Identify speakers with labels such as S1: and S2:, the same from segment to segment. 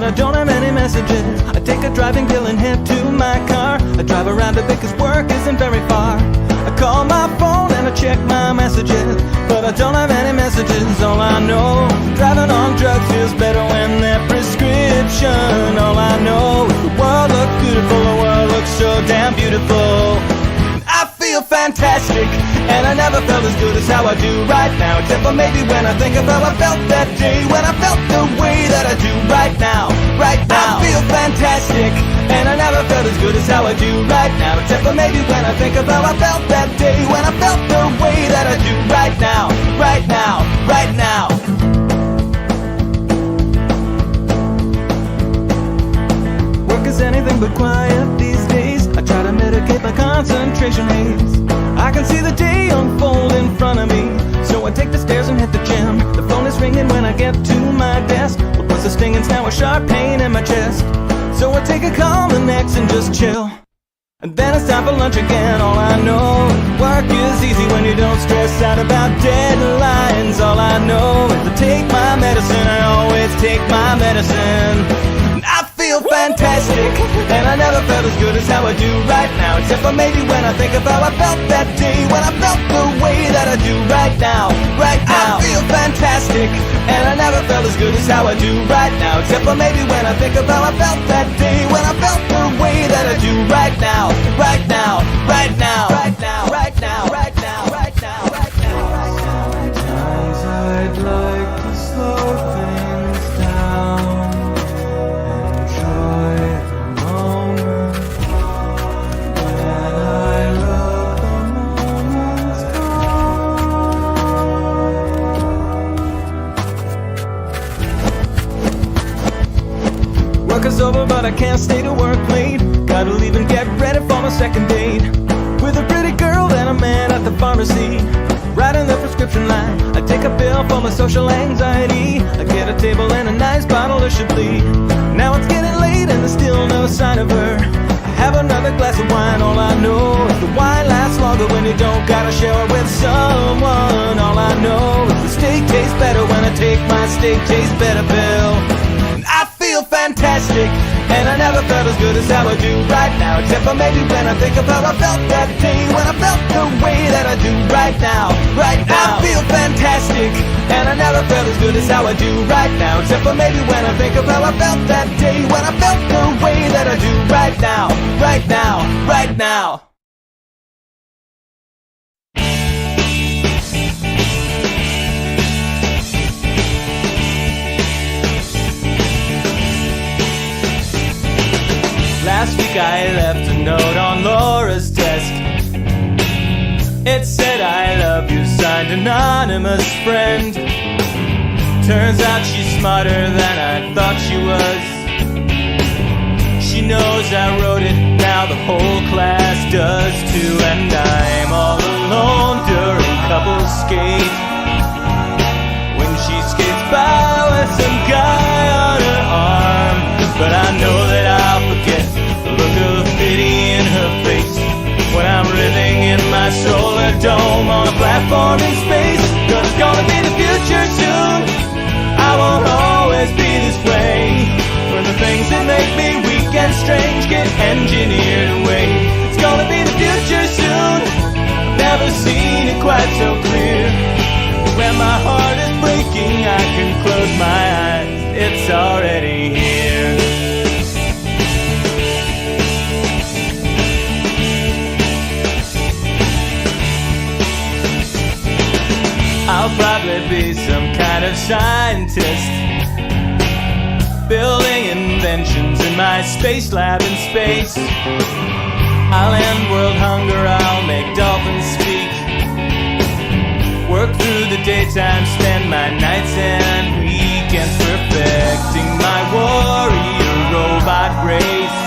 S1: I don't have any messages. I take a driving pill and head to my car. I drive around a bit cause work isn't very far. I call my phone and I check my messages, but I don't have any messages. All I know, driving on drugs feels better when they're prescription. All I know is the world looks beautiful, the world looks so damn beautiful. I feel fantastic, and I never felt as good as how I do right now. Except for maybe when I think of how I felt that day, when I felt the way that I do right now, right now. I feel fantastic, and I never felt as good as how I do right now. Except for maybe when I think of how I felt that day, when I felt the way that I do right now, right now, right now. Work is anything but quiet these days. I try to mitigate my concentration haze. I can see the day unfold in front of me, so I take the stairs and hit the gym. The phone is ringing when I get to my desk. What was the stinging's now a sharp pain in my chest. So I take a call the next and just chill. And then it's time for lunch again. All I know, work is easy when you don't stress out about deadlines. All I know is to take my medicine. I always take my medicine. And I feel fantastic, and I never felt as good as how I do right now. Except for maybe when I think of how I felt that day, when I felt the way that I do right now, right now. I feel fantastic, and I never felt as good as how I do right now. Except for maybe when I think of how I felt that day, when I felt the way that I do right now, right now, right now, right now, right now, right now, right now, right now. Sometimes I'd like to slow things down, enjoy the moment. When I look, the moment's gone. Work is over, but I can't stay to work late. Gotta leave and get ready for my second date with a pretty girl and a man at the pharmacy. Writing the prescription line, I take a pill for my social anxiety. I get a table and a nice bottle of Chablis. Now it's getting late and there's still no sign of her. I have another glass of wine. All I know is the wine lasts longer when you don't gotta share it with someone. All I know is the steak tastes better when I take my steak tastes better pill. I feel fantastic, and I never felt as good as how I do right now. Except for maybe when I think of how I felt that day, when I felt the way that I do right now, right now. I feel fantastic, and I never felt as good as how I do right now. Except for maybe when I think of how I felt that day, when I felt the way that I do right now, right now, right now. Last week I left a note on Laura's desk. It said I love you, signed anonymous friend. Turns out she's smarter than I thought she was. She knows I wrote it, now the whole class does too. And I'm all alone during couples skate, when she skates by with some guy on her arm. But I know that I'll forget the look of pity in her face when I'm living in my solar dome on a platform in space. Cause it's gonna be the future soon. I won't always be this way, when the things that make me weak and strange get engineered away. It's gonna be the future soon. I've never seen it quite so clear. When my heart is breaking, I can close my eyes. It's already here. I'll probably be some kind of scientist, building inventions in my space lab in space. I'll end world hunger, I'll make dolphins speak, work through the daytime, spend my nights and weekends perfecting my warrior robot race,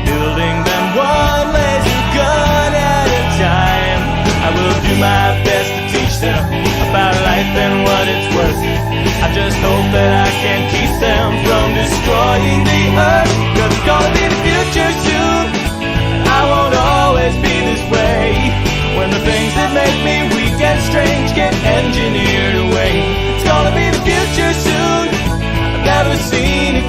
S1: building them one laser gun at a time. I will do my best to teach them about life and what it's worth. I just hope that I can keep them from destroying the earth. Cause it's gonna be the future soon. I won't always be this way, when the things that make me weak and strange get engineered away. It's gonna be the future soon. I've never seen it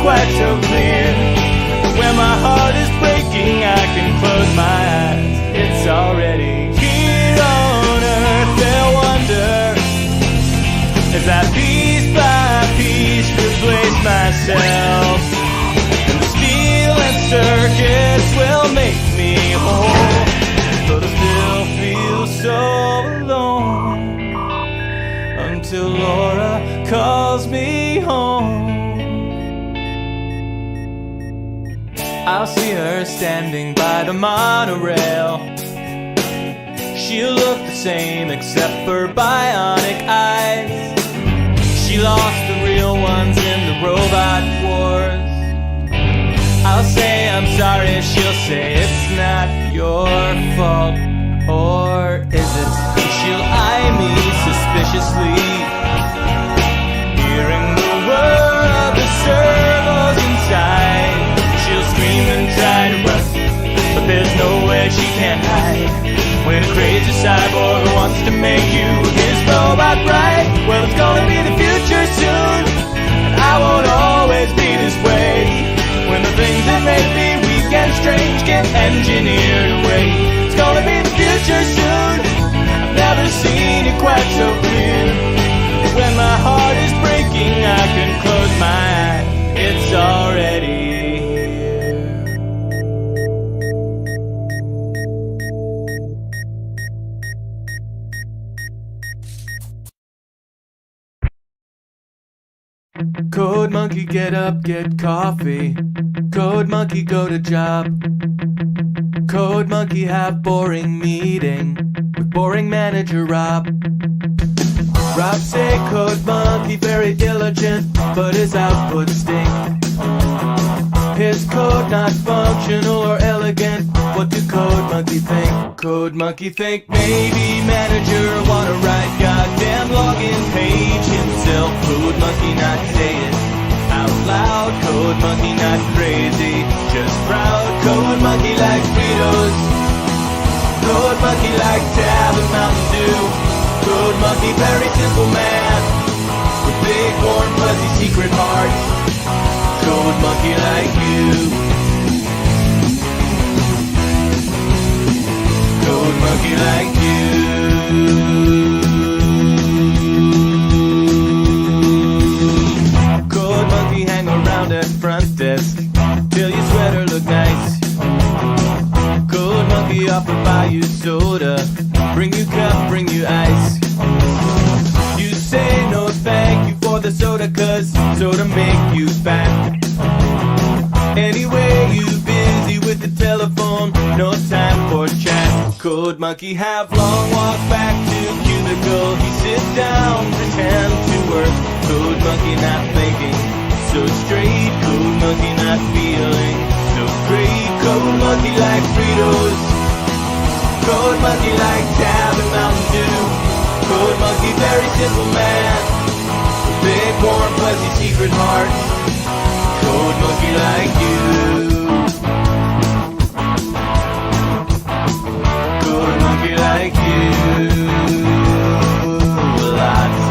S1: I'll see her standing by the monorail. She'll look the same except for bionic eyes. She lost the real ones in the robot wars. I'll say I'm sorry, she'll say it's not your fault. Or is it? She'll eye me suspiciously, hearing the whir of the servos inside. She'll scream and try to run, but there's no way she can hide. When a crazy cyborg wants to make you his robot bride, well, it's gonna be the future soon, and I won't always be this way. When the things that make me weak and strange get engineered away, it's gonna be the future soon. I've never seen it quite so clear. When my heart is breaking, I can close my eyes. It's already here. Code monkey, get up, get coffee. Code monkey, go to job. Code monkey, have boring meeting with boring manager Rob. Rob say code monkey very diligent, but his output stink. His code not functional or elegant. What do code monkey think? Code monkey think maybe manager wanna write goddamn login page himself. Code monkey not say it out loud. Code monkey not crazy, just proud. Code monkey likes Fritos. Code monkey likes Tab and Mountain Dew. Code monkey very simple man with big warm fuzzy secret heart. Code monkey like you. Code monkey like you. Code monkey hang around at front desk till your sweater look nice. Code monkey offer buy you soda, bring you cup, bring you ice. You say no thank you for the soda, cause soda make you fat. Anyway, you busy with the telephone, no time for chat. Code monkey have long walks back to cubicle. He sits down, pretend to work. Code monkey not thinking so straight. Code monkey not feeling so great. Code monkey like Fritos. Code monkey like Tab and Mountain Dew. Code monkey very simple man, big warm fuzzy secret heart. Code monkey like you. Code monkey like you. Lots.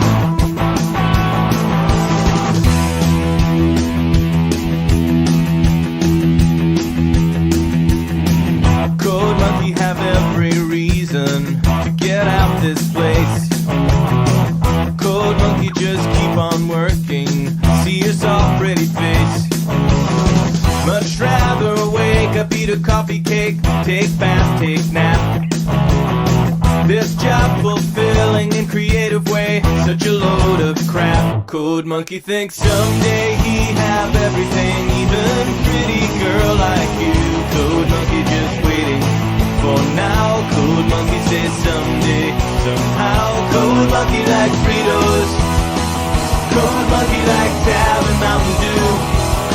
S1: Code monkey have every reason to get out this place. Code monkey just keep on working, see your soft pretty face. Much rather wake up, eat a coffee cake, take bath, take nap. This job fulfilling in creative way, such a load of crap. Code monkey thinks someday he have everything, even pretty girl like you. Code monkey just waiting for now. Code monkey says someday, somehow. Code monkey like Fritos. Code monkey like Tab and Mountain Dew.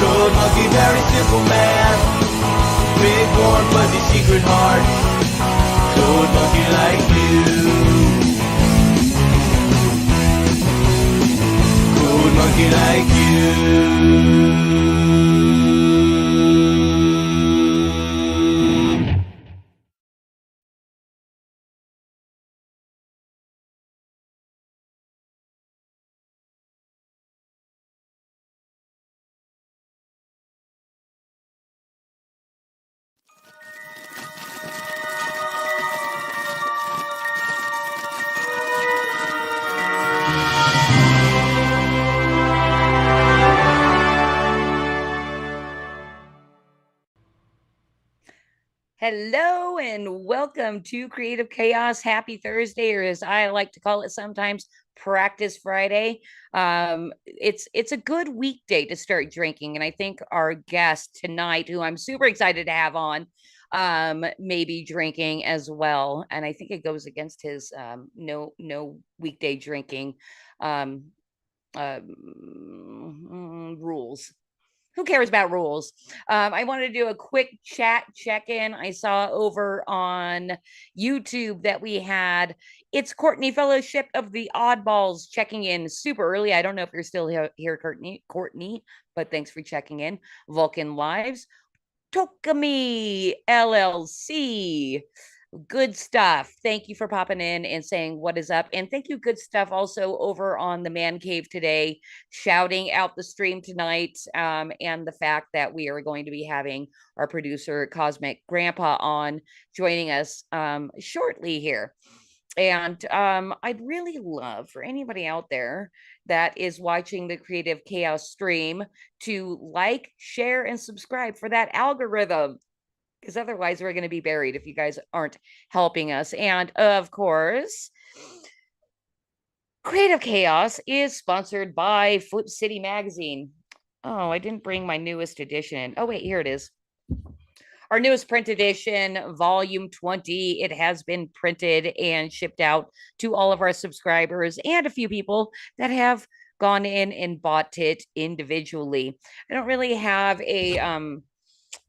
S1: Code monkey very simple man, big warm fuzzy secret heart. Code monkey like you. Code monkey like you.
S2: Hello and welcome to Creative Chaos. Happy Thursday, or as I like to call it sometimes, Practice Friday. It's a good weekday to start drinking, and I think our guest tonight, who I'm super excited to have on, may be drinking as well. And I think it goes against his no weekday drinking um, rules. Who cares about rules? I wanted to do a quick chat check-in. I saw over on YouTube that we had It's Courtney Fellowship of the Oddballs checking in super early. I don't know if you're still here, Courtney, but thanks for checking in. Vulcan Lives, Tokami LLC. Good stuff. Thank you for popping in and saying what is up. And thank you, good stuff, also over on the Man Cave today, shouting out the stream tonight, and the fact that we are going to be having our producer, COSMAC GRANDPA, on joining us shortly here. And I'd really love for anybody out there that is watching the Creative Chaos stream to like, share, and subscribe for that algorithm, because otherwise we're going to be buried if you guys aren't helping us. And of course, Creative Chaos is sponsored by Flip City Magazine. Oh, I didn't bring my newest edition. Oh, wait, here it is. Our newest print edition, volume 20. It has been printed and shipped out to all of our subscribers and a few people that have gone in and bought it individually. I don't really have a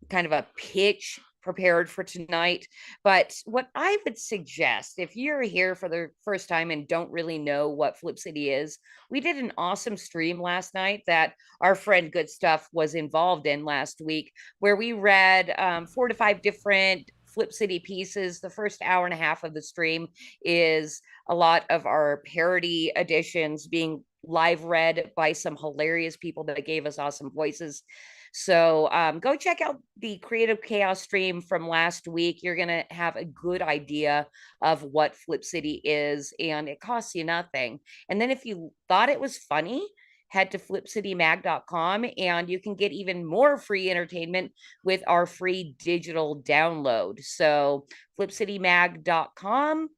S2: kind of a pitch prepared for tonight. But what I would suggest, if you're here for the first time and don't really know what Flip City is, we did an awesome stream last night that our friend Good Stuff was involved in last week, where we read 4 to 5 different Flip City pieces. The first hour and a half of the stream is a lot of our parody editions being live read by some hilarious people that gave us awesome voices. So go check out the Creative Chaos stream from last week. You're going to have a good idea of what Flip City is, and it costs you nothing. And then if you thought it was funny, head to flipcitymag.com and you can get even more free entertainment with our free digital download. So flipcitymag.com.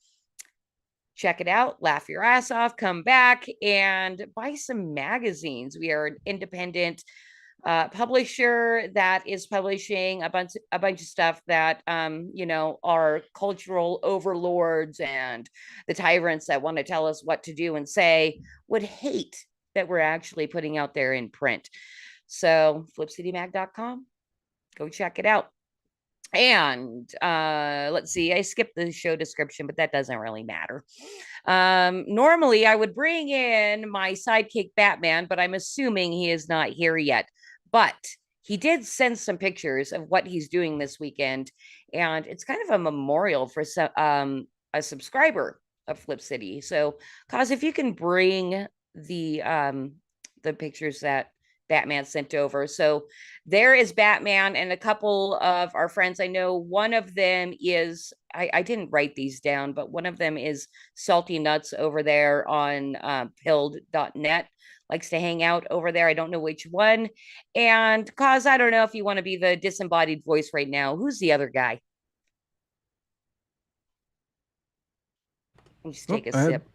S2: Check it out, laugh your ass off, come back and buy some magazines. We are an independent publisher that is publishing a bunch of stuff that are cultural overlords and the tyrants that want to tell us what to do and say would hate that we're actually putting out there in print. So flipcitymag.com, go check it out. And let's see, I skipped the show description, but that doesn't really matter. Normally I would bring in my sidekick Batman, but I'm assuming he is not here yet. But he did send some pictures of what he's doing this weekend, and it's kind of a memorial for a subscriber of Flip City. So, cause if you can bring the pictures that Batman sent over. So there is Batman and a couple of our friends. I know one of them is, I didn't write these down, but one of them is Salty Nuts over there on pilled.net. Likes to hang out over there. I don't know which one. And cause I don't know if you want to be the disembodied voice right now. Who's the other guy? Let me just take a sip.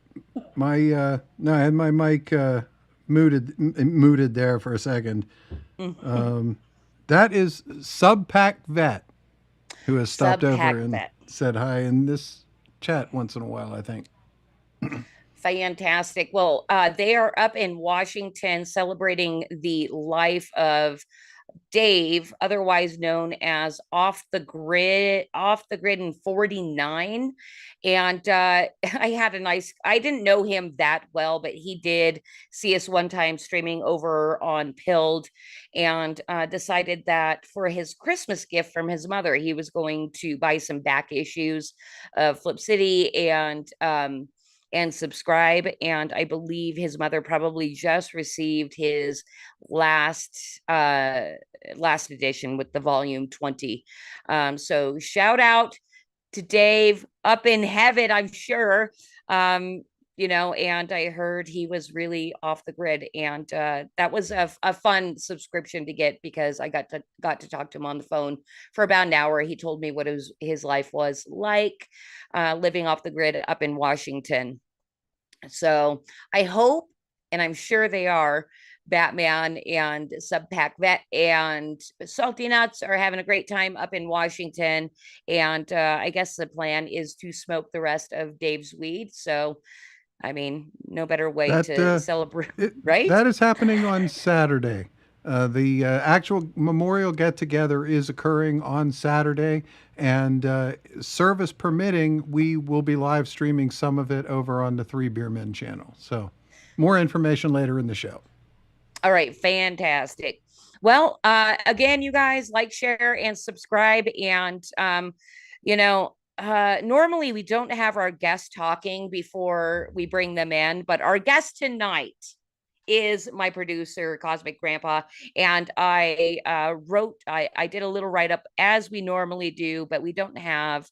S3: I had my mic muted there for a second. That is Subpack Vet, who has stopped over and said hi in this chat once in a while, I think.
S2: Fantastic. Well, they are up in Washington celebrating the life of Dave, otherwise known as Off the Grid in 49. And I didn't know him that well, but he did see us one time streaming over on Pilled, and decided that for his Christmas gift from his mother, he was going to buy some back issues of Flip City and subscribe. And I believe his mother probably just received his last edition with the volume 20. So shout out to Dave up in heaven, I'm sure. and I heard he was really off the grid, and that was a fun subscription to get, because I got to talk to him on the phone for about an hour. He told me what his life was like, living off the grid up in Washington. So I hope, and I'm sure they are, Batman and Subpack Vet and Salty Nuts are having a great time up in Washington. And I guess the plan is to smoke the rest of Dave's weed. So, I mean, no better way to celebrate, right?
S3: That is happening on Saturday. The actual memorial get-together is occurring on Saturday, and service permitting, we will be live streaming some of it over on the Three Beer Men channel. So more information later in the show.
S2: All right, fantastic. Well, again, you guys, like, share, and subscribe. And, normally we don't have our guests talking before we bring them in, but our guest tonight is my producer, Cosmic Grandpa. And I did a little write-up as we normally do, but we don't have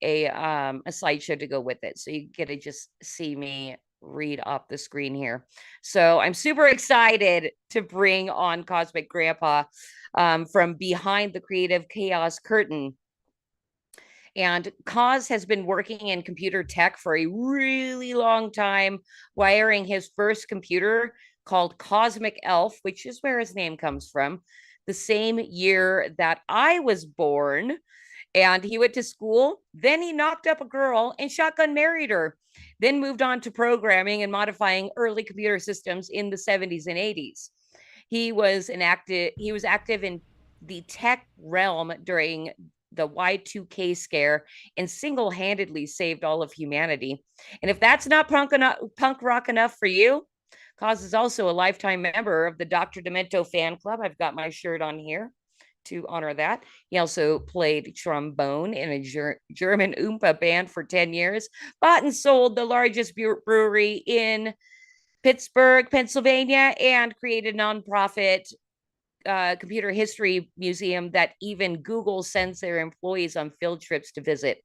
S2: a slideshow to go with it. So you get to just see me read off the screen here. So I'm super excited to bring on Cosmic Grandpa from behind the creative chaos curtain. And Cos has been working in computer tech for a really long time, wiring his first computer called Cosmic Elf, which is where his name comes from, the same year that I was born. And he went to school, then he knocked up a girl and shotgun married her, then moved on to programming and modifying early computer systems in the 70s and 80s. He was active in the tech realm during the Y2K scare and single-handedly saved all of humanity. And if that's not punk rock enough for you, Cos is also a lifetime member of the Dr. Demento fan club. I've got my shirt on here to honor that. He also played trombone in a German Oompa band for 10 years, bought and sold the largest brewery in Pittsburgh, Pennsylvania, and created a nonprofit computer history museum that even Google sends their employees on field trips to visit.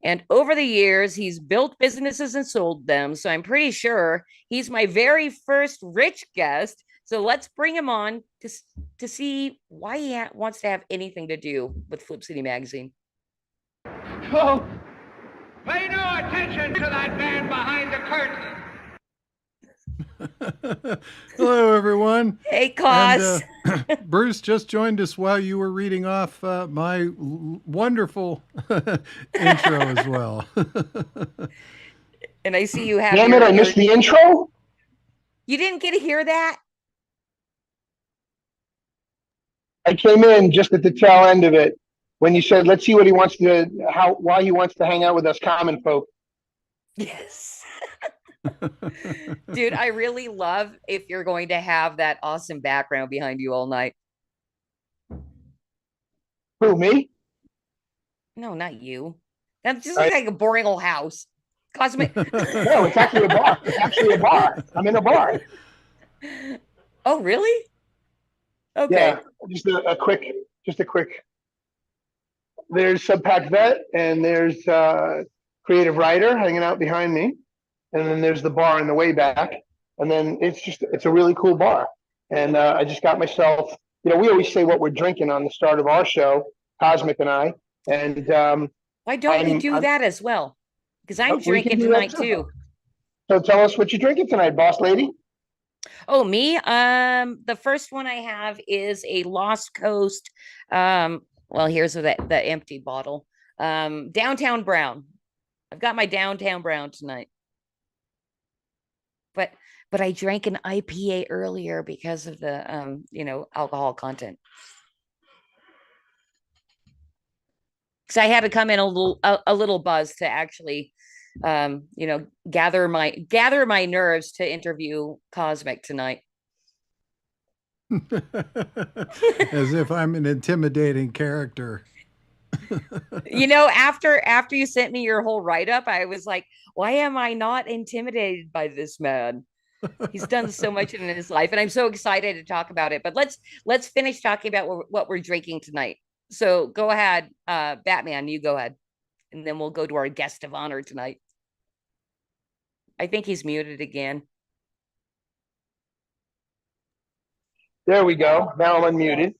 S2: And over the years, he's built businesses and sold them. So I'm pretty sure he's my very first rich guest. So let's bring him on to see why he wants to have anything to do with Flip City Magazine.
S4: Oh, pay no attention to that man behind the curtain.
S3: Hello, everyone.
S2: Hey, Cos.
S3: And, Bruce just joined us while you were reading off my wonderful intro as well.
S2: And I see you have.
S5: Damn it! I missed the intro.
S2: You didn't get to hear that?
S5: I came in just at the tail end of it when you said, "Let's see what he wants to, why he wants to hang out with us common folk."
S2: Yes. Dude, I really love if you're going to have that awesome background behind you all night.
S5: Who, me?
S2: No, not you. That just looks like a boring old house. Cosmic.
S5: No, it's actually a bar. It's actually a bar. I'm in a bar.
S2: Oh, really? Okay.
S5: Yeah, just a quick. There's Subpack Vet and there's Creative Writer hanging out behind me. And then there's the bar in the way back. And then it's a really cool bar. And I just got myself, we always say what we're drinking on the start of our show, Cosmic and I. And
S2: why don't you do that as well? Because I'm drinking tonight too.
S5: So tell us what you're drinking tonight, boss lady.
S2: Oh, me? The first one I have is a Lost Coast. Well, here's the empty bottle. Downtown Brown. I've got my Downtown Brown tonight. But I drank an IPA earlier because of the alcohol content. Because I had to come in a little buzz to actually gather my nerves to interview Cosmic tonight.
S3: As if I'm an intimidating character.
S2: After you sent me your whole write-up, I was like, why am I not intimidated by this man? He's done so much in his life, and I'm so excited to talk about it. But let's finish talking about what we're drinking tonight. So go ahead, Batman, you go ahead, and then we'll go to our guest of honor tonight. I think he's muted again.
S5: There we go. Now I'm unmuted.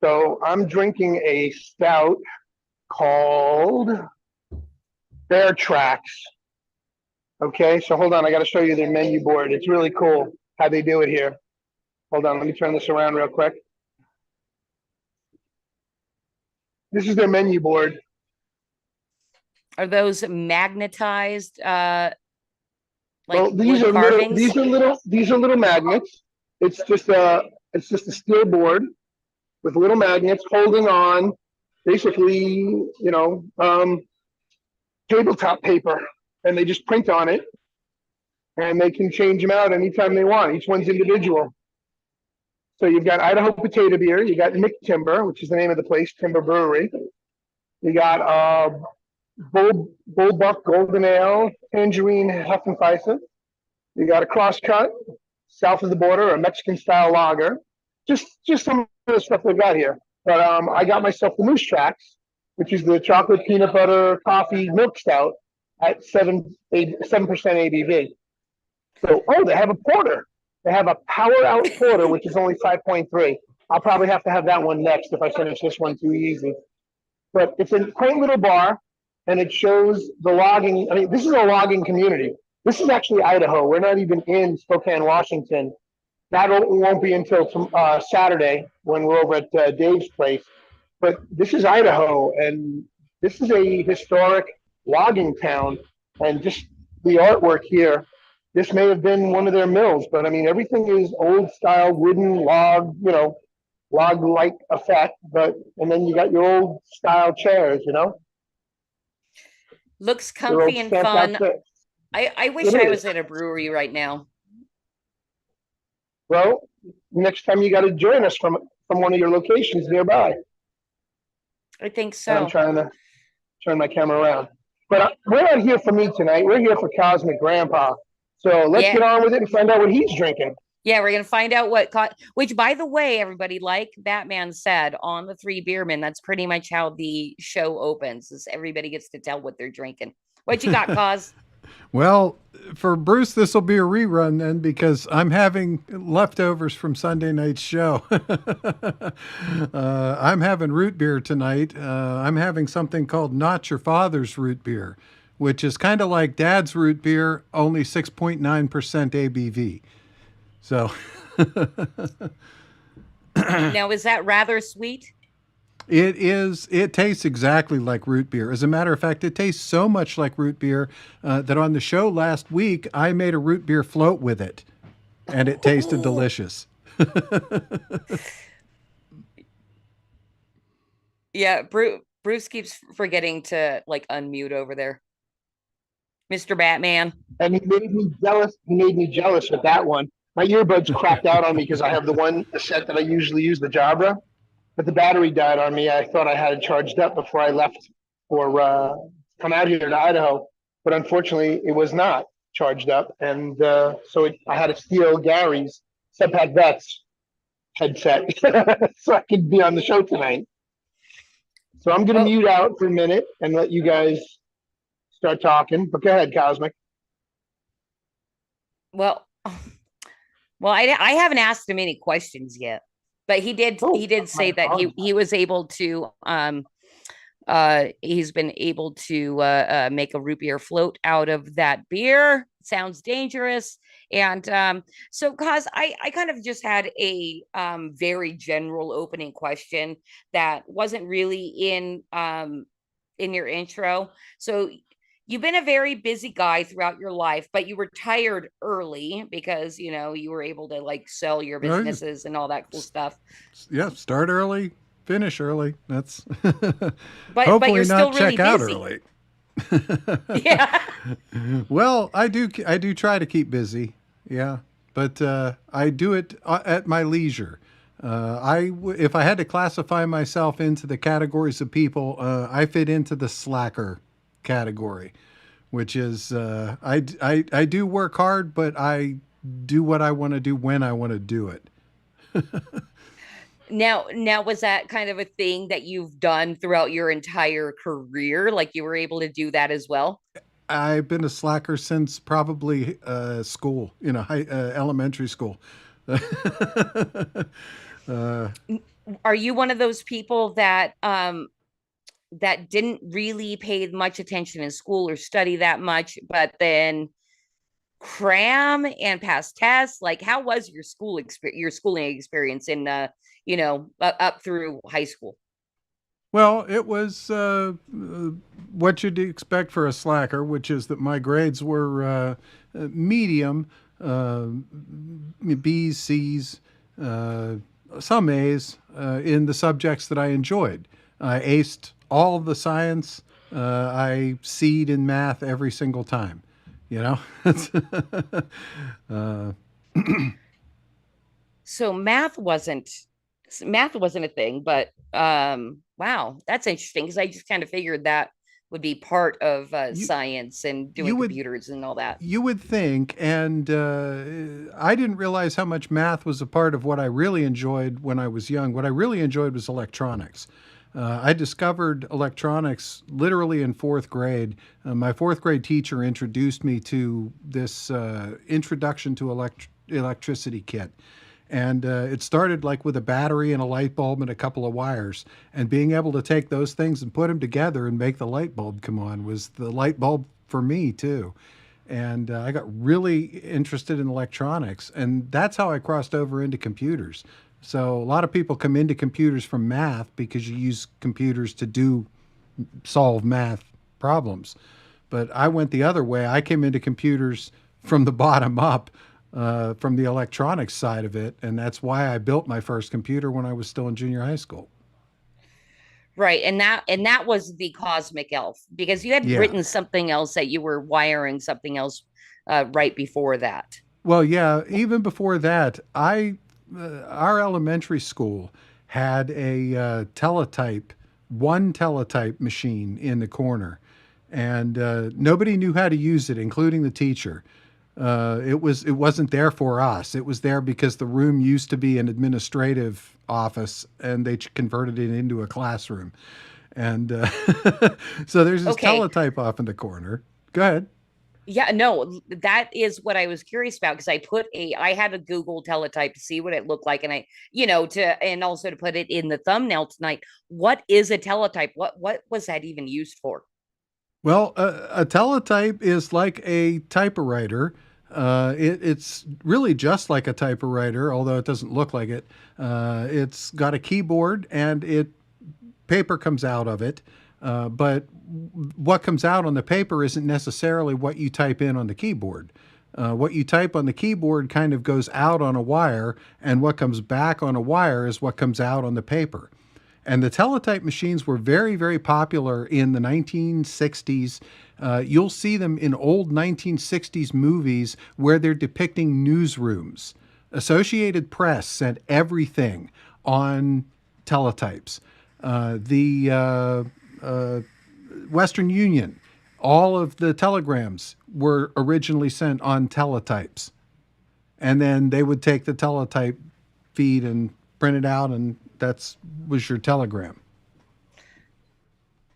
S5: So I'm drinking a stout called Bear Tracks. Okay, so hold on. I got to show you their menu board. It's really cool how they do it here. Hold on. Let me turn this around real quick. This is their menu board.
S2: Are those magnetized like
S5: Well,
S2: wood carvings?
S5: These are little magnets. It's just a steel board with little magnets holding on, basically, tabletop paper, and they just print on it, and they can change them out anytime they want. Each one's individual. So you've got Idaho Potato Beer, you got Nick Timber, which is the name of the place, Timber Brewery. You got Bullbuck Golden Ale, Tangerine Hefeweizen. You got a Crosscut, south of the border, a Mexican style lager. Just some of the stuff they've got here. But I got myself the Moose Tracks, which is the chocolate peanut butter coffee milk stout at 7% ABV. So, they have a porter. They have a Power Out Porter, which is only 5.3. I'll probably have to have that one next if I finish this one too easy. But it's a quaint little bar, and it shows the logging. I mean, this is a logging community. This is actually Idaho. We're not even in Spokane, Washington. That won't be until Saturday when we're over at Dave's place. But this is Idaho, and this is a historic logging town. And just the artwork here, this may have been one of their mills, but I mean, everything is old style wooden log, log-like effect. And then you got your old style chairs,
S2: Looks comfy and fun. I wish I was at a brewery right now.
S5: Well, next time you got to join us from one of your locations nearby.
S2: I think so.
S5: And I'm trying to turn my camera around. But we're not here for me tonight. We're here for COSMAC Grandpa. So let's get on with it and find out what he's drinking.
S2: Yeah, we're going to find out which, by the way, everybody, like Batman said on the Three Beermen, that's pretty much how the show opens, is everybody gets to tell what they're drinking. What you got, Cos?
S3: Well, for Bruce, this will be a rerun then, because I'm having leftovers from Sunday night's show. I'm having root beer tonight. I'm having something called Not Your Father's Root Beer, which is kind of like Dad's root beer, only 6.9% ABV. So
S2: now, is that rather sweet?
S3: It is. It tastes exactly like root beer. As a matter of fact, it tastes so much like root beer that on the show last week, I made a root beer float with it, and it tasted delicious.
S2: Yeah, Bruce keeps forgetting to unmute over there, Mr. Batman.
S5: And he made me jealous. He made me jealous with that one. My earbuds crapped out on me because I have the set that I usually use, the Jabra. But the battery died on me. I thought I had it charged up before I left for come out here to Idaho. But unfortunately, it was not charged up. And so I had to steal Gary's Subpack Vets headset so I could be on the show tonight. So I'm going to mute out for a minute and let you guys start talking. But go ahead, COSMAC.
S2: Well, I haven't asked him any questions yet, but he did say that he was able to he's been able to make a root beer float out of that beer. Sounds dangerous. And so Cos, I kind of just had a very general opening question that wasn't really in your intro. So you've been a very busy guy throughout your life, but you retired early because, you were able to sell your businesses and all that cool stuff.
S3: Yeah. Start early, finish early. That's
S2: but
S3: hopefully
S2: you're
S3: not
S2: still really
S3: check out
S2: busy.
S3: early.
S2: Yeah.
S3: Well, I do try to keep busy. Yeah. But I do it at my leisure. If I had to classify myself into the categories of people, I fit into the slacker category, which is I do work hard, but I do what I want to do when I want to do it.
S2: Now, was that kind of a thing that you've done throughout your entire career? Like you were able to do that as well?
S3: I've been a slacker since probably school, elementary school.
S2: Are you one of those people that that didn't really pay much attention in school or study that much, but then cram and pass tests? Like, how was your your schooling experience in up through high school?
S3: Well, it was what you'd expect for a slacker, which is that my grades were medium, B's, C's, some A's in the subjects that I enjoyed. I aced all of the science. I C'd in math every single time. You know,
S2: So math wasn't a thing, but wow, that's interesting because I just kind of figured that would be part of
S3: you
S2: science and doing
S3: you would
S2: computers and all that.
S3: you would think, and I didn't realize how much math was a part of what I really enjoyed when I was young. What I really enjoyed was electronics. I discovered electronics literally in fourth grade. My fourth grade teacher introduced me to this introduction to electricity kit. And it started like with a battery and a light bulb and a couple of wires. And being able to take those things and put them together and make the light bulb come on was the light bulb for me, too. And I got really interested in electronics. And that's how I crossed over into computers. So a lot of people come into computers from math because you use computers to solve math problems. But I went the other way. I came into computers from the bottom up, from the electronics side of it. And that's why I built my first computer when I was still in junior high school.
S2: Right. And that was the cosmic elf because you had
S3: Yeah.
S2: written something else that you were wiring something else right before that.
S3: Well, yeah, even before that, our elementary school had a one teletype machine in the corner, and nobody knew how to use it, including the teacher. It wasn't there for us. It was there because the room used to be an administrative office, and they converted it into a classroom. And so there's this
S2: Okay.
S3: teletype off in the corner. Go ahead.
S2: Yeah, no, that is what I was curious about because I had a Google teletype to see what it looked like and and also to put it in the thumbnail tonight. What is a teletype? What was that even used for?
S3: Well, a teletype is like a typewriter. It's really just like a typewriter, although it doesn't look like it. It's got a keyboard and paper comes out of it. But what comes out on the paper isn't necessarily what you type in on the keyboard. What you type on the keyboard kind of goes out on a wire, and what comes back on a wire is what comes out on the paper. And the teletype machines were very, very popular in the 1960s. You'll see them in old 1960s movies where they're depicting newsrooms. Associated Press sent everything on teletypes. The Western Union, all of the telegrams were originally sent on teletypes. And then they would take the teletype feed and print it out, and was your telegram.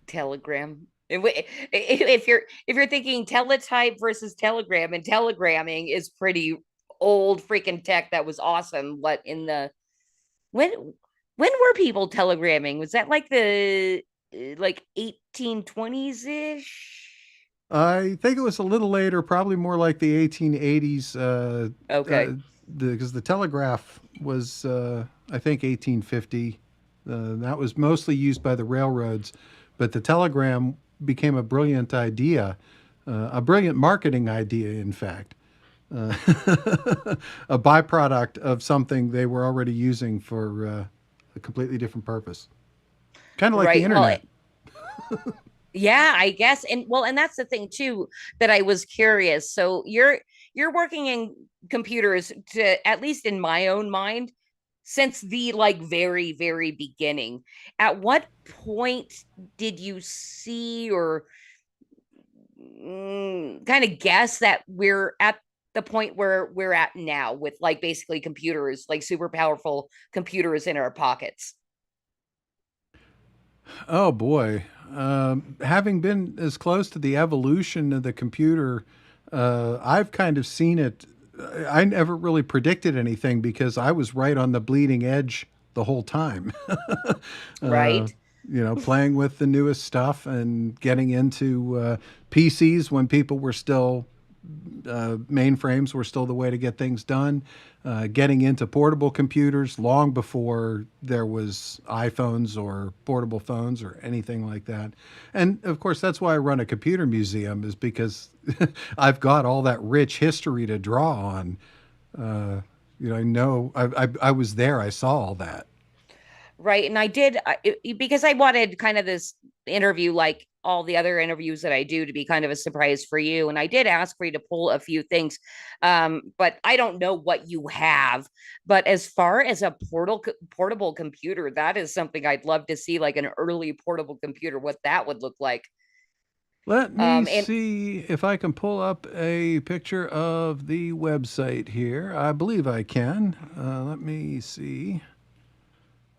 S2: Telegram. If you're thinking teletype versus telegram, and telegramming is pretty old freaking tech that was awesome. What in the when were people telegramming? Was that like the like 1820s ish?
S3: I think it was a little later, probably more like the 1880s,
S2: Okay.
S3: because the telegraph was, I think, 1850. That was mostly used by the railroads, but the telegram became a brilliant idea, a brilliant marketing idea, in fact, a byproduct of something they were already using for a completely different purpose. Kind of like the
S2: Right. Well,
S3: internet.
S2: yeah, I guess. And that's the thing too that I was curious. So you're working in computers to at least in my own mind since the like very very beginning. At what point did you see or kind of guess that we're at the point where we're at now with like basically computers, like super powerful computers in our pockets?
S3: Oh boy. having been as close to the evolution of the computer, I've kind of seen it. I never really predicted anything because I was right on the bleeding edge the whole time.
S2: Right.
S3: Playing with the newest stuff and getting into PCs when people were still mainframes were still the way to get things done. Getting into portable computers long before there was iPhones or portable phones or anything like that. And of course, that's why I run a computer museum, is because I've got all that rich history to draw on. I was there. I saw all that.
S2: Right. And I did because I wanted kind of this interview, like all the other interviews that I do, to be kind of a surprise for you. And I did ask for you to pull a few things, but I don't know what you have. But as far as a portable computer, that is something I'd love to see, like an early portable computer, what that would look like.
S3: Let me see if I can pull up a picture of the website here. I believe I can. Let me see.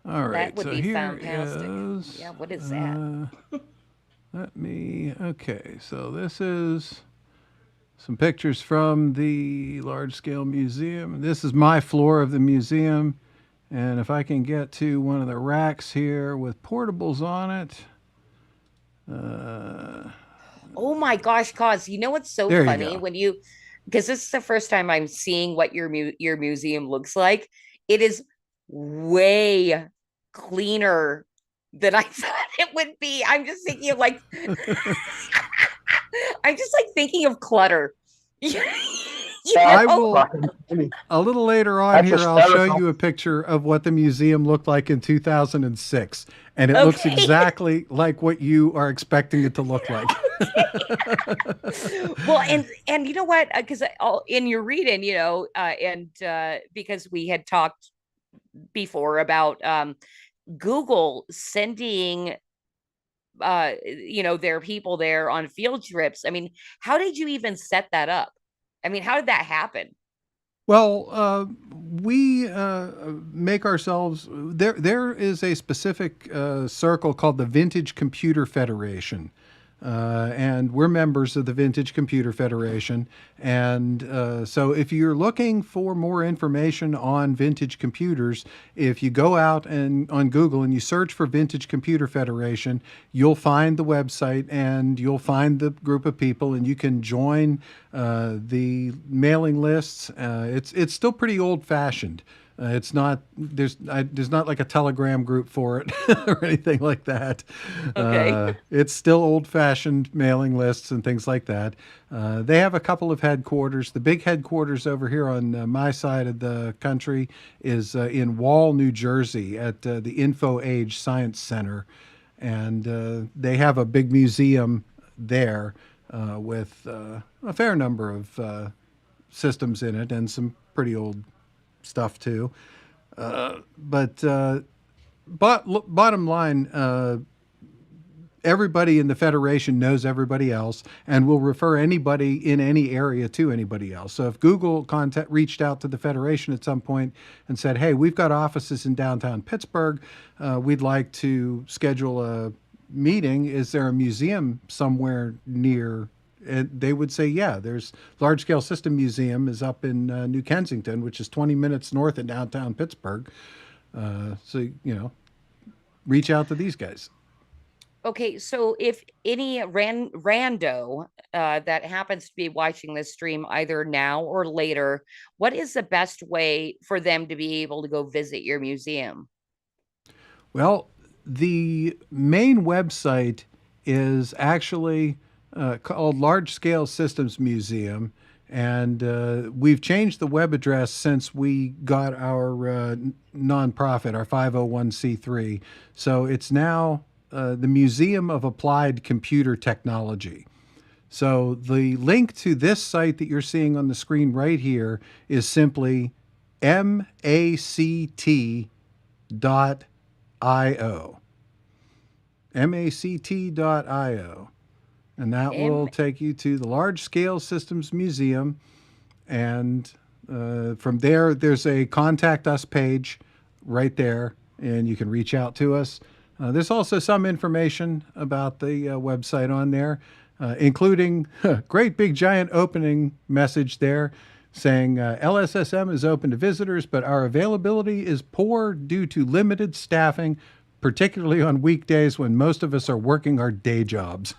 S3: All right,
S2: that would
S3: so
S2: be
S3: here
S2: fantastic.
S3: is.
S2: Yeah, what is that?
S3: Okay, so this is some pictures from the large-scale museum. This is my floor of the museum, and if I can get to one of the racks here with portables on it.
S2: Oh my gosh, Cos, you know what's so
S3: There you
S2: funny
S3: go.
S2: because this is the first time I'm seeing what your museum looks like. It is way cleaner than I thought it would be. I'm just thinking of like I'm just like thinking of clutter.
S3: I
S2: know?
S3: will, a little later on
S5: That's
S3: here, I'll show
S5: hysterical.
S3: you a picture of what the museum looked like in 2006. And it looks
S2: Okay.
S3: exactly like what you are expecting it to look like.
S2: Well, and you know what? Because in your reading, because we had talked before about Google sending their people there on field trips. I mean, how did you even set that up? I mean, how did that happen?
S3: Well, we make ourselves there. There is a specific circle called the Vintage Computer Federation, and we're members of the Vintage Computer Federation. And so, if you're looking for more information on vintage computers, if you go out and on Google and you search for Vintage Computer Federation, you'll find the website and you'll find the group of people, and you can join the mailing lists. It's still pretty old fashioned. It's not there's not like a Telegram group for it or anything like that.
S2: Okay.
S3: It's still old fashioned mailing lists and things like that. They have a couple of headquarters. The big headquarters over here on my side of the country is in Wall, New Jersey, at the Info Age Science Center, and they have a big museum there with a fair number of systems in it and some pretty old stuff too. But bottom line, everybody in the Federation knows everybody else and will refer anybody in any area to anybody else. So if Google reached out to the Federation at some point and said, hey, we've got offices in downtown Pittsburgh, we'd like to schedule a meeting. Is there a museum somewhere near? And they would say, yeah, there's Large Scale System Museum is up in New Kensington, which is 20 minutes north of downtown Pittsburgh. So, reach out to these guys.
S2: Okay, so if any rando that happens to be watching this stream either now or later, what is the best way for them to be able to go visit your museum?
S3: Well, the main website is actually called Large Scale Systems Museum, and we've changed the web address since we got our nonprofit, our 501c3. So it's now the Museum of Applied Computer Technology. So the link to this site that you're seeing on the screen right here is simply mact.io. mact.io. And that will take you to the Large Scale Systems Museum. And from there, there's a contact us page right there, and you can reach out to us. There's also some information about the website on there, including great big giant opening message there saying LSSM is open to visitors, but our availability is poor due to limited staffing, particularly on weekdays when most of us are working our day jobs.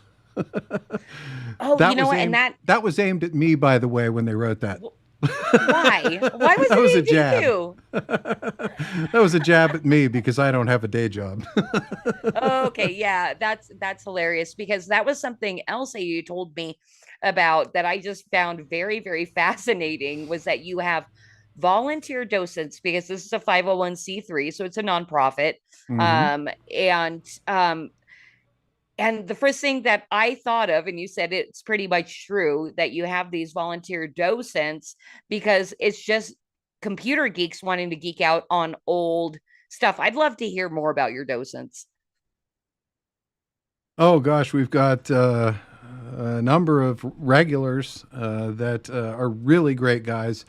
S2: Oh,
S3: That
S2: you know
S3: was
S2: what?
S3: aimed,
S2: And
S3: that was aimed at me, by the way, when they wrote that.
S2: why? Why was
S3: That was a
S2: it aimed at
S3: jab.
S2: you?
S3: That was a jab at me because I don't have a day job.
S2: Okay, yeah, that's hilarious because that was something else that you told me about that I just found very, very fascinating was that you have volunteer docents because this is a 501c3, so it's a nonprofit.
S3: Mhm.
S2: And the first thing that I thought of, and you said it's pretty much true, that you have these volunteer docents because it's just computer geeks wanting to geek out on old stuff. I'd love to hear more about your docents.
S3: Oh gosh, we've got a number of regulars that are really great guys.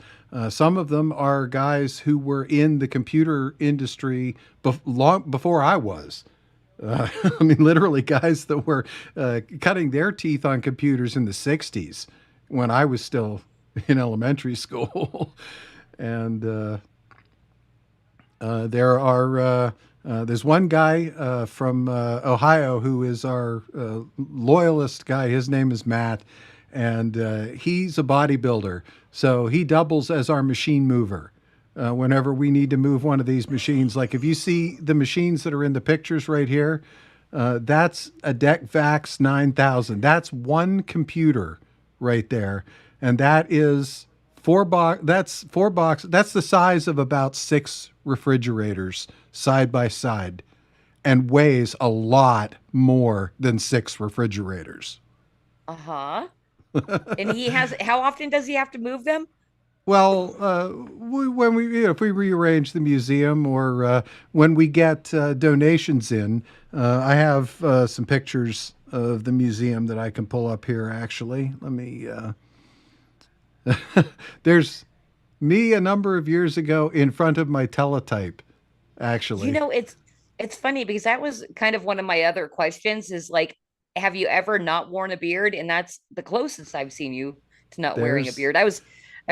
S3: Some of them are guys who were in the computer industry long before I was. I mean, literally guys that were cutting their teeth on computers in the 60s when I was still in elementary school. And there's one guy from Ohio who is our loyalist guy. His name is Matt, and he's a bodybuilder. So he doubles as our machine mover. Whenever we need to move one of these machines, like if you see the machines that are in the pictures right here, that's a DECVAX 9000. That's one computer right there, and that is that's four boxes. That's the size of about 6 refrigerators side by side, and weighs a lot more than 6 refrigerators.
S2: Uh-huh. And how often does he have to move them?
S3: Well, when if we rearrange the museum or when we get donations in, I have some pictures of the museum that I can pull up here. Actually, let me. There's me a number of years ago in front of my teletype. Actually,
S2: It's funny because that was kind of one of my other questions is like, have you ever not worn a beard? And that's the closest I've seen you to not wearing a
S3: there's
S2: beard. I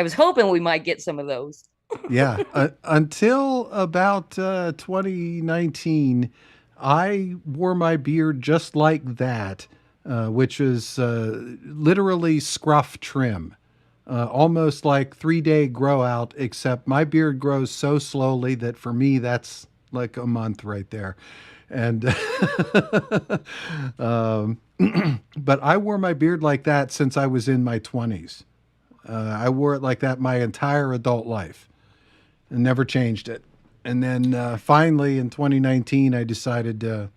S2: was hoping we might get some of those.
S3: yeah. Until about 2019, I wore my beard just like that, which is literally scruff trim, almost like 3-day grow out, except my beard grows so slowly that for me, that's like a month right there. And but I wore my beard like that since I was in my 20s. I wore it like that my entire adult life and never changed it. And then finally in 2019, I decided to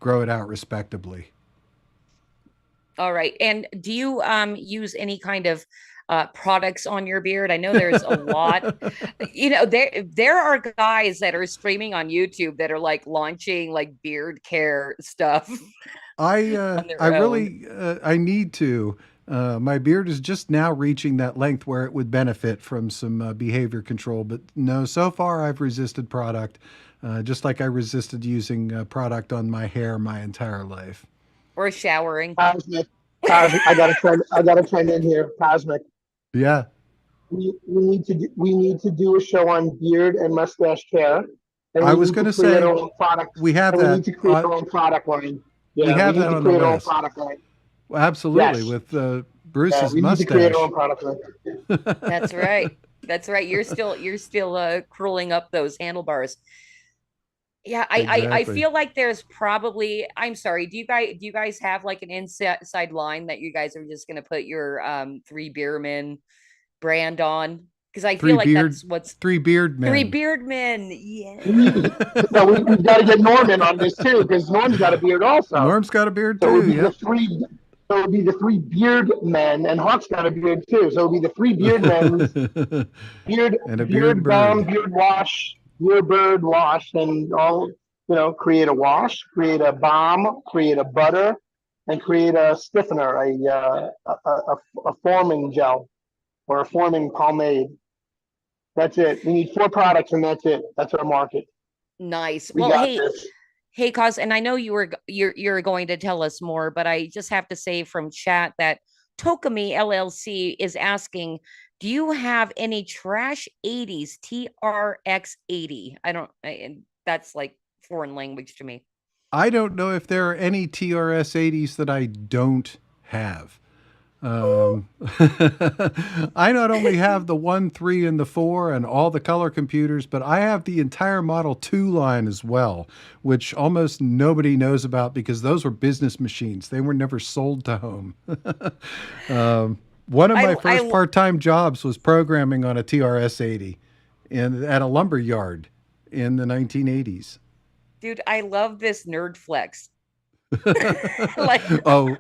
S3: grow it out respectably.
S2: All right. And do you use any kind of products on your beard? I know there's a lot. There are guys that are streaming on YouTube that are like launching like beard care stuff
S3: I
S2: on their
S3: I
S2: own.
S3: really I need to. My beard is just now reaching that length where it would benefit from some behavior control. But no, so far I've resisted product, just like I resisted using product on my hair my entire life.
S2: Or showering.
S5: Cosmic. Cosmic. I gotta chime in here. Cosmic.
S3: Yeah,
S5: We need to do a show on beard and mustache care, and
S3: I
S5: we
S3: was
S5: need
S3: going
S5: to
S3: to
S5: create
S3: say
S5: our own product.
S3: we have
S5: And we
S3: that.
S5: need to create our own product line.
S3: We
S5: Yeah,
S3: have
S5: we need
S3: that
S5: to
S3: on the
S5: create our own
S3: list.
S5: product line.
S3: Absolutely,
S5: Yes.
S3: with
S5: Yeah,
S3: Bruce's
S5: we need to create our
S3: mustache.
S5: own product line.
S2: That's right. That's right. You're still curling up those handlebars. Yeah, I
S3: Exactly.
S2: feel like there's probably, I'm sorry, do you guys have like an inside line that you guys are just gonna put your Three Beermen brand on? Because I
S3: Three
S2: feel like
S3: beard,
S2: that's what's
S3: three beard
S2: Three
S3: men.
S2: Beardmen. Yeah.
S5: No, we've got to get Norman on this too, because Norm's got a beard also.
S3: Norm's got a beard
S5: So it would
S3: too.
S5: be the
S3: Yep.
S5: three. So it would be the 3 beard men, and Hawk's got a beard too. So it would be the 3 beard men's beard,
S3: And a beard
S5: balm,
S3: bird.
S5: beard wash, beard bird wash, and all. Create a wash, create a balm, create a butter, and create a stiffener, a forming gel or a forming pomade. That's it. We need 4 products, and that's it. That's our market.
S2: Nice.
S5: We
S2: Well,
S5: got
S2: hey,
S5: this.
S2: Hey, Cos, and I know you're going to tell us more, but I just have to say from chat that Tokami LLC is asking, do you have any trash 80s TRX 80? I don't, and that's like foreign language to me.
S3: I don't know if there are any TRS 80s that I don't have. I not only have the 1, 3, and the 4 and all the color computers, but I have the entire Model 2 line as well, which almost nobody knows about because those were business machines. They were never sold to home. One of my first part-time jobs was programming on a TRS 80 at a lumber yard in the 1980s.
S2: Dude, I love this nerd flex. Like,
S3: oh,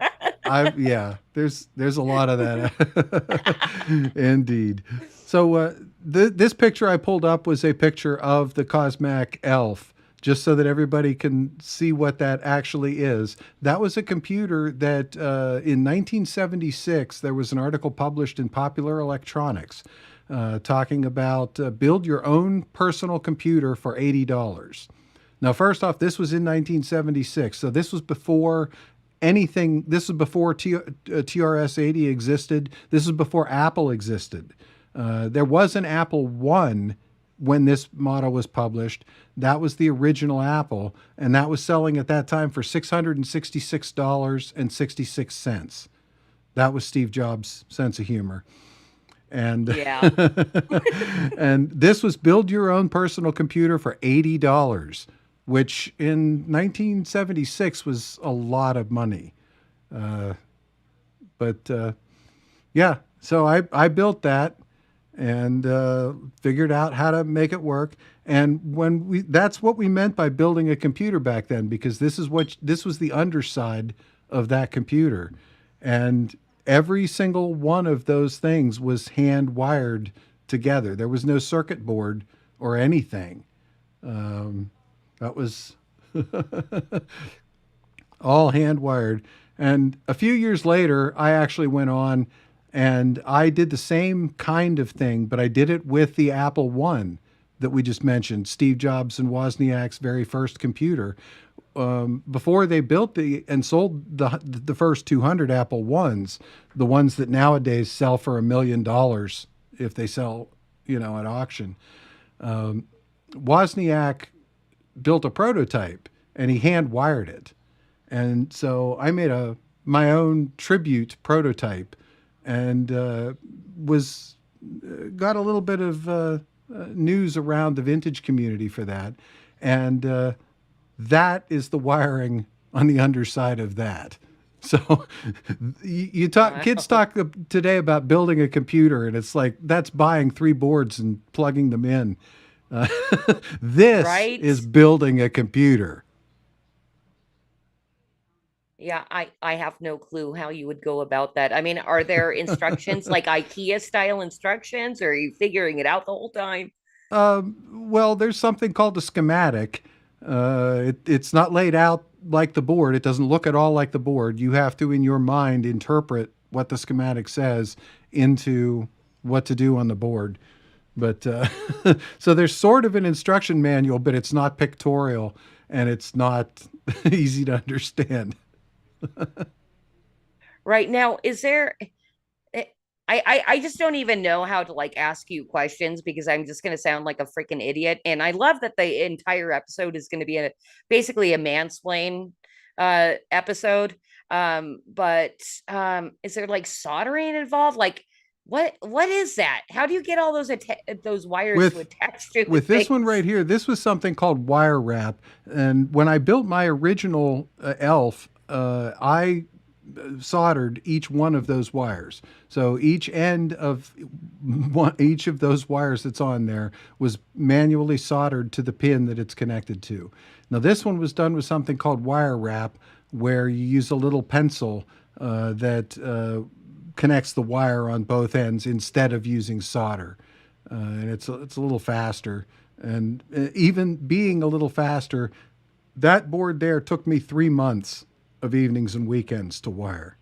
S3: yeah, there's a lot of that. Indeed. So this picture I pulled up was a picture of the COSMAC ELF, just so that everybody can see what that actually is. That was a computer that in 1976, there was an article published in Popular Electronics talking about build your own personal computer for $80. Now, first off, this was in 1976, so this was before anything. This was before TRS-80 existed. This was before Apple existed. There was an Apple I when this model was published. That was the original Apple, and that was selling at that time for $666.66. That was Steve Jobs' sense of humor. And
S2: yeah.
S3: And this was build your own personal computer for $80. Which in 1976 was a lot of money. Yeah, so I built that and figured out how to make it work. And that's what we meant by building a computer back then, because this was the underside of that computer. And every single one of those things was hand wired together. There was no circuit board or anything. That was all hand wired. And a few years later, I actually went on and I did the same kind of thing, but I did it with the Apple I that we just mentioned, Steve Jobs and Wozniak's very first computer. Before they built and sold the first 200 Apple I's, the ones that nowadays sell for $1 million if they sell, at auction. Wozniak built a prototype and he hand wired it. And so I made my own tribute prototype and got a little bit of news around the vintage community for that. And that is the wiring on the underside of that. So kids talk today about building a computer, and it's like, that's buying 3 boards and plugging them in. This is building a computer.
S2: Yeah, I have no clue how you would go about that. I mean, are there instructions like IKEA style instructions, or are you figuring it out the whole time?
S3: Well, there's something called a schematic. It's not laid out like the board. It doesn't look at all like the board. You have to, in your mind, interpret what the schematic says into what to do on the board. But so there's sort of an instruction manual, but it's not pictorial and it's not easy to understand.
S2: Right now, is there? I just don't even know how to ask you questions because I'm just going to sound like a freaking idiot. And I love that the entire episode is going to be basically a mansplain episode. But is there soldering involved? What is that? How do you get all those wires to attach to
S3: with this one right here? This was something called wire wrap. And when I built my original ELF, I soldered each one of those wires. So each end of each of those wires that's on there was manually soldered to the pin that it's connected to. Now this one was done with something called wire wrap, where you use a little pencil that connects the wire on both ends instead of using solder. And it's a little faster. And even being a little faster, that board there took me 3 months of evenings and weekends to wire.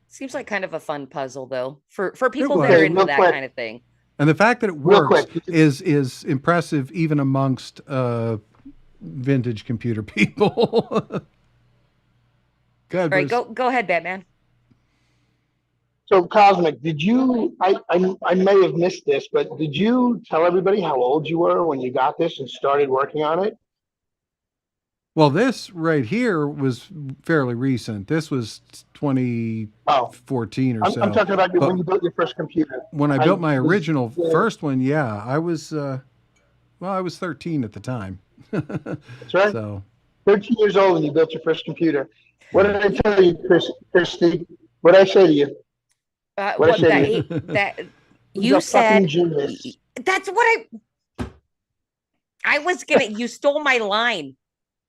S2: Seems like kind of a fun puzzle, though, for people that are into that kind of thing.
S3: And the fact that it works is impressive even amongst vintage computer people. Go ahead,
S2: All right,
S3: Bruce.
S2: go ahead, Batman.
S5: So Cosmic, did you? I may have missed this, but did you tell everybody how old you were when you got this and started working on it?
S3: Well, this right here was fairly recent. This was
S5: Oh,
S3: 2014 or
S5: I'm
S3: so.
S5: talking about
S3: But
S5: when you built your first computer.
S3: when I built my
S5: was-
S3: original
S5: yeah,
S3: first one, yeah, I was I was 13 at the time.
S5: That's right.
S3: So
S5: 13 years old when you built your first computer. What did I tell you, Christy? What did I say to you? What I
S2: What
S5: said
S2: that that
S5: He's
S2: you
S5: a fucking
S2: said?
S5: genius.
S2: That's what I was gonna. You stole my line.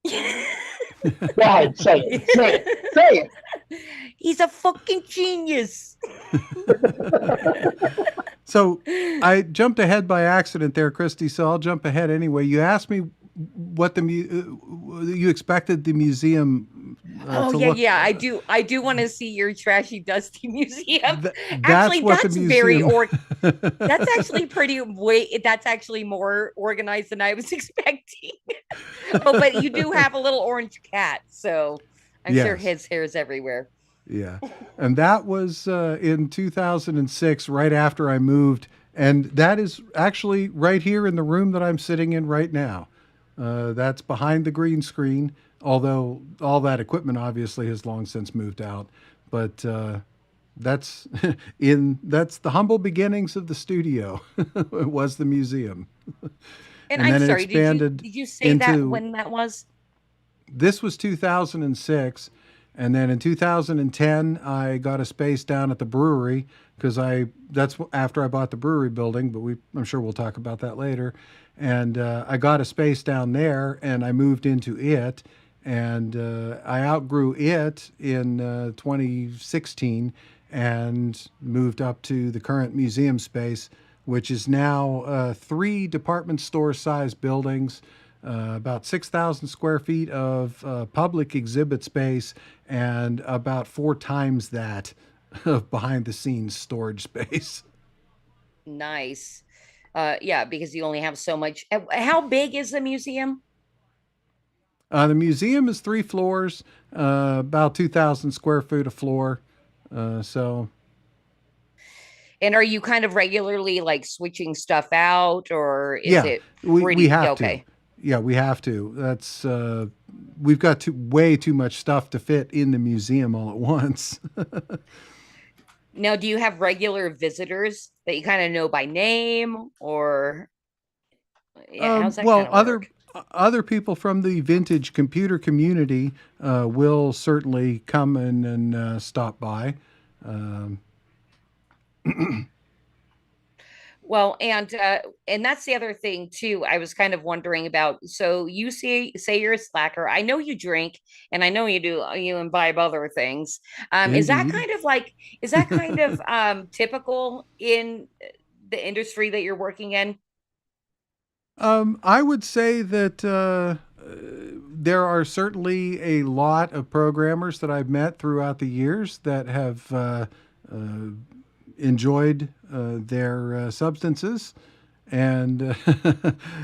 S5: Go ahead, say it. Say it. Say it.
S2: He's a fucking genius.
S3: So I jumped ahead by accident there, Christy. So I'll jump ahead anyway. You asked me what you expected the museum.
S2: Oh yeah. I do want to see your trashy, dusty museum.
S3: That's
S2: Actually,
S3: what the
S2: that's very
S3: museum-
S2: That's actually That's actually more organized than I was expecting. But you do have a little orange cat, so I'm sure
S3: Yes.
S2: his hair's everywhere.
S3: Yeah. And that was in 2006, right after I moved. And that is actually right here in the room that I'm sitting in right now. That's behind the green screen, although all that equipment obviously has long since moved out. But that's that's the humble beginnings of the studio. It was the museum.
S2: And
S3: then
S2: I'm
S3: it
S2: sorry,
S3: expanded
S2: did you say that
S3: into-
S2: when that was?
S3: This was 2006. And then in 2010, I got a space down at the brewery because that's after I bought the brewery building, but I'm sure we'll talk about that later. And I got a space down there and I moved into it. And I outgrew it in 2016 and moved up to the current museum space, which is now 3 department store sized buildings. About 6,000 square feet of public exhibit space and about 4 times that of behind the scenes storage space.
S2: Nice. Yeah, because you only have so much. How big is the museum?
S3: The museum is 3 floors, about 2,000 square feet a floor. So
S2: And are you kind of regularly like switching stuff out, or is
S3: yeah,
S2: it
S3: we
S2: pretty
S3: have
S2: okay?
S3: to. Yeah, we have to. That's we've got way too much stuff to fit in the museum all at once.
S2: Now, do you have regular visitors that you kind of know by name, or how's that
S3: well,
S2: kind of work?
S3: other people from the vintage computer community will certainly come in and stop by.
S2: Well, and that's the other thing too. I was kind of wondering about. So you say you're a slacker. I know you drink, and I know you imbibe other things. Is that
S3: Indeed.
S2: kind of typical in the industry that you're working in?
S3: I would say that there are certainly a lot of programmers that I've met throughout the years that have enjoyed their substances. And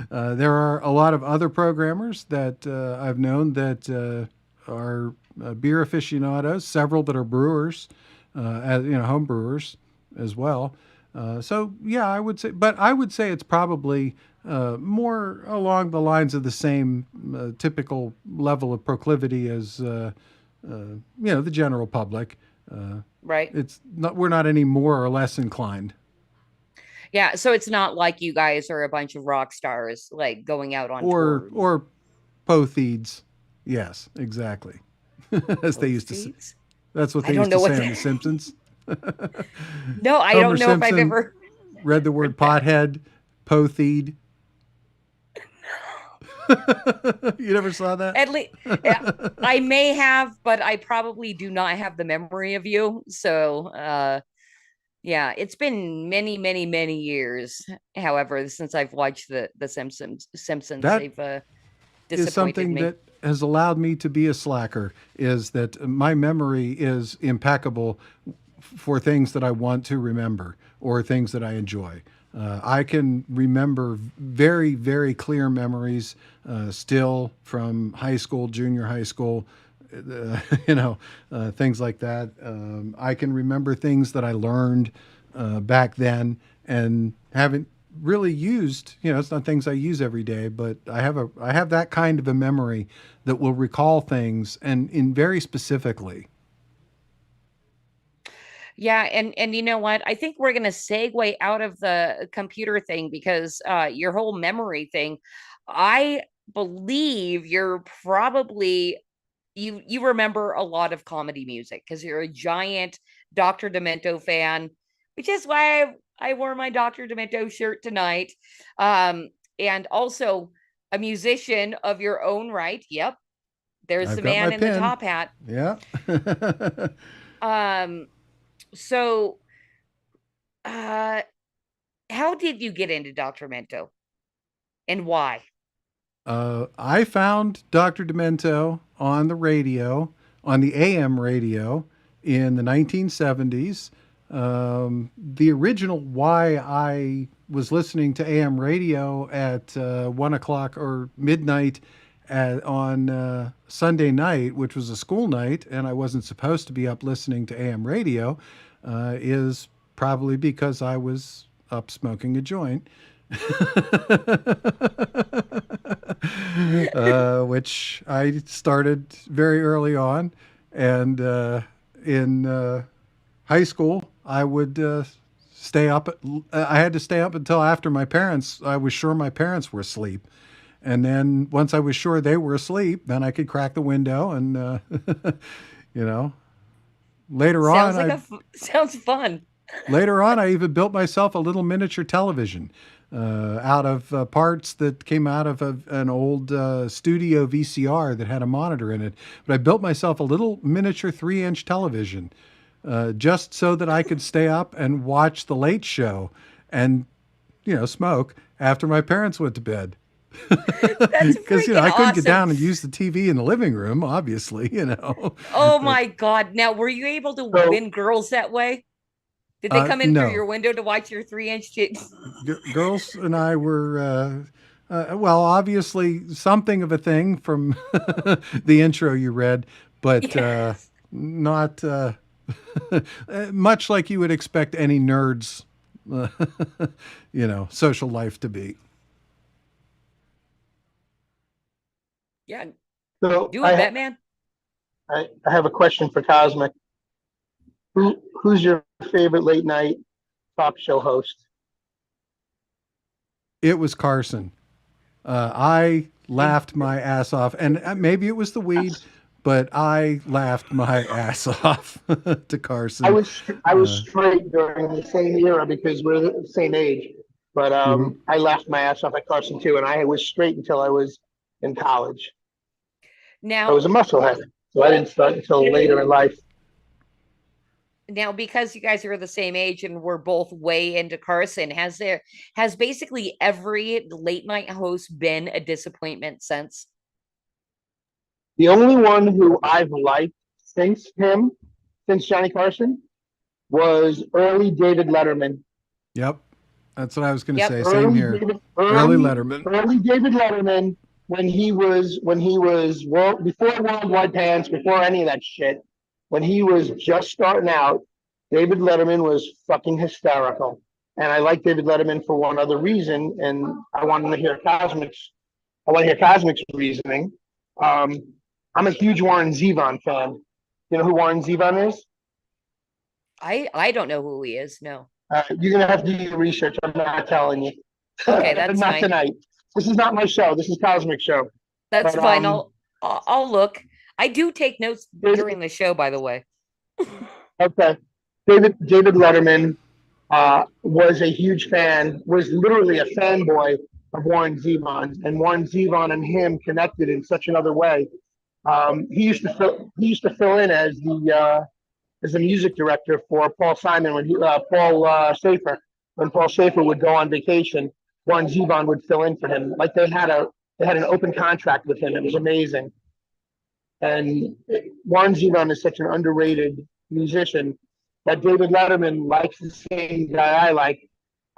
S3: there are a lot of other programmers that I've known that are beer aficionados, several that are brewers, home brewers as well. So yeah, I would say it's probably more along the lines of the same typical level of proclivity as the general public.
S2: Right.
S3: We're not any more or less inclined.
S2: Yeah. So it's not like you guys are a bunch of rock stars like going out on tours.
S3: Or potheeds. Yes, exactly. As they used to say.
S2: Potheeds?
S3: That's what
S2: I
S3: they
S2: don't
S3: used to
S2: know what
S3: say on
S2: that-
S3: The Simpsons.
S2: No, I
S3: Homer
S2: don't know if I've
S3: Simpson
S2: ever.
S3: read the word pothead, potheed. You never saw that?
S2: At least I may have, but I probably do not have the memory of you. So, yeah, it's been many, many, many years. However, since I've watched the Simpsons,
S3: That
S2: they've
S3: is
S2: disappointed
S3: something
S2: me.
S3: that has allowed me to be a slacker, is that my memory is impeccable for things that I want to remember or things that I enjoy. I can remember very, very clear memories still from high school, junior high school, things like that. I can remember things that I learned back then and haven't really used. It's not things I use every day, but I have that kind of a memory that will recall things and in very specifically.
S2: Yeah, and you know what? I think we're gonna segue out of the computer thing because your whole memory thing, I believe you're probably you remember a lot of comedy music because you're a giant Dr. Demento fan, which is why I wore my Dr. Demento shirt tonight. And also a musician of your own right. Yep. There's
S3: I've
S2: the
S3: got my
S2: man in the
S3: pin.
S2: top hat.
S3: Yeah.
S2: So how did you get into Dr. Demento and why?
S3: I found Dr. Demento on the radio, on the AM radio in the 1970s. The original why I was listening to AM radio at 1 o'clock or midnight on Sunday night, which was a school night, and I wasn't supposed to be up listening to AM radio, is probably because I was up smoking a joint. Which I started very early on, and in high school I would stay up. I had to stay up until after I was sure my parents were asleep, and then once I was sure they were asleep, then I could crack the window and Later
S2: sounds fun.
S3: Later on, I even built myself a little miniature television out of parts that came out of an old studio VCR that had a monitor in it. But I built myself a little miniature 3-inch television just so that I could stay up and watch The Late Show and, smoke after my parents went to bed. Because I couldn't get down and use the TV in the living room, obviously.
S2: Oh my God! Now, were you able to win girls that way? Did they come in through your window to watch your 3-inch tits?
S3: Girls and I were, obviously something of a thing from the intro you read, but yes. Not much like you would expect any nerds, social life to be.
S2: Yeah.
S5: So
S2: do it, Batman.
S5: I have a question for Cosmic. Who's your favorite late night talk show host?
S3: It was Carson. I laughed my ass off, and maybe it was the weed, but I laughed my ass off to Carson.
S5: I was straight during the same era because we're the same age, but I laughed my ass off at Carson too, and I was straight until I was in college.
S2: Now
S5: I was a musclehead, so I didn't start until later in life.
S2: Now, because you guys are the same age and we're both way into Carson, has basically every late night host been a disappointment since?
S5: The only one who I've liked since Johnny Carson, was early David Letterman.
S3: Yep. That's what I was going to say. Same here. Early Letterman.
S5: Early David Letterman when he was before Worldwide Pants, before any of that shit. When he was just starting out, David Letterman was fucking hysterical. And I like David Letterman for one other reason, and I want to hear Cosmic's reasoning. I'm a huge Warren Zevon fan. You know who Warren Zevon is?
S2: I don't know who he is, no.
S5: You're going to have to do your research. I'm not telling you.
S2: Okay, that's
S5: not
S2: fine.
S5: Tonight. This is not my show. This is Cosmic's show.
S2: That's fine. I'll look. I do take notes during the show, by the way.
S5: Okay. David Letterman was a huge fan, was literally a fanboy of Warren Zevon, and Warren Zevon and him connected in such another way. He used to fill in as the music director for Paul Simon when Paul Schaefer. When Paul Schaefer would go on vacation, Warren Zevon would fill in for him. Like they had an open contract with him. It was amazing. And Warren Zevon is such an underrated musician that David Letterman likes the same guy I like.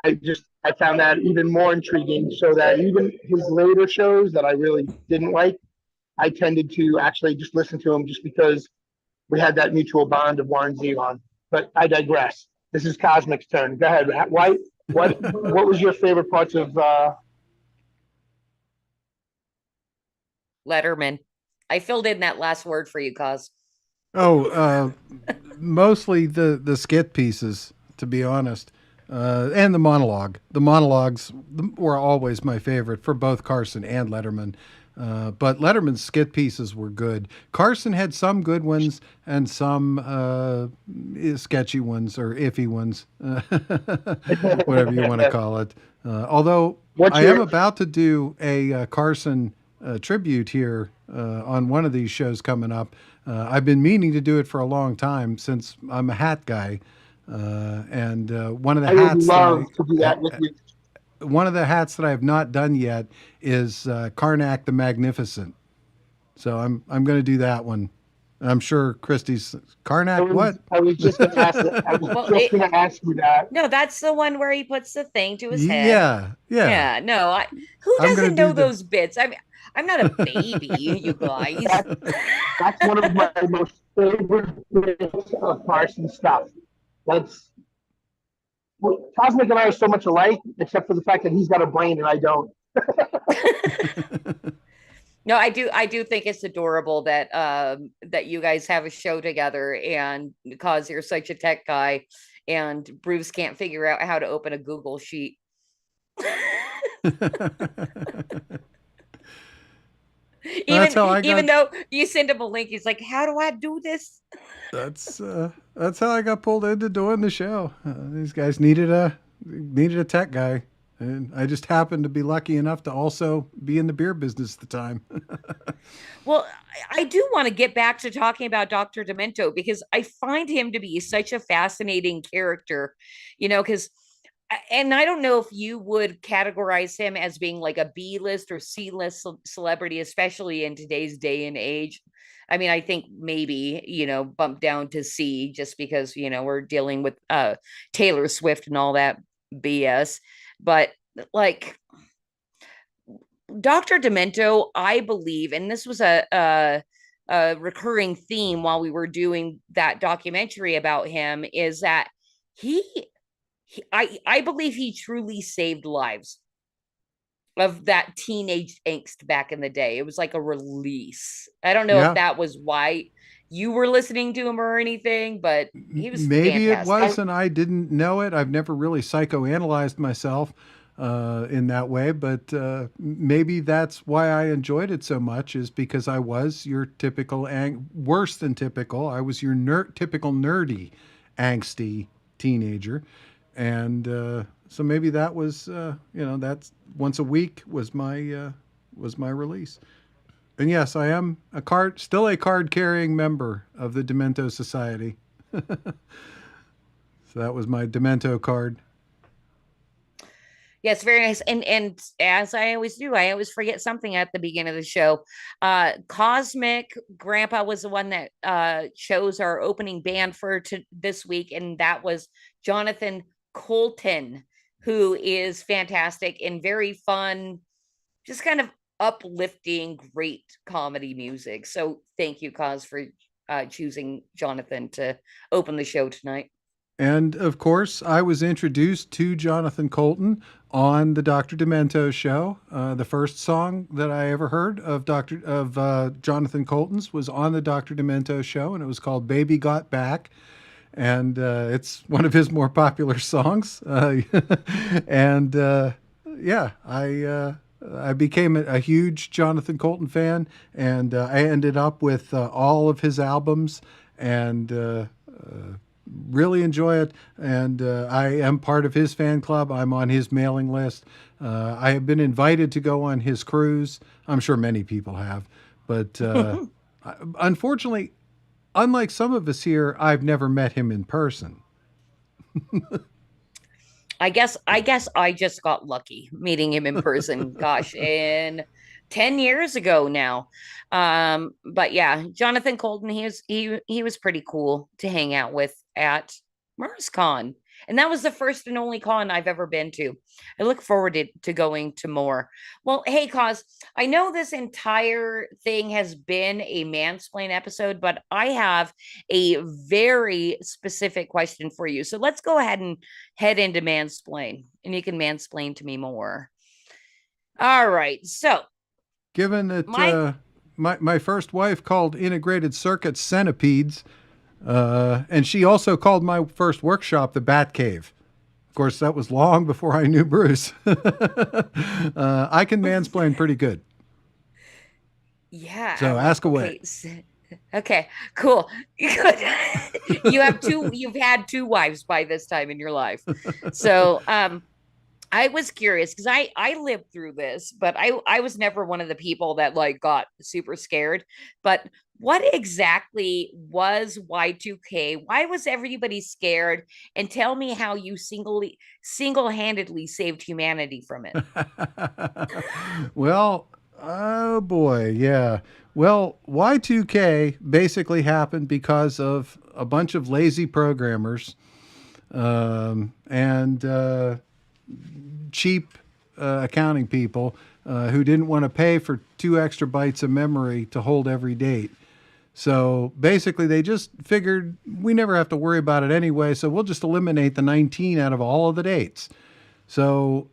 S5: I found that even more intriguing. So that even his later shows that I really didn't like, I tended to actually just listen to him just because we had that mutual bond of Warren Zevon. But I digress. This is Cosmic's turn. Go ahead. What was your favorite parts of
S2: Letterman. I filled in that last word for you, Cos.
S3: Mostly the skit pieces, to be honest, and the monologue. The monologues were always my favorite for both Carson and Letterman. But Letterman's skit pieces were good. Carson had some good ones and some sketchy ones or iffy ones, whatever you want to call it. Although I am about to do a Carson tribute here on one of these shows coming up. I've been meaning to do it for a long time since I'm a hat guy. And one of the hats
S5: I would love to do that with you.
S3: One of the hats that I have not done yet is Karnak the Magnificent. So I'm going to do that one. I'm sure Christy's Karnak. What?
S5: I was just going to ask. Going to ask you that.
S2: No, that's the one where he puts the thing to his head.
S3: Yeah.
S2: No, who doesn't know those bits? I mean, I'm not a baby, you guys.
S5: That's one of my most favorite bits of Carson stuff. Cosmic and I are so much alike, except for the fact that he's got a brain and I don't.
S2: No, I do think it's adorable that that you guys have a show together, and because you're such a tech guy, and Bruce can't figure out how to open a Google sheet. Even though you send him a link, he's like, "How do I do this?"
S3: That's how I got pulled into doing the show. These guys needed a tech guy, and I just happened to be lucky enough to also be in the beer business at the time.
S2: Well, I do want to get back to talking about Dr. Demento, because I find him to be such a fascinating character, because, and I don't know if you would categorize him as being like a B-list or C-list celebrity, especially in today's day and age. I mean, I think maybe, bump down to C, just because, we're dealing with Taylor Swift and all that BS. But like Dr. Demento, I believe, and this was a recurring theme while we were doing that documentary about him, is that I believe he truly saved lives of that teenage angst back in the day. It was like a release. I don't know if that was why you were listening to him or anything, but he was
S3: maybe
S2: fantastic.
S3: It was, and I didn't know it. I've never really psychoanalyzed myself in that way, but maybe that's why I enjoyed it so much, is because I was your typical worse than typical. I was your typical nerdy, angsty teenager. And so maybe that was, that's once a week was my release. And yes, I am still a card carrying member of the Demento Society. So that was my Demento card.
S2: Yes, very nice. And as I always do, I always forget something at the beginning of the show. COSMAC GRANDPA was the one that chose our opening band for this week, and that was Jonathan Colton, who is fantastic and very fun, just kind of uplifting, great comedy music. So thank you, Cos, for choosing Jonathan to open the show tonight.
S3: And of course, I was introduced to Jonathan Colton on the Dr. Demento show. The first song that I ever heard of Jonathan Colton's was on the Dr. Demento show, and it was called "Baby Got Back." And it's one of his more popular songs. And I became a huge Jonathan Colton fan, and I ended up with all of his albums, and really enjoy it. And I am part of his fan club. I'm on his mailing list. I have been invited to go on his cruise. I'm sure many people have, but unfortunately, unlike some of us here, I've never met him in person.
S2: I guess I just got lucky meeting him in person. Gosh, in 10 years ago now. But yeah, Jonathan Colton, he was pretty cool to hang out with at MarsCon. And that was the first and only con I've ever been to. I look forward to going to more. Well, hey, Cos, I know this entire thing has been a mansplain episode, but I have a very specific question for you. So let's go ahead and head into mansplain, and you can mansplain to me more. All right. So,
S3: given that my first wife called integrated circuits centipedes, and she also called my first workshop the Bat Cave. Of course, that was long before I knew Bruce. I can mansplain pretty good.
S2: Yeah.
S3: So ask away.
S2: Okay, cool. Good. You've had two wives by this time in your life. So, I was curious because I lived through this, but I was never one of the people that like got super scared. But what exactly was Y2K? Why was everybody scared? And tell me how you single-handedly saved humanity from it.
S3: Well, oh boy, yeah. Well, Y2K basically happened because of a bunch of lazy programmers and cheap accounting people who didn't want to pay for 2 extra bytes of memory to hold every date. So basically they just figured we never have to worry about it anyway, so we'll just eliminate the 19 out of all of the dates. So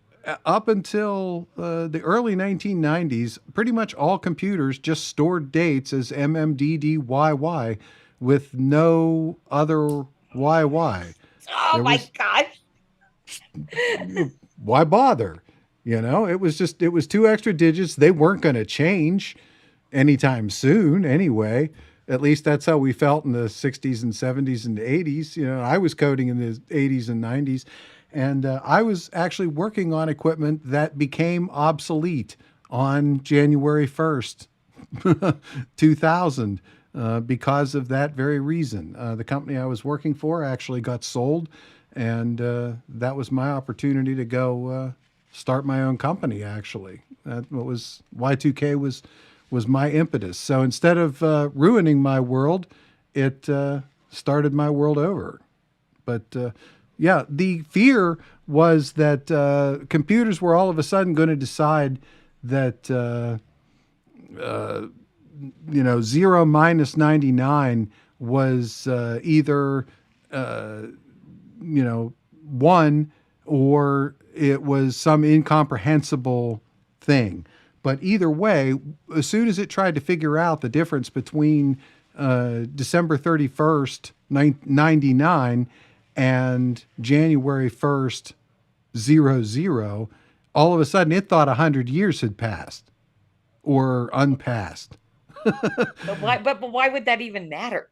S3: up until the early 1990s, pretty much all computers just stored dates as MMDDYY with no other YY.
S2: Oh my gosh.
S3: Why bother? You know, it was 2 extra digits. They weren't going to change anytime soon anyway. At least that's how we felt in the 60s and 70s and 80s. You know, I was coding in the 80s and 90s, and I was actually working on equipment that became obsolete on January 1st, 2000, because of that very reason. The company I was working for actually got sold, and that was my opportunity to go start my own company, actually. Y2K was my impetus. So instead of ruining my world, it started my world over. But yeah, the fear was that computers were all of a sudden going to decide that 0 minus 99 was either 1 or it was some incomprehensible thing. But either way, as soon as it tried to figure out the difference between December 31st, 99 and January 1st, 00, all of a sudden it thought 100 years had passed or unpassed.
S2: But why would that even matter?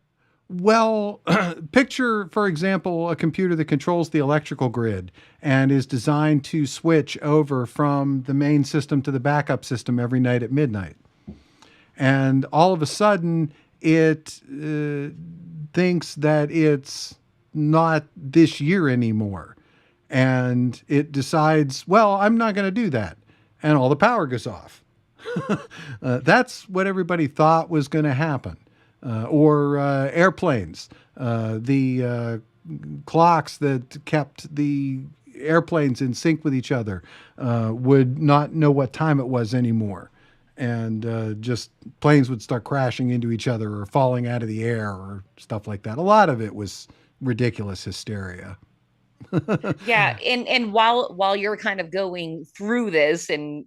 S3: Well, picture, for example, a computer that controls the electrical grid and is designed to switch over from the main system to the backup system every night at midnight. And all of a sudden, it thinks that it's not this year anymore. And it decides, well, I'm not going to do that. And all the power goes off. That's what everybody thought was going to happen. Or airplanes, the clocks that kept the airplanes in sync with each other would not know what time it was anymore. And just planes would start crashing into each other or falling out of the air or stuff like that. A lot of it was ridiculous hysteria.
S2: Yeah, and while you're kind of going through this and,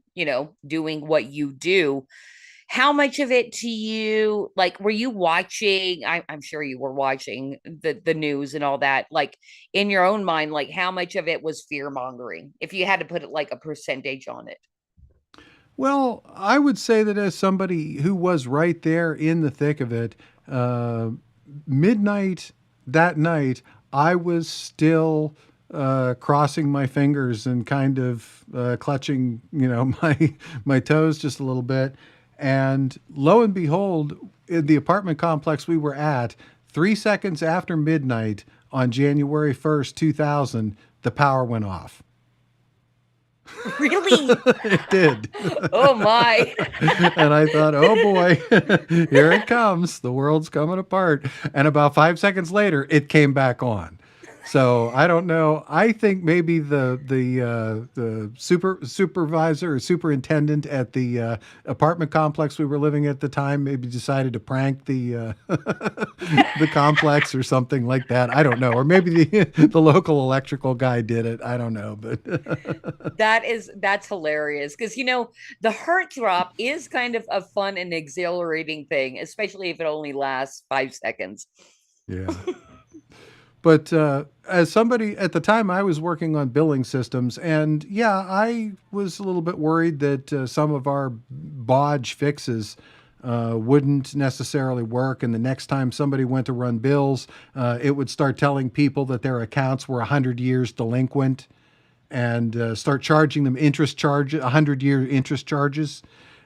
S2: doing what you do, how much of it to you, like, were you watching, I'm sure you were watching the news and all that, like, in your own mind, like, how much of it was fear mongering, if you had to put it like a percentage on it?
S3: Well, I would say that as somebody who was right there in the thick of it, midnight that night, I was still crossing my fingers and kind of clutching, my toes just a little bit. And lo and behold, in the apartment complex we were at, 3 seconds after midnight on January 1st, 2000, the power went off.
S2: Really?
S3: It did.
S2: Oh my.
S3: And I thought, oh boy, here it comes. The world's coming apart. And about 5 seconds later, it came back on. So I don't know. I think maybe the supervisor or superintendent at the apartment complex we were living at the time maybe decided to prank the the complex or something like that. I don't know. Or maybe the local electrical guy did it. I don't know. But
S2: That's hilarious because the heartthrob is kind of a fun and exhilarating thing, especially if it only lasts 5 seconds.
S3: yeah. But as somebody at the time, I was working on billing systems, and yeah, I was a little bit worried that some of our bodge fixes wouldn't necessarily work. And the next time somebody went to run bills, it would start telling people that their accounts were 100 years delinquent, and start charging them 100-year interest charges,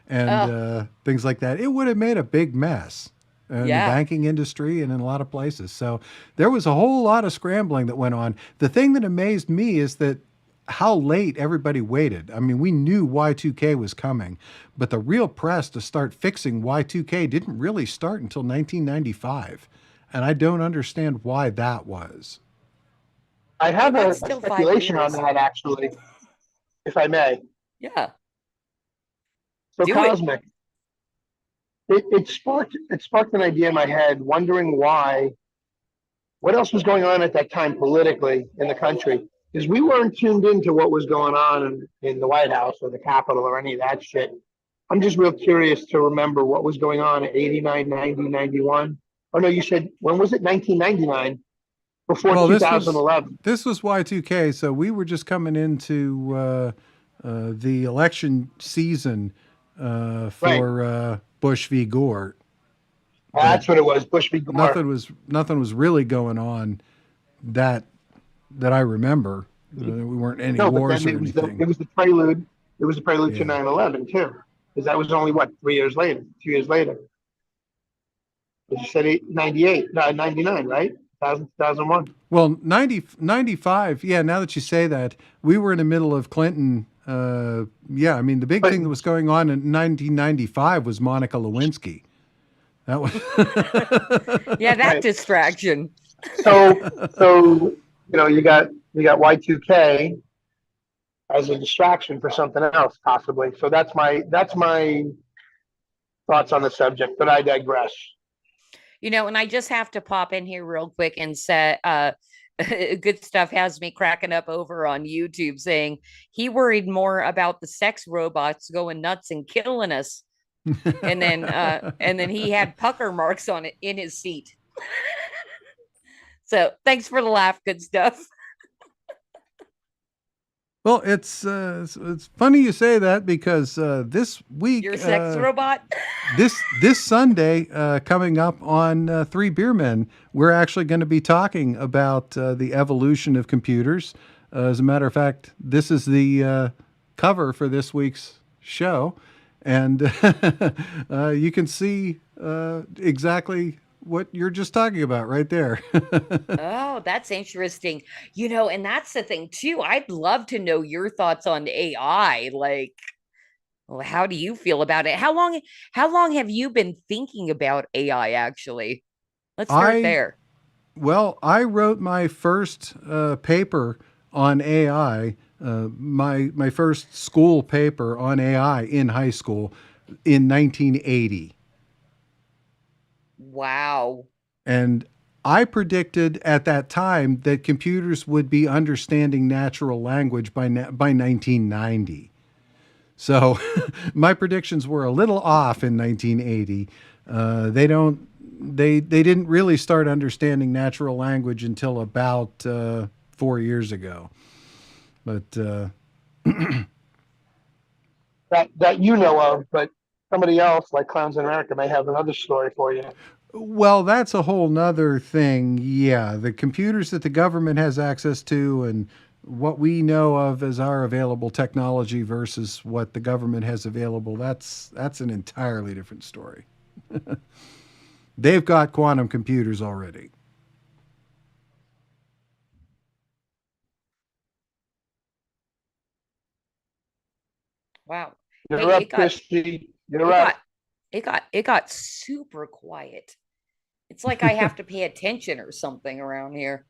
S3: and things like that. It would have made a big mess in the
S2: Yeah.
S3: banking industry and in a lot of places. So there was a whole lot of scrambling that went on. The thing that amazed me is that how late everybody waited. I mean, we knew Y2K was coming, but the real press to start fixing Y2K didn't really start until 1995. And I don't understand why that was.
S5: I have a
S2: That's still 5
S5: speculation on
S2: years.
S5: that, actually, if I may.
S2: Yeah.
S5: So
S2: Do it.
S5: COSMAC, it sparked an idea in my head, wondering what else was going on at that time politically in the country, because we weren't tuned into what was going on in the White House or the Capitol or any of that shit. I'm just real curious to remember what was going on in 89, 90, 91. Oh no, you said, when was it? 1999, before
S3: Well,
S5: 2011.
S3: this was Y2K, so we were just coming into the election season for Bush v. Gore.
S5: That's what it was, Bush v. Gore.
S3: Nothing was really going on that I remember. We weren't any
S5: No, but
S3: wars
S5: then
S3: or anything.
S5: it was the prelude. It was the prelude
S3: Yeah.
S5: to 9/11 too, because that was only what 3 years later, 2 years later. As you said, 98, no, 99, right? 2001.
S3: Well, 95, yeah, now that you say that, we were in the middle of Clinton. Yeah, I mean, the big thing that was going on in 1995 was Monica Lewinsky. That was
S2: Yeah, that
S5: Right.
S2: distraction.
S5: So you got Y2K as a distraction for something else, possibly. So that's my thoughts on the subject, but I digress.
S2: And I just have to pop in here real quick and say, Good Stuff has me cracking up over on YouTube saying he worried more about the sex robots going nuts and killing us. And then he had pucker marks on it in his seat. So thanks for the laugh, Good Stuff.
S3: Well, it's funny you say that because this week,
S2: Your sex robot.
S3: this Sunday, coming up on Three Beer Men, we're actually going to be talking about the evolution of computers. As a matter of fact, this is the cover for this week's show, and you can see exactly what you're just talking about right there.
S2: Oh, that's interesting. And that's the thing too. I'd love to know your thoughts on AI. Like, well, how do you feel about it? How long have you been thinking about AI actually? Let's start there.
S3: Well, I wrote my first paper on AI, my first school paper on AI in high school in 1980.
S2: Wow.
S3: And I predicted at that time that computers would be understanding natural language by 1990. So my predictions were a little off in 1980. They didn't really start understanding natural language until about 4 years ago. But
S5: that you know of, but somebody else like Clowns in America may have another story for you.
S3: well, that's a whole nother thing. Yeah, the computers that the government has access to and what we know of as our available technology versus what the government has available, that's an entirely different story. They've got quantum computers already.
S2: Wow.
S5: You're
S2: Hey,
S5: up, Christy.
S2: it
S5: You're up.
S2: got super quiet. It's like I have to pay attention or something around here.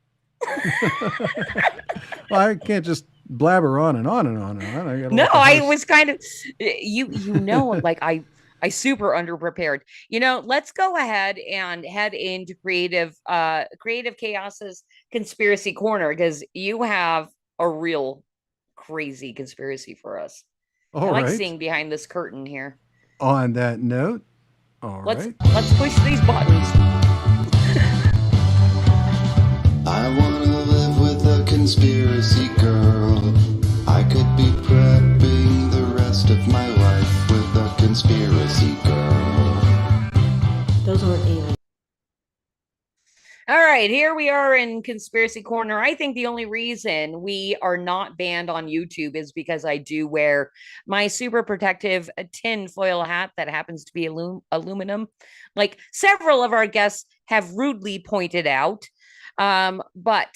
S3: Well, I can't just blabber on and on and on and on. I gotta
S2: No,
S3: let the
S2: I
S3: host-
S2: was kind of like I super underprepared. Let's go ahead and head into creative chaos's conspiracy corner, because you have a real crazy conspiracy for us. I
S3: All
S2: like
S3: right.
S2: seeing behind this curtain here.
S3: On that note, all
S2: Let's
S3: right.
S2: let's push these buttons.
S6: I wanna live with a conspiracy girl. I could be prepping the rest of my life with a conspiracy girl.
S7: Those weren't aliens.
S2: All right, here we are in Conspiracy Corner. I think the only reason we are not banned on YouTube is because I do wear my super protective tin foil hat that happens to be aluminum, like several of our guests have rudely pointed out. But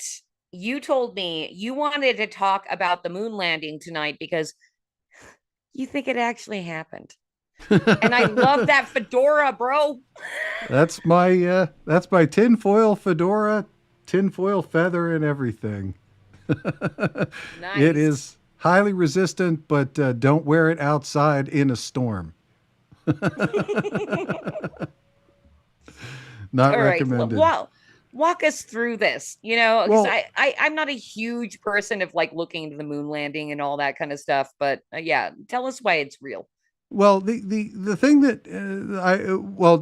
S2: you told me you wanted to talk about the moon landing tonight because you think it actually happened. And I love that fedora, bro.
S3: That's my tinfoil fedora, tinfoil feather, and everything.
S2: Nice.
S3: It is highly resistant, but don't wear it outside in a storm. Not
S2: All right.
S3: recommended.
S2: Walk us through this, because
S3: Well-
S2: I'm not a huge person of like looking into the moon landing and all that kind of stuff, but yeah, tell us why it's real.
S3: Well, the thing that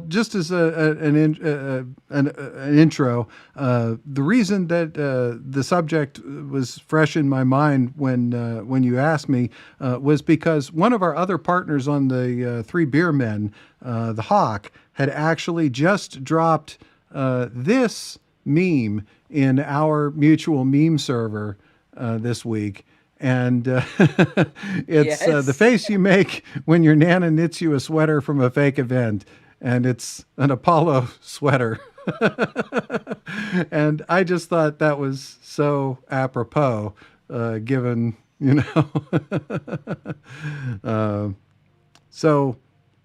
S3: just as an intro, the reason that the subject was fresh in my mind when you asked me was because one of our other partners on the Three Beer Men, the Hawk, had actually just dropped this meme in our mutual meme server this week. And it's
S2: Yes.
S3: the face you make when your Nana knits you a sweater from a fake event, and it's an Apollo sweater. And I just thought that was so apropos, given, so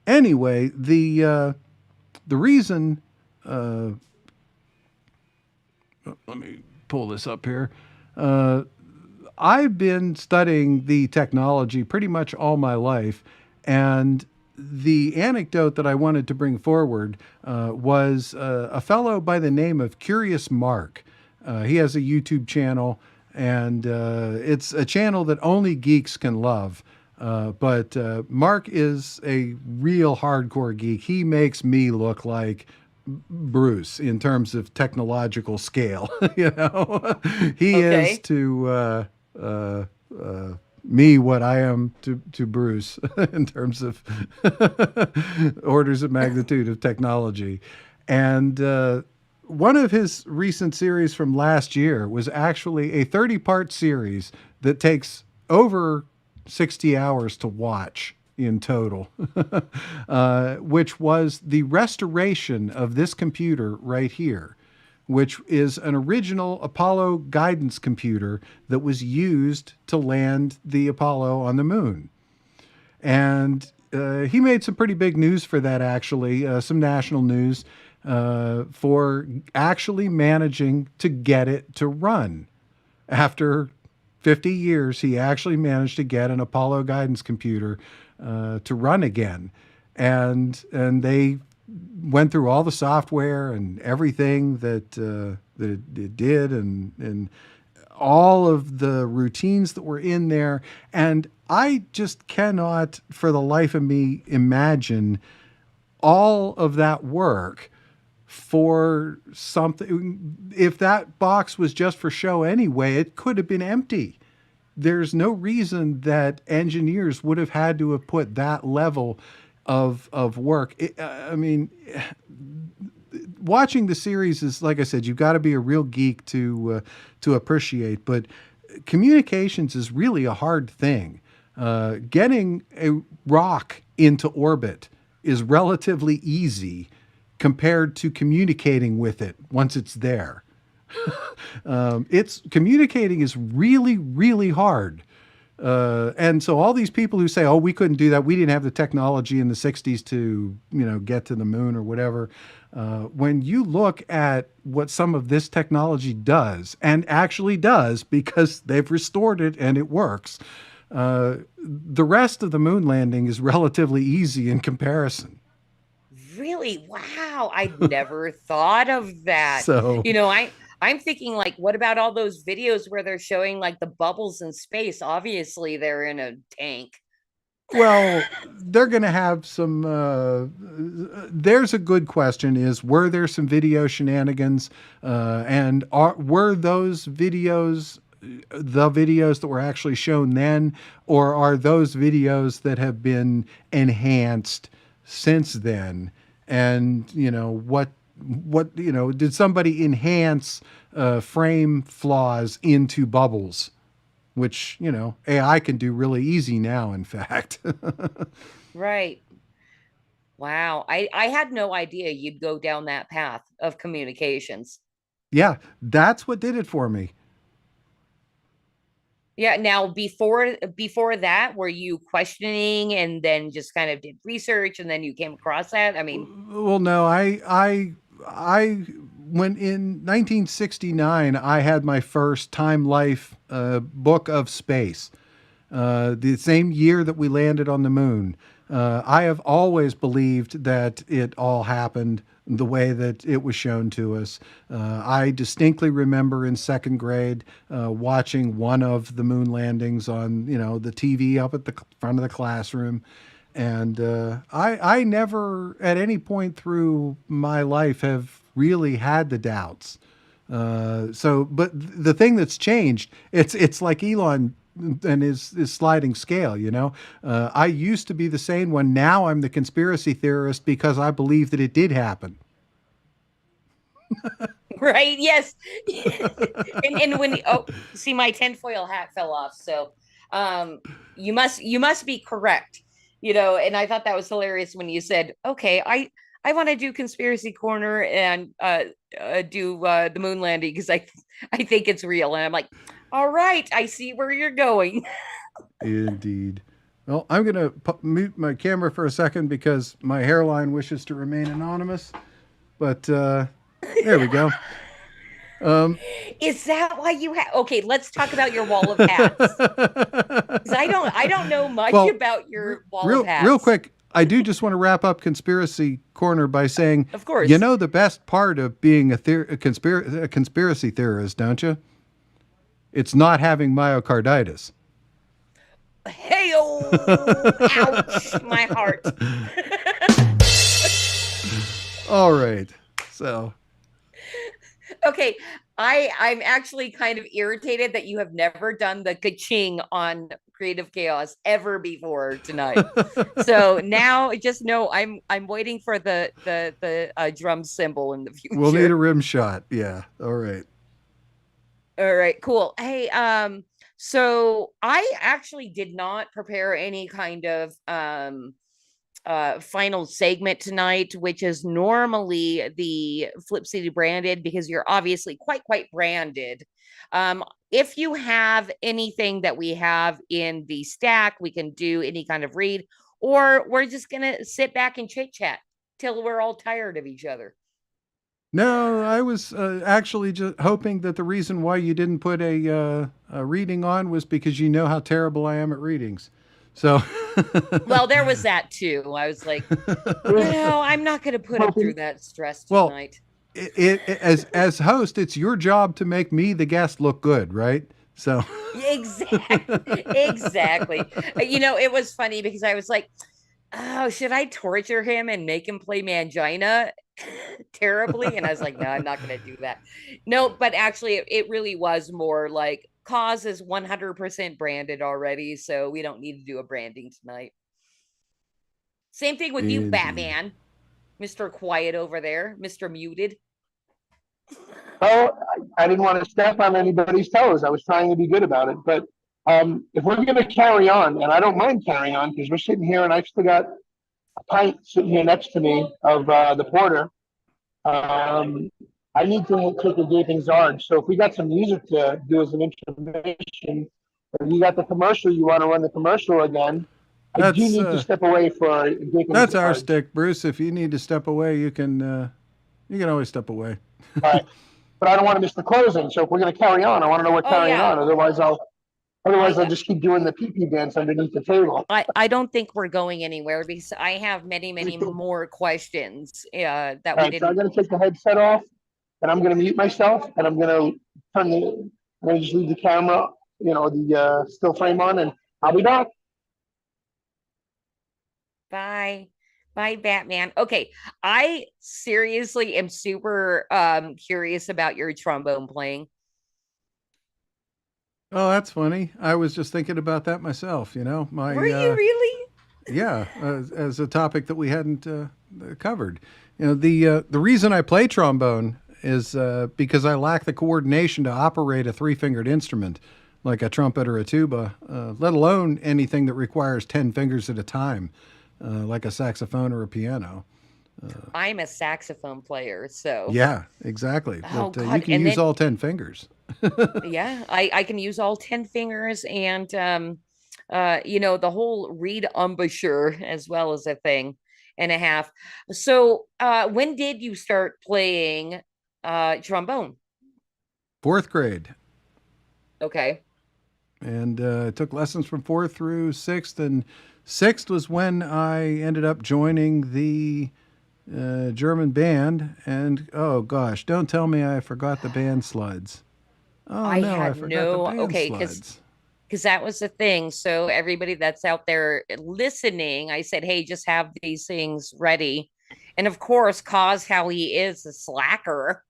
S3: anyway, the reason, let me pull this up here. I've been studying the technology pretty much all my life, and the anecdote that I wanted to bring forward was a fellow by the name of Curious Mark. He has a YouTube channel, and it's a channel that only geeks can love. But Mark is a real hardcore geek. He makes me look like Bruce in terms of technological scale. He
S2: Okay.
S3: is to me what I am to Bruce in terms of orders of magnitude of technology. And one of his recent series from last year was actually a 30-part series that takes over 60 hours to watch in total, which was the restoration of this computer right here, which is an original Apollo guidance computer that was used to land the Apollo on the moon. And he made some pretty big news for that, actually, some national news for actually managing to get it to run. After 50 years, he actually managed to get an Apollo guidance computer to run again. And they went through all the software and everything that it did, and all of the routines that were in there. And I just cannot, for the life of me, imagine all of that work for something. If that box was just for show anyway, it could have been empty. There's no reason that engineers would have had to have put that level of work. I mean, watching the series is, like I said, you've got to be a real geek to appreciate. But communications is really a hard thing. Getting a rock into orbit is relatively easy compared to communicating with it once it's there. Communicating is really, really hard. And so all these people who say, oh, we couldn't do that, we didn't have the technology in the 60s to, get to the moon or whatever. When you look at what some of this technology does, and actually does because they've restored it and it works, the rest of the moon landing is relatively easy in comparison.
S2: Really? Wow. I'd never thought of that.
S3: So,
S2: I'm thinking like, what about all those videos where they're showing like the bubbles in space? Obviously, they're in a tank.
S3: well, they're going to have some. There's a good question: is were there some video shenanigans, and were those videos the videos that were actually shown then, or are those videos that have been enhanced since then? And what did somebody enhance frame flaws into bubbles, which AI can do really easy now, in fact.
S2: Right. Wow. I had no idea you'd go down that path of communications.
S3: Yeah, that's what did it for me.
S2: Yeah. Now, before that, were you questioning and then just kind of did research and then you came across that? I mean,
S3: Well, no, I when in 1969 I had my first Time Life book of space. The same year that we landed on the moon. I have always believed that it all happened the way that it was shown to us. I distinctly remember in second grade watching one of the moon landings on the TV up at the front of the classroom. And I never at any point through my life have really had the doubts. But the thing that's changed, it's like Elon and his sliding scale, I used to be the sane one. Now I'm the conspiracy theorist because I believe that it did happen.
S2: right. Yes. and when, see, my tinfoil hat fell off. So, you must be correct, and I thought that was hilarious when you said, okay, I want to do Conspiracy Corner and do the moon landing because I think it's real. And I'm like, all right, I see where you're going.
S3: Indeed. Well, I'm going to mute my camera for a second because my hairline wishes to remain anonymous. But there we go.
S2: Is that why you have? Okay, let's talk about your wall of hats. 'Cause I don't know much about your wall of hats.
S3: Real quick, I do just want to wrap up Conspiracy Corner by saying,
S2: of course,
S3: the best part of being a conspiracy theorist, don't you? It's not having myocarditis.
S2: Hey-o! Ouch! My heart.
S3: All right. So.
S2: Okay, I'm actually kind of irritated that you have never done the ka-ching on Creative Chaos ever before tonight. So now just know I'm waiting for the drum cymbal in the future.
S3: We'll need a rim shot. Yeah. All right.
S2: All right, cool. Hey, so I actually did not prepare any kind of final segment tonight, which is normally the Flip City branded because you're obviously quite branded. If you have anything that we have in the stack, we can do any kind of read, or we're just gonna sit back and chit chat till we're all tired of each other.
S3: No, I was actually just hoping that the reason why you didn't put a reading on was because you know how terrible I am at readings. So,
S2: well, there was that too. I was like, no, I'm not going to put him through that stress tonight.
S3: As host, it's your job to make me, the guest, look good, right? So
S2: exactly. It was funny because I was like, oh, should I torture him and make him play Mangina terribly? And I was like, no, I'm not going to do that. No, but actually it really was more like Cause is 100% branded already. So we don't need to do a branding tonight. Same thing with you, Batman, Mr. Quiet over there, Mr. Muted.
S5: Oh, I didn't want to step on anybody's toes. I was trying to be good about it. But if we're going to carry on, and I don't mind carrying on because we're sitting here and I've still got a pint sitting here next to me of the porter. I need to take a gaping Zard. So if we got some music to do as an intermission, if you got the commercial, you want to run the commercial again, I do need to step away for a gaping
S3: That's
S5: Zard.
S3: our stick, Bruce. If you need to step away, you can You can always step away.
S5: Right. But I don't want to miss the closing. So if we're going to carry on, I want to know we're
S2: Oh
S5: carrying
S2: yeah.
S5: on. Otherwise, I'll
S2: I
S5: just keep doing the pee-pee dance underneath the table.
S2: I don't think we're going anywhere because I have many more questions that
S5: All
S2: we
S5: right, so I'm
S2: didn't.
S5: going to take the headset off, and I'm going to mute myself, and I'm going to just leave the camera, the still frame on, and I'll be back.
S2: Bye. Bye, Batman. Okay. I seriously am super curious about your trombone playing.
S3: Oh, that's funny. I was just thinking about that myself. My
S2: Were you really?
S3: yeah, as a topic that we hadn't covered. The reason I play trombone is because I lack the coordination to operate a three-fingered instrument like a trumpet or a tuba, let alone anything that requires 10 fingers at a time, like a saxophone or a piano.
S2: I'm a saxophone player, so
S3: Yeah, exactly.
S2: oh
S3: But you
S2: god.
S3: can
S2: And
S3: use
S2: then
S3: all 10 fingers.
S2: yeah, I can use all 10 fingers and the whole reed embouchure as well as a thing and a half. So when did you start playing trombone?
S3: Fourth grade.
S2: Okay.
S3: And took lessons from fourth through sixth. And sixth was when I ended up joining the German band. And oh gosh, don't tell me I forgot the band sleds. Oh
S2: I
S3: no, I
S2: had
S3: forgot the
S2: no
S3: band
S2: okay, because
S3: sleds.
S2: that was the thing. So everybody that's out there listening, I said, hey, just have these things ready. And of course, cause how he is a slacker.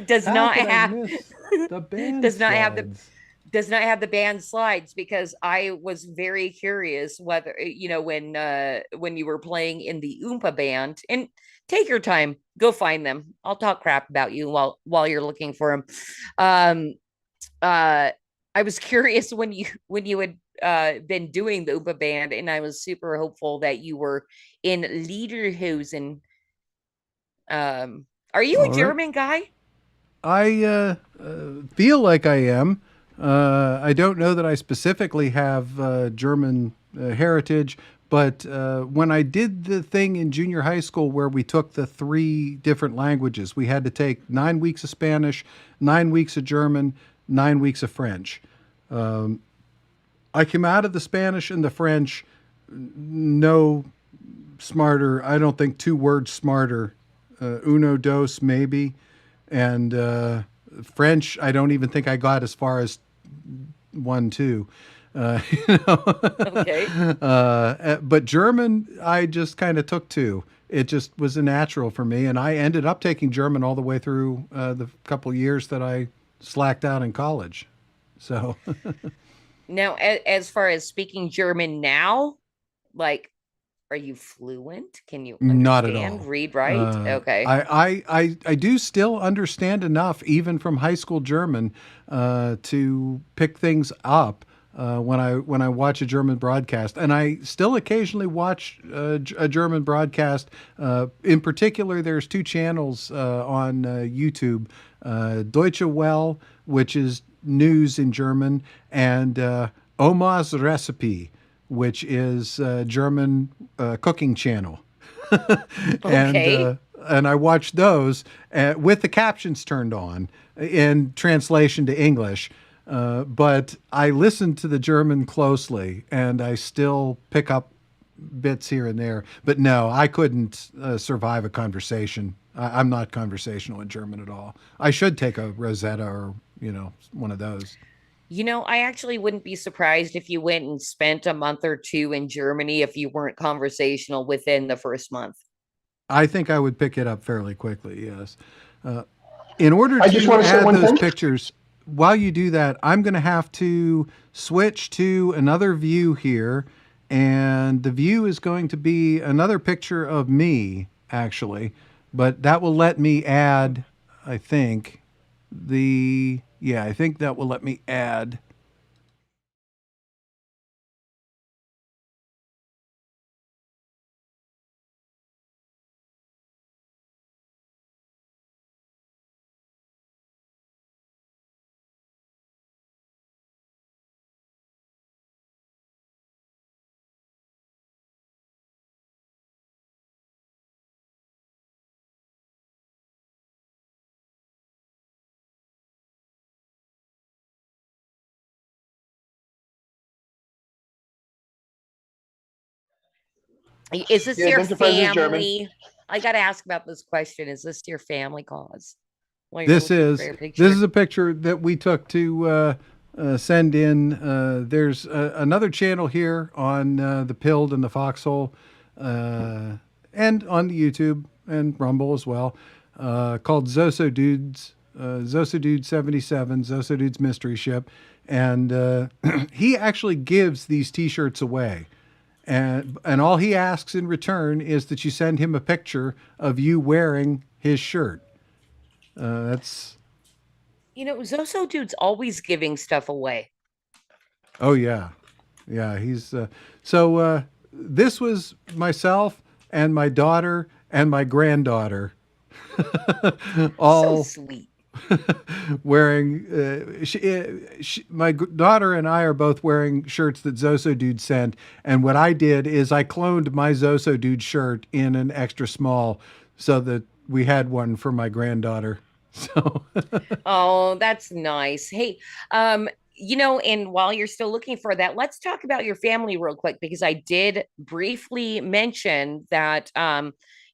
S2: does
S3: How
S2: not
S3: could I
S2: have
S3: miss the band
S2: does not have the
S3: sleds?
S2: does not have the band slides because I was very curious whether when you were playing in the Oompa band, and take your time, go find them. I'll talk crap about you while you're looking for them. Um I was curious when you had been doing the Oompa band, and I was super hopeful that you were in Lederhosen. Are you a
S3: All right.
S2: German guy?
S3: I feel like I am. I don't know that I specifically have German heritage, but when I did the thing in junior high school where we took the three different languages, we had to take 9 weeks of Spanish, 9 weeks of German, 9 weeks of French. I came out of the Spanish and the French no smarter. I don't think 2 words smarter. Uno, dos, maybe. And French, I don't even think I got as far as 1, 2. You know,
S2: Okay.
S3: but German, I just kind of took 2. It just was a natural for me, and I ended up taking German all the way through the couple years that I slacked out in college. So,
S2: Now, as far as speaking German now, like, are you fluent? Can you
S3: not at
S2: understand,
S3: all.
S2: read, write? Okay.
S3: I do still understand enough, even from high school German, to pick things up when I watch a German broadcast, and I still occasionally watch a German broadcast. In particular, there's 2 channels on YouTube: Deutsche Welle, which is news in German, and Oma's Recipe, which is a German cooking channel. and
S2: Okay.
S3: and I watched those with the captions turned on in translation to English. But I listened to the German closely, and I still pick up bits here and there. But no, I couldn't survive a conversation. I'm not conversational in German at all. I should take a Rosetta or one of those.
S2: I actually wouldn't be surprised if you went and spent a month or two in Germany if you weren't conversational within the first month.
S3: I think I would pick it up fairly quickly. Yes. In order
S5: I just
S3: to
S5: want to say
S3: add
S5: one
S3: those
S5: thing.
S3: pictures, while you do that, I'm going to have to switch to another view here. And the view is going to be another picture of me, actually. But that will let me add, I think, I think that will let me add
S2: Is this
S5: Yeah,
S2: your
S5: dental friends is German.
S2: family? I got to ask about this question. Is this your family cause? While you're
S3: This
S2: looking for
S3: is
S2: your picture?
S3: this is a picture that we took to send in. There's another channel here on the Pilled and the Foxhole, and on YouTube and Rumble as well, called Zoso Dudes, Zoso Dude 77, Zoso Dude's Mystery Ship, and he actually gives these T-shirts away. And all he asks in return is that you send him a picture of you wearing his shirt. That's
S2: Zoso Dude's always giving stuff away.
S3: Oh yeah, yeah. He's so. This was myself and my daughter and my granddaughter, all
S2: So sweet.
S3: wearing. My daughter and I are both wearing shirts that Zoso Dude sent, and what I did is I cloned my Zoso Dude shirt in an extra small, so that we had one for my granddaughter. So.
S2: Oh, that's nice. Hey, and while you're still looking for that, let's talk about your family real quick, because I did briefly mention that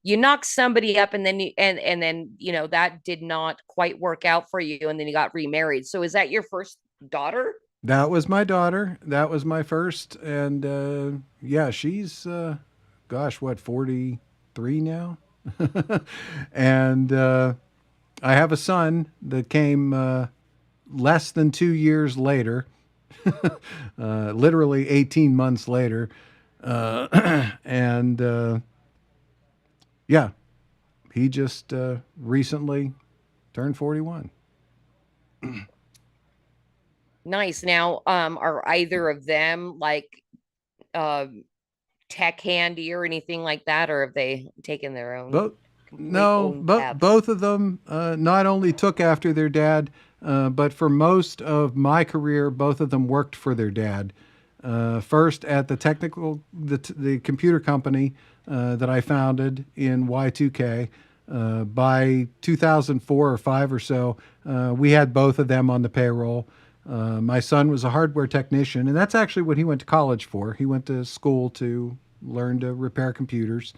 S2: you knocked somebody up, and then that did not quite work out for you, and then you got remarried. So is that your first daughter?
S3: That was my daughter. That was my first, and yeah, she's gosh, what, 43 now, and I have a son that came less than 2 years later, literally 18 months later. And yeah, he just recently turned 41.
S2: Nice. Now, are either of them like tech handy or anything like that, or have they taken their own?
S3: Both of them not only took after their dad, but for most of my career, both of them worked for their dad. First at the computer company that I founded in Y2K. By 2004 or 5 or so, we had both of them on the payroll. My son was a hardware technician, and that's actually what he went to college for. He went to school to learn to repair computers.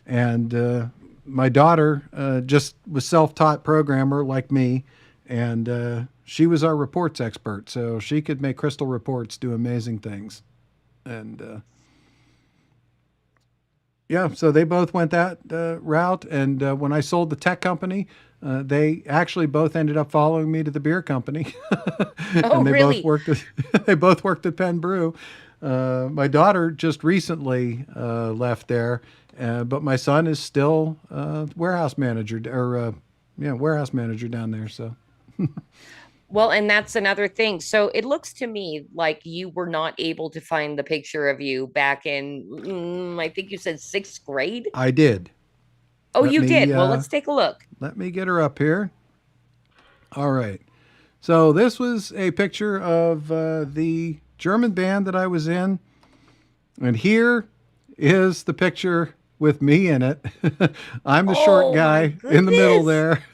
S3: And my daughter just was self-taught programmer like me, and she was our reports expert, so she could make crystal reports do amazing things. And yeah, so they both went that route. And when I sold the tech company, they actually both ended up following me to the beer company.
S2: Oh,
S3: and they
S2: really?
S3: they both worked at Penn Brew. My daughter just recently left there, but my son is still warehouse manager down there. So.
S2: Well, and that's another thing. So it looks to me like you were not able to find the picture of you back in, I think you said 6th grade.
S3: I did.
S2: Oh, you did. Well, let's take a look.
S3: Let me get her up here. All right. So this was a picture of the German band that I was in. And here is the picture with me in it. I'm the short guy in the middle there.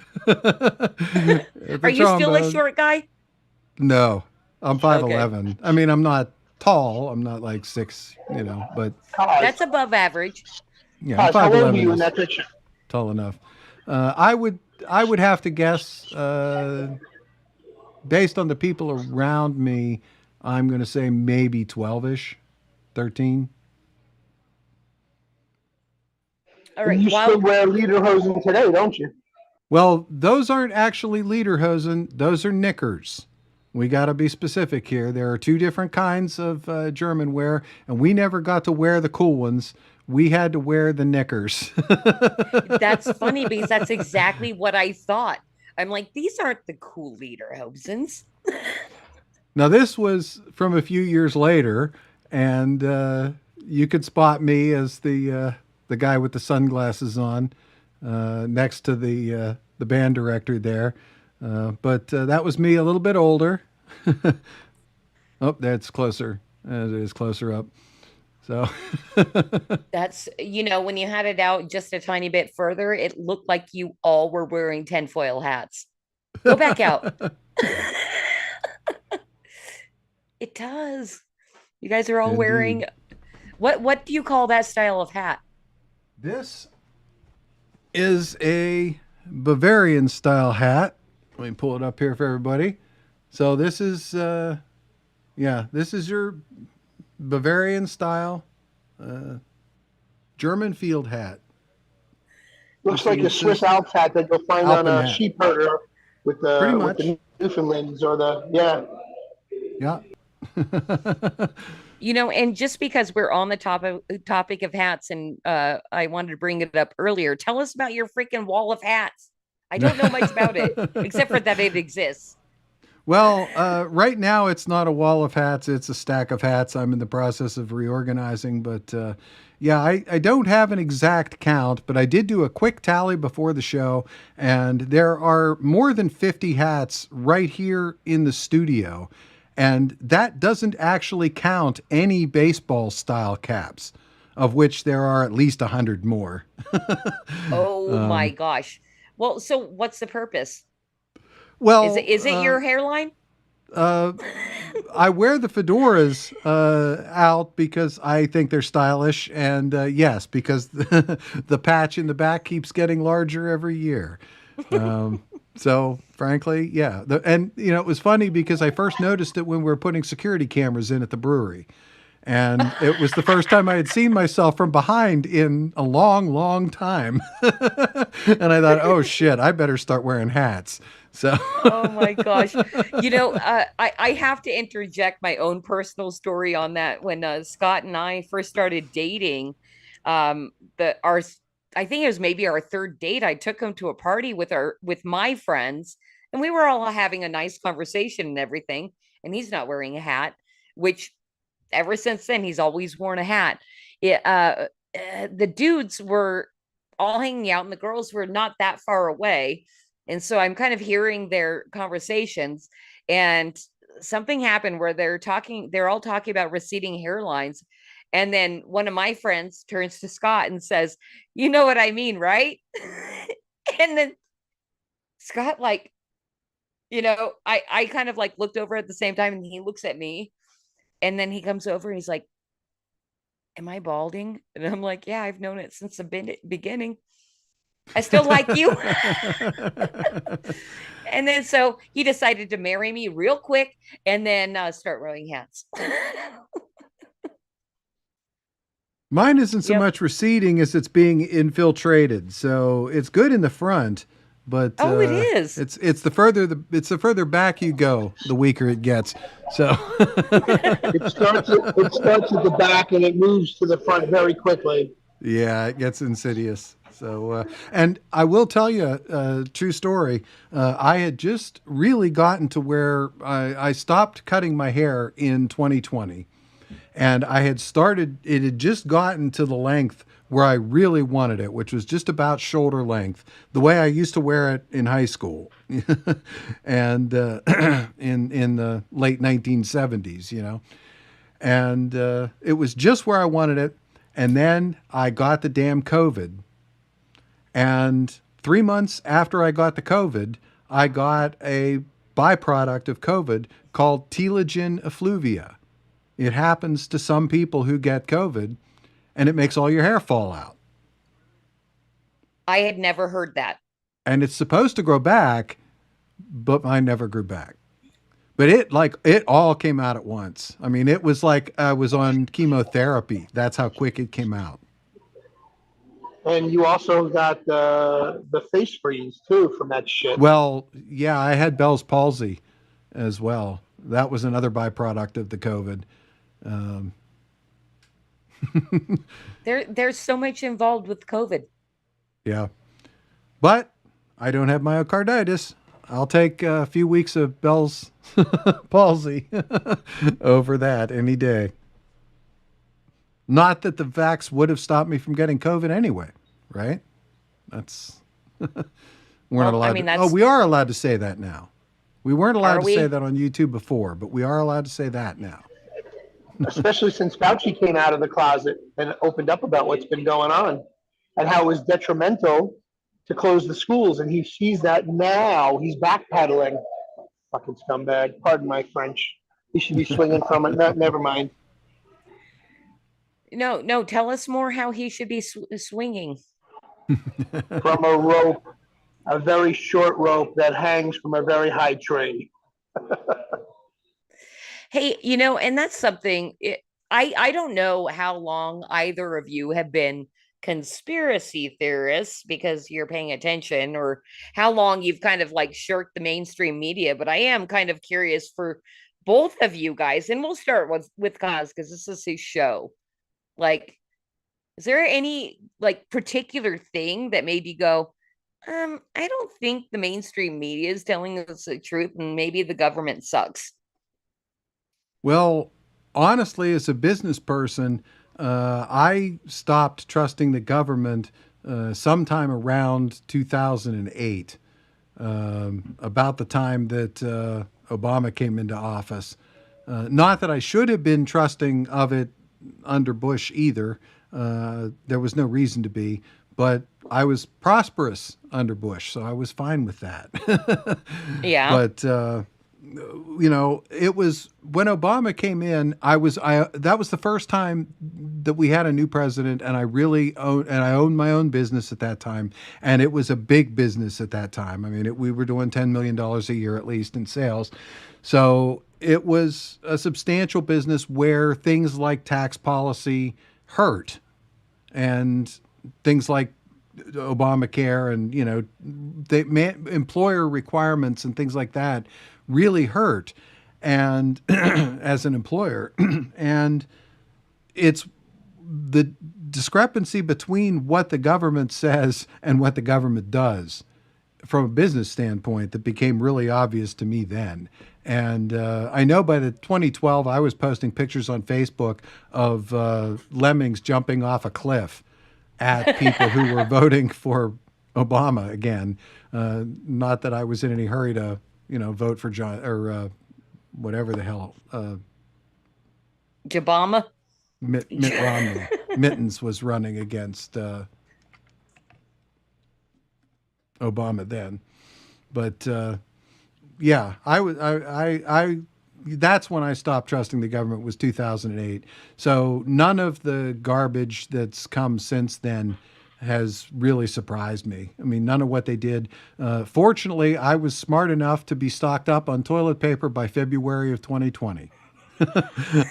S2: Are you still a short guy?
S3: No, I'm 5'11".
S2: Okay.
S3: I mean, I'm not tall. I'm not like 6, but
S2: that's above average.
S3: Yeah, I'm
S5: how old are
S3: 5'11".
S5: you in that picture?
S3: Tall enough. I would have to guess, based on the people around me, I'm going to say maybe 12-ish, 13.
S2: All right.
S5: You still wear lederhosen today, don't you?
S3: Well, those aren't actually lederhosen. Those are knickers. We got to be specific here. There are 2 different kinds of German wear, and we never got to wear the cool ones. We had to wear the knickers.
S2: That's funny, because that's exactly what I thought. I'm like, these aren't the cool lederhosens.
S3: Now, this was from a few years later, and you could spot me as the guy with the sunglasses on, next to the band director there. But that was me a little bit older. Oh, that's closer. It is closer up. So
S2: that's, when you had it out just a tiny bit further, it looked like you all were wearing tinfoil hats. Go back out. It does. You guys are all
S3: Indeed.
S2: wearing What do you call that style of hat?
S3: This is a Bavarian style hat. Let me pull it up here for everybody. So this is, this is your Bavarian style German field hat.
S5: Looks like a Swiss Alps hat that you'll find
S3: Alpen
S5: on a
S3: hat.
S5: sheep herder with
S3: Pretty
S5: the
S3: much.
S5: Newfoundlands or the
S3: Yeah.
S2: And just because we're on the topic of hats, and I wanted to bring it up earlier, tell us about your freaking wall of hats. I don't know much about it, except for that it exists.
S3: Well, right now it's not a wall of hats; it's a stack of hats. I'm in the process of reorganizing, but I don't have an exact count, but I did do a quick tally before the show, and there are more than 50 hats right here in the studio. And that doesn't actually count any baseball style caps, of which there are at least 100 more.
S2: Oh my gosh. Well, so what's the purpose?
S3: Well,
S2: Is it your hairline?
S3: I wear the fedoras out because I think they're stylish, and yes, because the patch in the back keeps getting larger every year. So frankly, yeah. It was funny because I first noticed it when we were putting security cameras in at the brewery. And it was the first time I had seen myself from behind in a long, long time. And I thought, oh shit, I better start wearing hats. So
S2: Oh my gosh. I have to interject my own personal story on that. When Scott and I first started dating, our I think it was maybe our third date. I took him to a party with my friends, and we were all having a nice conversation and everything. And he's not wearing a hat, which ever since then he's always worn a hat. The dudes were all hanging out, and the girls were not that far away. And so I'm kind of hearing their conversations, and something happened where they're all talking about receding hairlines. And then one of my friends turns to Scott and says, "You know what I mean, right?" And then Scott, I kind of like looked over at the same time, and he looks at me, and then he comes over and he's like, "Am I balding?" And I'm like, "Yeah, I've known it since the beginning. I still like you." And then so he decided to marry me real quick and then start wearing hats.
S3: mine isn't so
S2: Yep.
S3: much receding as it's being infiltrated. So it's good in the front, but
S2: Oh, it is.
S3: it's the further back you go, the weaker it gets. So
S5: it starts at the back and it moves to the front very quickly.
S3: yeah, it gets insidious. So, and I will tell you a true story. I had just really gotten to where I stopped cutting my hair in 2020. And it had just gotten to the length where I really wanted it, which was just about shoulder length, the way I used to wear it in high school and in the late 1970s, And it was just where I wanted it. And then I got the damn COVID. And 3 months after I got the COVID, I got a byproduct of COVID called telogen effluvia. It happens to some people who get COVID, and it makes all your hair fall out.
S2: I had never heard that.
S3: And it's supposed to grow back, but mine never grew back. But it all came out at once. I mean, it was like I was on chemotherapy. That's how quick it came out.
S5: And you also got the face freeze too from that shit.
S3: Well, yeah, I had Bell's palsy as well. That was another byproduct of the COVID.
S2: There's so much involved with COVID.
S3: Yeah. But I don't have myocarditis. I'll take a few weeks of Bell's palsy over that any day. Not that the vax would have stopped me from getting COVID anyway, right? That's we're not allowed. We are allowed to say that now. We weren't allowed to say that on YouTube before, but we are allowed to say that now.
S5: Especially since Fauci came out of the closet and opened up about what's been going on and how it was detrimental to close the schools, and he sees that now. He's backpedaling. Fucking scumbag. Pardon my French. He should be swinging from it. No, never mind.
S2: No. Tell us more how he should be swinging.
S5: From a rope, a very short rope that hangs from a very high tree.
S2: Hey, and that's something. I don't know how long either of you have been conspiracy theorists because you're paying attention, or how long you've kind of like shirked the mainstream media. But I am kind of curious for both of you guys, and we'll start with Cos because this is his show. Like, is there any like particular thing that made you go, I don't think the mainstream media is telling us the truth, and maybe the government sucks?
S3: Well, honestly, as a business person, I stopped trusting the government sometime around 2008, about the time that Obama came into office. Not that I should have been trusting of it under Bush either. There was no reason to be, but I was prosperous under Bush, so I was fine with that.
S2: Yeah.
S3: But it was when Obama came in, that was the first time that we had a new president, and I owned my own business at that time, and it was a big business at that time. I mean, we were doing $10 million a year at least in sales. So it was a substantial business where things like tax policy hurt, and things like Obamacare and, employer requirements and things like that really hurt, and as an employer. And it's the discrepancy between what the government says and what the government does from a business standpoint that became really obvious to me then. And I know by the 2012, I was posting pictures on Facebook of lemmings jumping off a cliff at people who were voting for Obama again. Not that I was in any hurry to, vote for John or whatever the hell.
S2: Jabama?
S3: Mitt Romney. Mittens was running against Obama then. But yeah, that's when I stopped trusting the government, was 2008. So none of the garbage that's come since then has really surprised me. I mean, none of what they did. Fortunately, I was smart enough to be stocked up on toilet paper by February of 2020.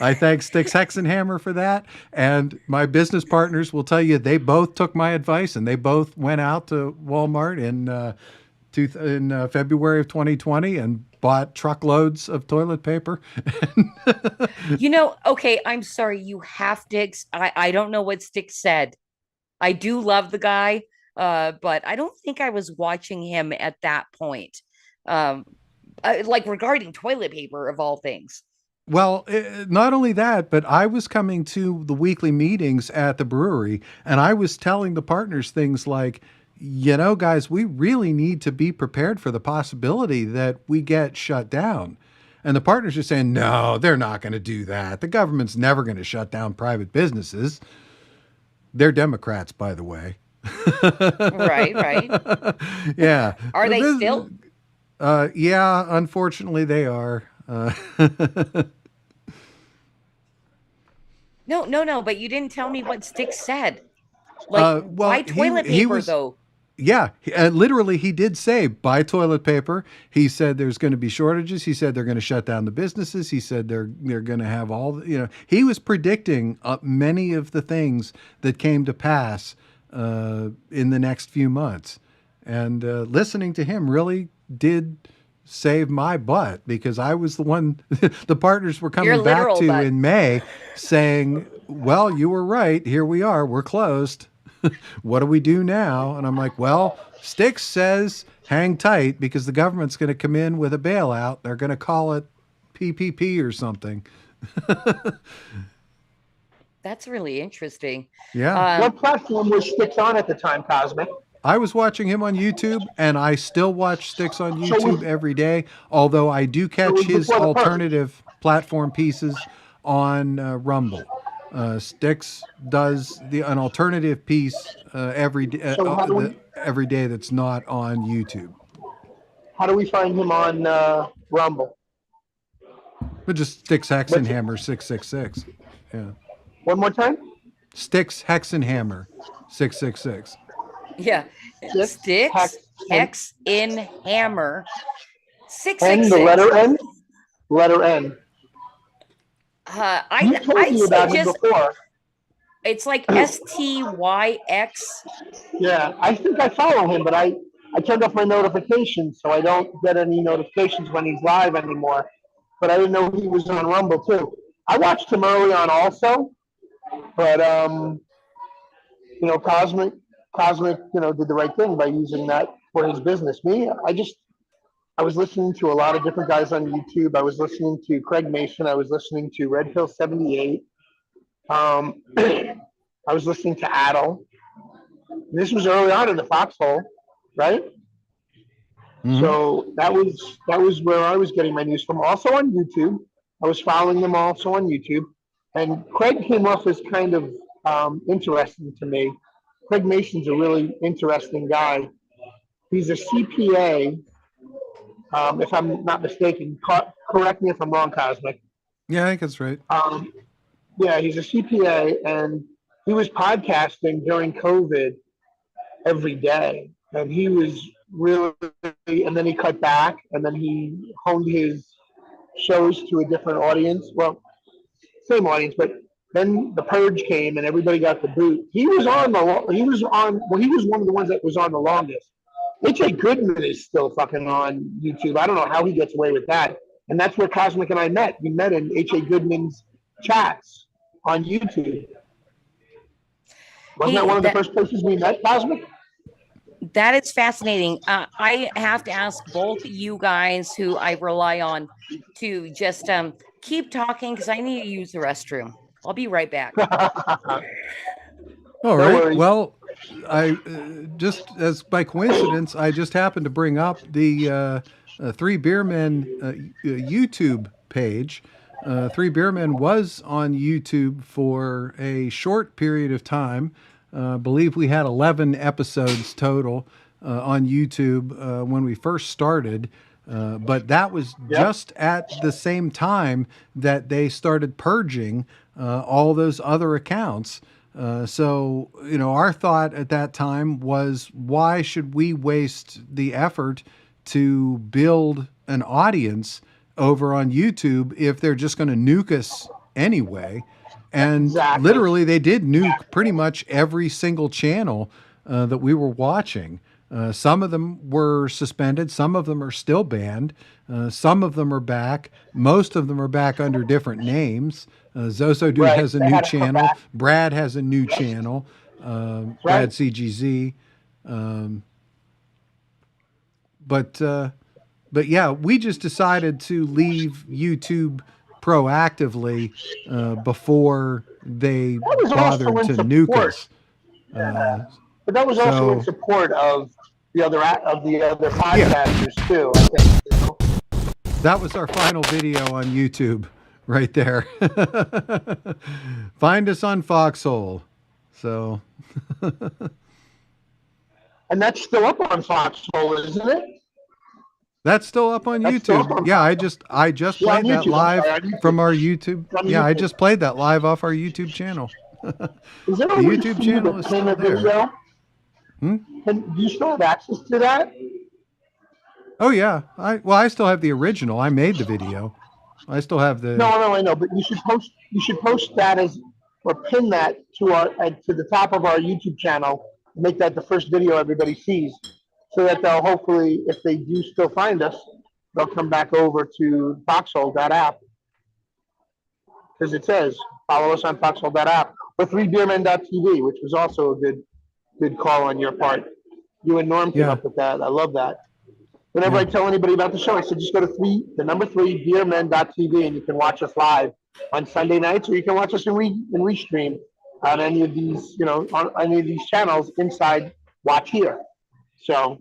S3: I thank Styx Hexenhammer for that. And my business partners will tell you they both took my advice, and they both went out to Walmart in February of 2020 and bought truckloads of toilet paper.
S2: Okay, I'm sorry. You have to. I don't know what Styx said. I do love the guy, but I don't think I was watching him at that point. Like regarding toilet paper of all things.
S3: Well, not only that, but I was coming to the weekly meetings at the brewery, and I was telling the partners things like, guys, we really need to be prepared for the possibility that we get shut down. And the partners are saying, no, they're not going to do that. The government's never going to shut down private businesses. They're Democrats, by the way.
S2: Right.
S3: Yeah.
S2: Are they still?
S3: Yeah, unfortunately they are.
S2: No, but you didn't tell me what Styx said. Like,
S3: well,
S2: why toilet paper, though?
S3: Yeah, literally, he did say buy toilet paper. He said there's going to be shortages. He said they're going to shut down the businesses. He said they're going to have he was predicting many of the things that came to pass in the next few months. And listening to him really did save my butt, because I was the one the partners were coming back to in May saying, well, you were right. Here we are. We're closed. What do we do now? And I'm like, well, Styx says hang tight, because the government's going to come in with a bailout. They're going to call it PPP or something.
S2: That's really interesting.
S3: Yeah.
S5: What platform was Styx on at the time, Cosmic?
S3: I was watching him on YouTube, and I still watch Styx on YouTube every day, although I do catch his alternative platform pieces on Rumble. Styx does an alternative piece every day that's not on YouTube.
S5: How do we find him on Rumble?
S3: But just Styx Hexenhammer 666. Yeah.
S5: One more time?
S3: Sticks, Hex, and Hammer, 666.
S2: Yeah. Sticks, Hex, in Hammer,
S5: And
S2: 666.
S5: the letter N. Letter N. You
S2: I'd
S5: told me
S2: say
S5: about him
S2: just
S5: before.
S2: it's like STYX.
S5: Yeah, I think I follow him, but I turned off my notifications, so I don't get any notifications when he's live anymore. But I didn't know he was on Rumble too. I watched him early on also, but COSMAC, did the right thing by using that for his business. Me, I was listening to a lot of different guys on YouTube. I was listening to Craig Mason. I was listening to Red Pill 78. I was listening to Adel. This was early on in the foxhole, right?
S3: Mhm.
S5: So that was where I was getting my news from. Also on YouTube, I was following them also on YouTube, and Craig came off as kind of interesting to me. Craig Mason's a really interesting guy. He's a CPA, if I'm not mistaken. Correct me if I'm wrong, Cosmic.
S3: Yeah, I think that's right.
S5: Yeah, he's a CPA, and he was podcasting during COVID every day, and he was really, and then he cut back, and then he honed his shows to a different audience. Well, same audience, but then the purge came, and everybody got the boot. He was one of the ones that was on the longest. H.A. Goodman is still fucking on YouTube. I don't know how he gets away with that, and that's where Cosmic and I met. We met in H.A. Goodman's chats on YouTube. Wasn't that one of the first places we met, Cosmic?
S2: That is fascinating. I have to ask both you guys who I rely on to just keep talking because I need to use the restroom. I'll be right back.
S3: All right. Well, I just as by coincidence, I just happened to bring up the Three Beer Men YouTube page. Three Beer Men was on YouTube for a short period of time. I believe we had 11 episodes total on YouTube when we first started. But that was just at the same time that they started purging all those other accounts. So, our thought at that time was, why should we waste the effort to build an audience over on YouTube if they're just going to nuke us anyway? And literally, they did nuke pretty much every single channel that we were watching. Some of them were suspended. Some of them are still banned. Some of them are back. Most of them are back under different names. Zozo Dude has a new channel. Brad has a new channel. Brad CGZ. But yeah, we just decided to leave YouTube proactively before they bothered to nuke us.
S5: But that was also in support of the other podcasters too, I think.
S3: That was our final video on YouTube right there. Find us on Foxhole. So
S5: and that's still up on Foxhole, isn't it?
S3: That's still up on YouTube. Yeah, I just played that live from our YouTube. Yeah, I just played that live off our YouTube channel.
S5: Is there
S3: the YouTube channel is still there.
S5: And do you still have access to that?
S3: Oh yeah. I still have the original. I made the video. I still have the.
S5: No, I know, but you should post that or pin that to the top of our YouTube channel. Make that the first video everybody sees, so that they'll hopefully, if they do still find us, they'll come back over to Foxhole, that app. Because it says, follow us on Foxhole, that app, or 3beermen.tv, which was also a good call on your part. You and Norm came up with that. I love that. Whenever I tell anybody about the show, I said, just go to 3beermen.tv and you can watch us live on Sunday nights, or you can watch us in restream on any of these, on any of these channels inside Watch Here. So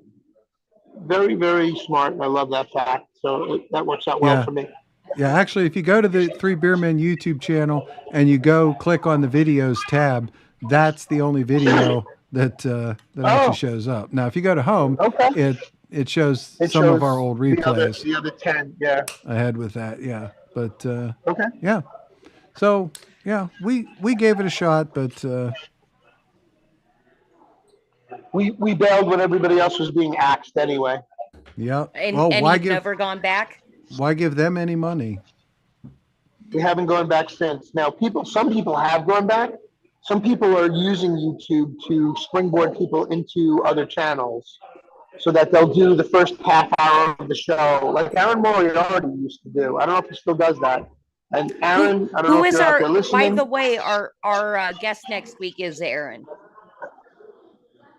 S5: very, very smart. I love that fact. So that works out well for me.
S3: Yeah, actually, if you go to the Three Beer Men YouTube channel and you go click on the videos tab, that's the only video that actually shows up. Now, if you go to home, it shows some of our old replays.
S5: The other 10, yeah.
S3: Ahead with that, yeah. But
S5: okay,
S3: yeah. So yeah, we gave it a shot, but
S5: We bailed when everybody else was being axed anyway.
S3: yeah.
S2: And
S3: Well,
S2: you've never gone back?
S3: why give them any money?
S5: We haven't gone back since. Now, some people have gone back. Some people are using YouTube to springboard people into other channels so that they'll do the first half hour of the show, like Aaron Moriarty used to do. I don't know if he still does that. And Aaron, I don't know
S2: Who
S5: if
S2: is
S5: you're out
S2: our,
S5: there
S2: by
S5: listening.
S2: the way, our guest next week is Aaron.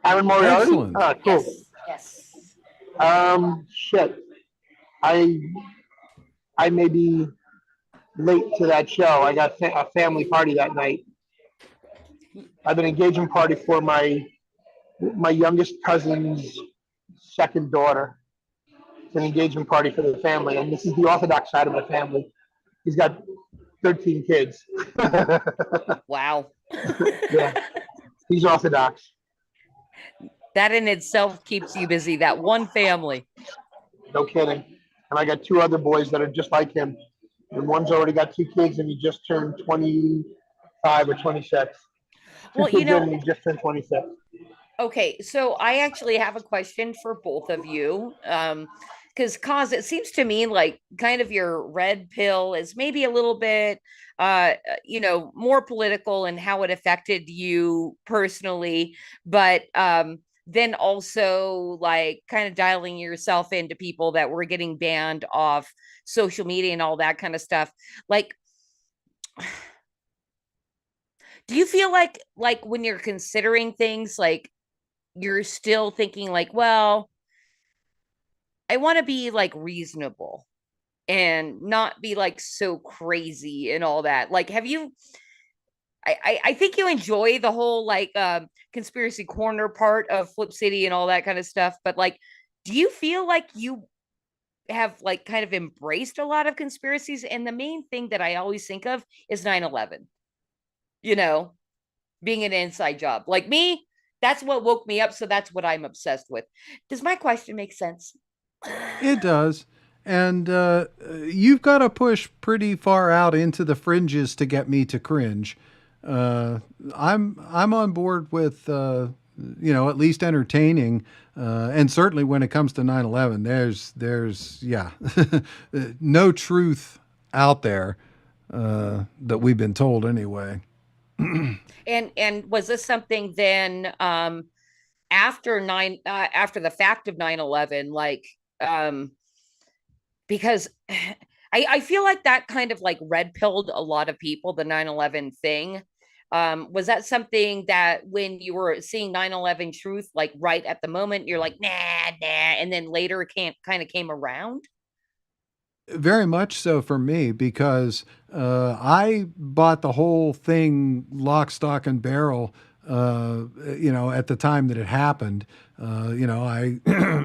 S5: Aaron Moriarty?
S3: Excellent.
S5: Ah, cool.
S2: Yes.
S5: Shit. I may be late to that show. I got a family party that night. I have an engagement party for my youngest cousin's second daughter. It's an engagement party for the family, and this is the Orthodox side of my family. He's got 13 kids.
S2: Wow.
S5: Yeah, he's Orthodox.
S2: That in itself keeps you busy, that one family.
S5: No kidding. And I got two other boys that are just like him. And one's already got two kids, and he just turned 25 or 26.
S2: Well,
S5: Two kids in, and he just turned 26.
S2: Okay, so I actually have a question for both of you. Because it seems to me like kind of your red pill is maybe a little bit more political and how it affected you personally, but then also like kind of dialing yourself into people that were getting banned off social media and all that kind of stuff. Like, do you feel like when you're considering things, like you're still thinking like, well, I want to be like reasonable and not be like so crazy and all that? Like, have you, I think you enjoy the whole like conspiracy corner part of Flip City and all that kind of stuff, but like, do you feel like you have like kind of embraced a lot of conspiracies? And the main thing that I always think of is 9/11, being an inside job. Like me, that's what woke me up, so that's what I'm obsessed with. Does my question make sense?
S3: It does. And you've got to push pretty far out into the fringes to get me to cringe. I'm on board with at least entertaining, and certainly when it comes to 9/11, there's no truth out there that we've been told anyway.
S2: And was this something then after the fact of 9/11, like because I feel like that kind of like red pilled a lot of people, the 9/11 thing. Was that something that when you were seeing 9/11 truth, like right at the moment, you're like, nah, and then later it kind of came around?
S3: Very much so for me, because I bought the whole thing lock, stock, and barrel. At the time that it happened, I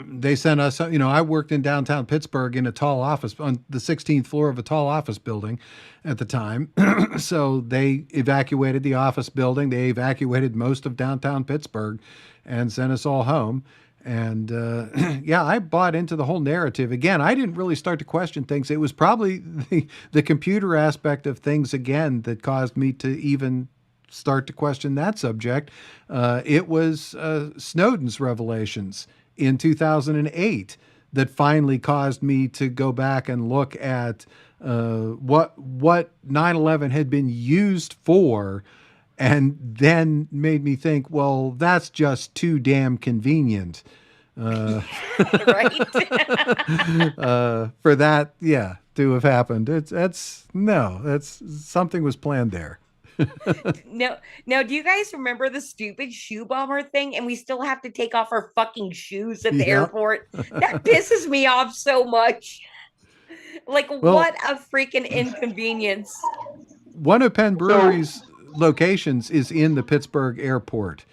S3: they sent us. I worked in downtown Pittsburgh in a tall office on the 16th floor of a tall office building at the time. So they evacuated the office building. They evacuated most of downtown Pittsburgh, and sent us all home. And I bought into the whole narrative. Again, I didn't really start to question things. It was probably the computer aspect of things again that caused me to even start to question that subject. It was Snowden's revelations in 2008 that finally caused me to go back and look at what 9/11 had been used for, and then made me think, well, that's just too damn convenient.
S2: Right.
S3: For that, to have happened. That's something was planned there.
S2: Now, do you guys remember the stupid shoe bomber thing? And we still have to take off our fucking shoes at the airport. That pisses me off so much. Like, what a freaking inconvenience.
S3: One of Penn Brewery's locations is in the Pittsburgh airport.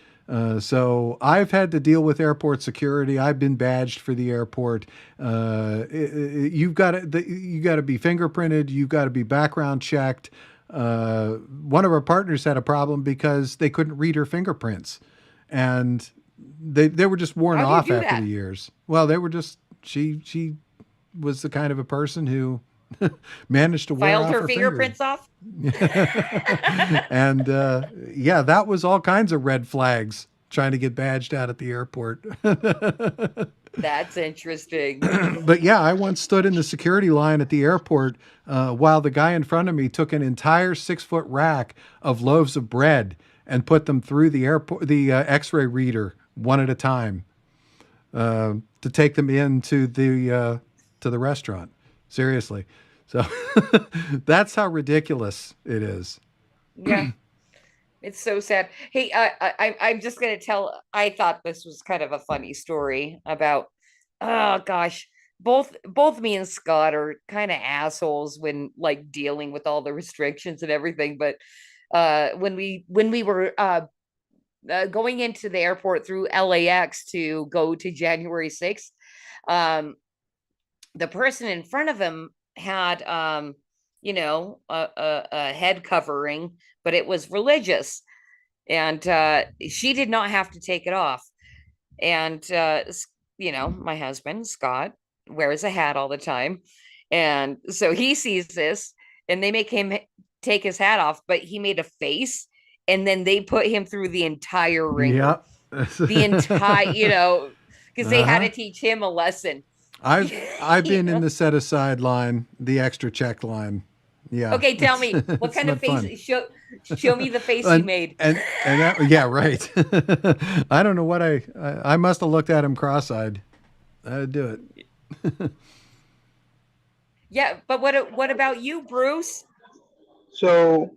S3: So I've had to deal with airport security. I've been badged for the airport. You've got to be fingerprinted. You've got to be background checked. One of our partners had a problem because they couldn't read her fingerprints, and they were just worn off after the years. Well, they were just, she was the kind of a person who managed to wear
S2: Filed
S3: off
S2: her fingerprints
S3: finger.
S2: off.
S3: And yeah, that was all kinds of red flags trying to get badged out at the airport.
S2: That's interesting.
S3: But yeah, I once stood in the security line at the airport while the guy in front of me took an entire 6-foot rack of loaves of bread and put them through the airport, the X-ray reader one at a time to take them into the to the restaurant. Seriously, so that's how ridiculous it is.
S2: Yeah. It's so sad. Hey, I'm just gonna tell. I thought this was kind of a funny story about. Oh gosh, both me and Scott are kind of assholes when like dealing with all the restrictions and everything. But when we were going into the airport through LAX to go to January 6th, the person in front of him had a head covering, but it was religious, and she did not have to take it off. And my husband Scott wears a hat all the time, and so he sees this, and they make him take his hat off, but he made a face, and then they put him through the entire ringer.
S3: Yep.
S2: The entire, because they had to teach him a lesson.
S3: I've been in the set aside line, the extra check line. Yeah.
S2: Okay, tell me what kind of face. Show me the face you made.
S3: And that, yeah, right. I don't know what I must have looked at him cross-eyed. I'd do it.
S2: Yeah, but what about you, Bruce?
S5: So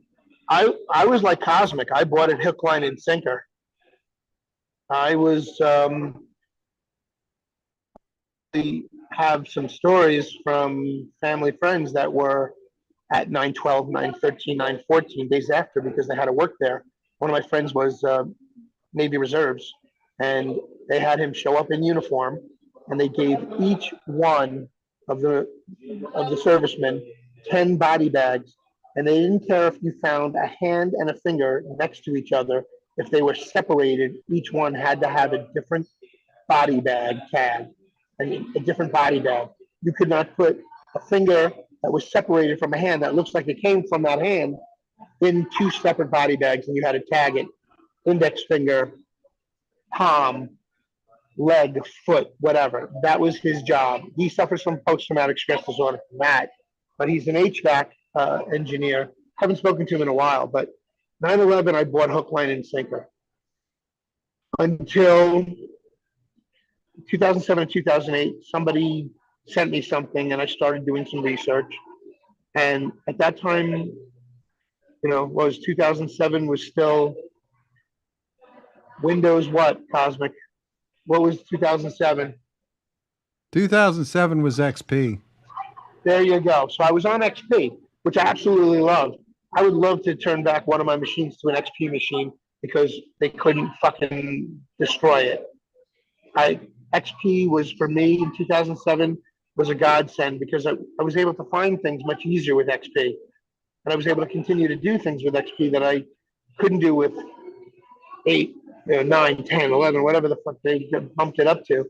S5: I was like COSMAC. I bought it hook, line, and sinker. I was have some stories from family friends that were at 9/12, 9/13, 9/14 days after, because they had to work there. One of my friends was Navy Reserves, and they had him show up in uniform, and they gave each one of the servicemen 10 body bags, and they didn't care if you found a hand and a finger next to each other. If they were separated, each one had to have a different body bag tag, and a different body bag. You could not put a finger that was separated from a hand that looks like it came from that hand in 2 separate body bags, and you had to tag it: index finger, palm, leg, foot, whatever. That was his job. He suffers from post-traumatic stress disorder from that, but he's an HVAC engineer. Haven't spoken to him in a while, but 9/11, I bought hook, line, and sinker. Until 2007 and 2008, somebody sent me something, and I started doing some research. And at that time, was 2007 was still Windows what, COSMAC? What was 2007?
S3: 2007 was XP.
S5: There you go. So I was on XP, which I absolutely loved. I would love to turn back one of my machines to an XP machine because they couldn't fucking destroy it. XP was, for me, in 2007, was a godsend because I was able to find things much easier with XP. And I was able to continue to do things with XP that I couldn't do with 8, 9, 10, 11, whatever the fuck they bumped it up to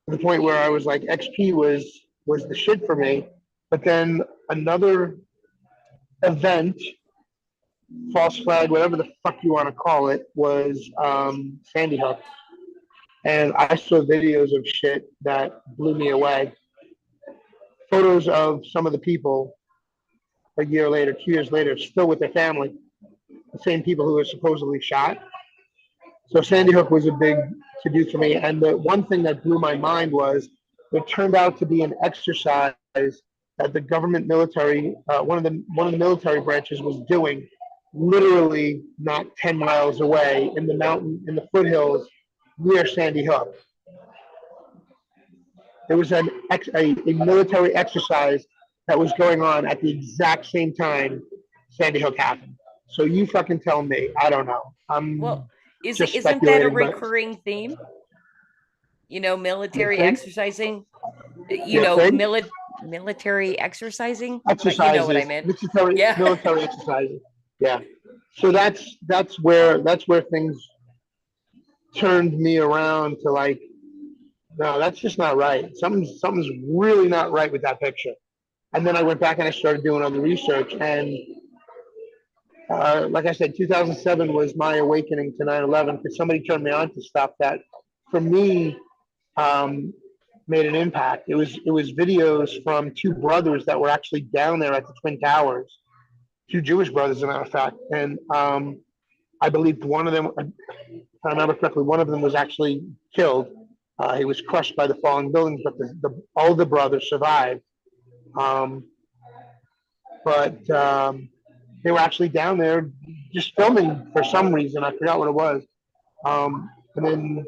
S5: the point where I was like, XP was the shit for me. But then another event, false flag, whatever the fuck you want to call it, was Sandy Hook. And I saw videos of shit that blew me away. Photos of some of the people a year later, 2 years later, still with their family, the same people who were supposedly shot. So Sandy Hook was a big to-do for me. And the one thing that blew my mind was it turned out to be an exercise that the government military, one of the military branches was doing, literally not 10 miles away in the mountain, in the foothills near Sandy Hook. There was a military exercise that was going on at the exact same time Sandy Hook happened. So you fucking tell me. I don't know.
S2: Isn't that a recurring theme? Military exercising. Military exercising.
S5: Exercises.
S2: You know what I meant.
S5: Military exercising. Yeah. So that's where things turned me around to like, no, that's just not right. Something's really not right with that picture. And then I went back and I started doing other research. And like I said, 2007 was my awakening to 9/11 because somebody turned me on to stuff that, for me, made an impact. It was videos from two brothers that were actually down there at the Twin Towers, two Jewish brothers, as a matter of fact. And I believe one of them, if I remember correctly, one of them was actually killed. He was crushed by the falling buildings, but all the brothers survived. But they were actually down there just filming for some reason. I forgot what it was. And then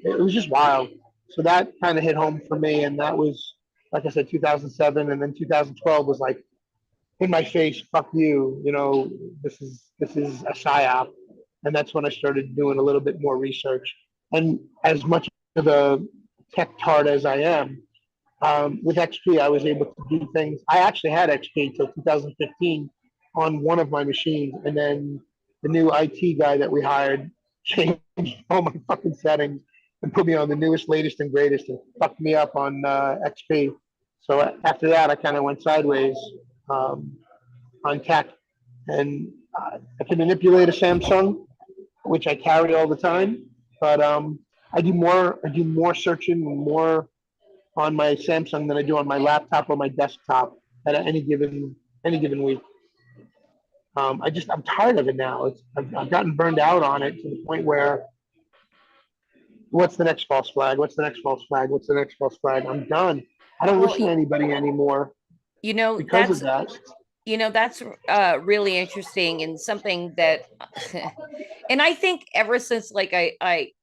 S5: it was just wild. So that kind of hit home for me. And that was, like I said, 2007. And then 2012 was like, in my face, fuck you. You know, this is a psyop. And that's when I started doing a little bit more research. And as much of a tech tart as I am, with XP, I was able to do things. I actually had XP until 2015 on one of my machines. And then the new IT guy that we hired changed all my fucking settings and put me on the newest, latest, and greatest and fucked me up on XP. So after that, I kind of went sideways on tech. And I can manipulate a Samsung, which I carry all the time. But I do more searching and more on my Samsung than I do on my laptop or my desktop at any given week. I'm tired of it now. I've gotten burned out on it to the point where, what's the next false flag? What's the next false flag? What's the next false flag? I'm done. I don't listen to anybody anymore.
S2: You know,
S5: because of that.
S2: You know, that's really interesting and something that, and I think ever since, like,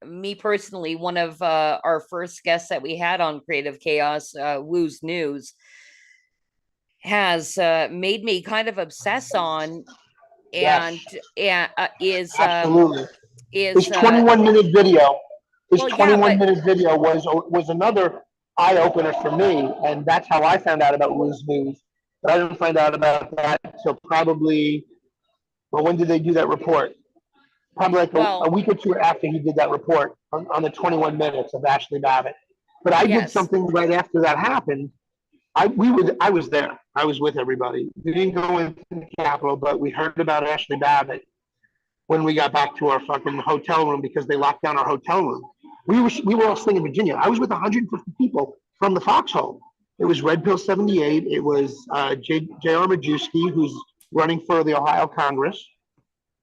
S2: me personally, one of our first guests that we had on Creative Chaos, Woo's News, has made me kind of obsess on, and is
S5: absolutely
S2: is
S5: his 21-minute video. His
S2: well,
S5: 21-minute video was another eye opener for me, and that's how I found out about Woo's News. But I didn't find out about that until probably, well, when did they do that report? Probably like a week or two after he did that report on the 21 minutes of Ashley Babbitt. But I did something right after that happened. I was there. I was with everybody. We didn't go into the Capitol, but we heard about Ashley Babbitt when we got back to our fucking hotel room because they locked down our hotel room. We were all staying in Virginia. I was with 150 people from the Foxhole. It was Red Pill 78. It was J.R. Majewski, who's running for the Ohio Congress.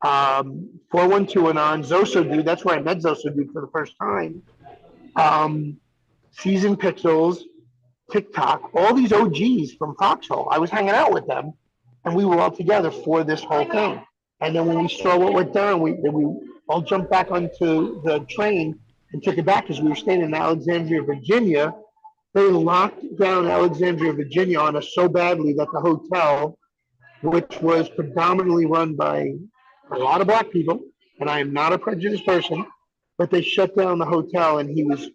S5: 412 Anon, Zoso Dude. That's where I met Zoso Dude for the first time. Season Pixels, TikTok, all these OGs from Foxhole. I was hanging out with them, and we were all together for this whole thing. And then when we saw what went down, we all jumped back onto the train and took it back because we were staying in Alexandria, Virginia. They locked down Alexandria, Virginia on us so badly that the hotel, which was predominantly run by a lot of black people, and I am not a prejudiced person, but they shut down the hotel, and he was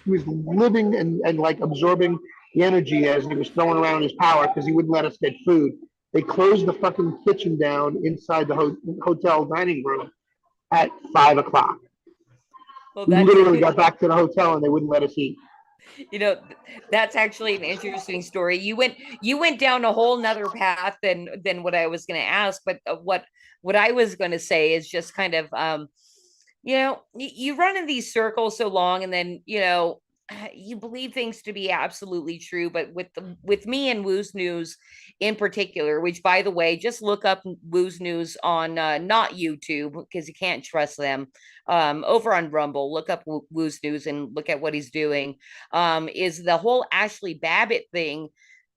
S5: living and like absorbing the energy as he was throwing around his power because he wouldn't let us get food. They closed the fucking kitchen down inside the hotel dining room at 5 o'clock. Well, we literally got back to the hotel and they wouldn't let us eat.
S2: You know, that's actually an interesting story. You went down a whole nother path than what I was going to ask, but what I was going to say is just kind of, you know, you run in these circles so long, and then, you know, you believe things to be absolutely true. But with me and Woo's News in particular, which, by the way, just look up Woo's News on not YouTube because you can't trust them. Over on Rumble, look up Woo's News and look at what he's doing. Is the whole Ashley Babbitt thing.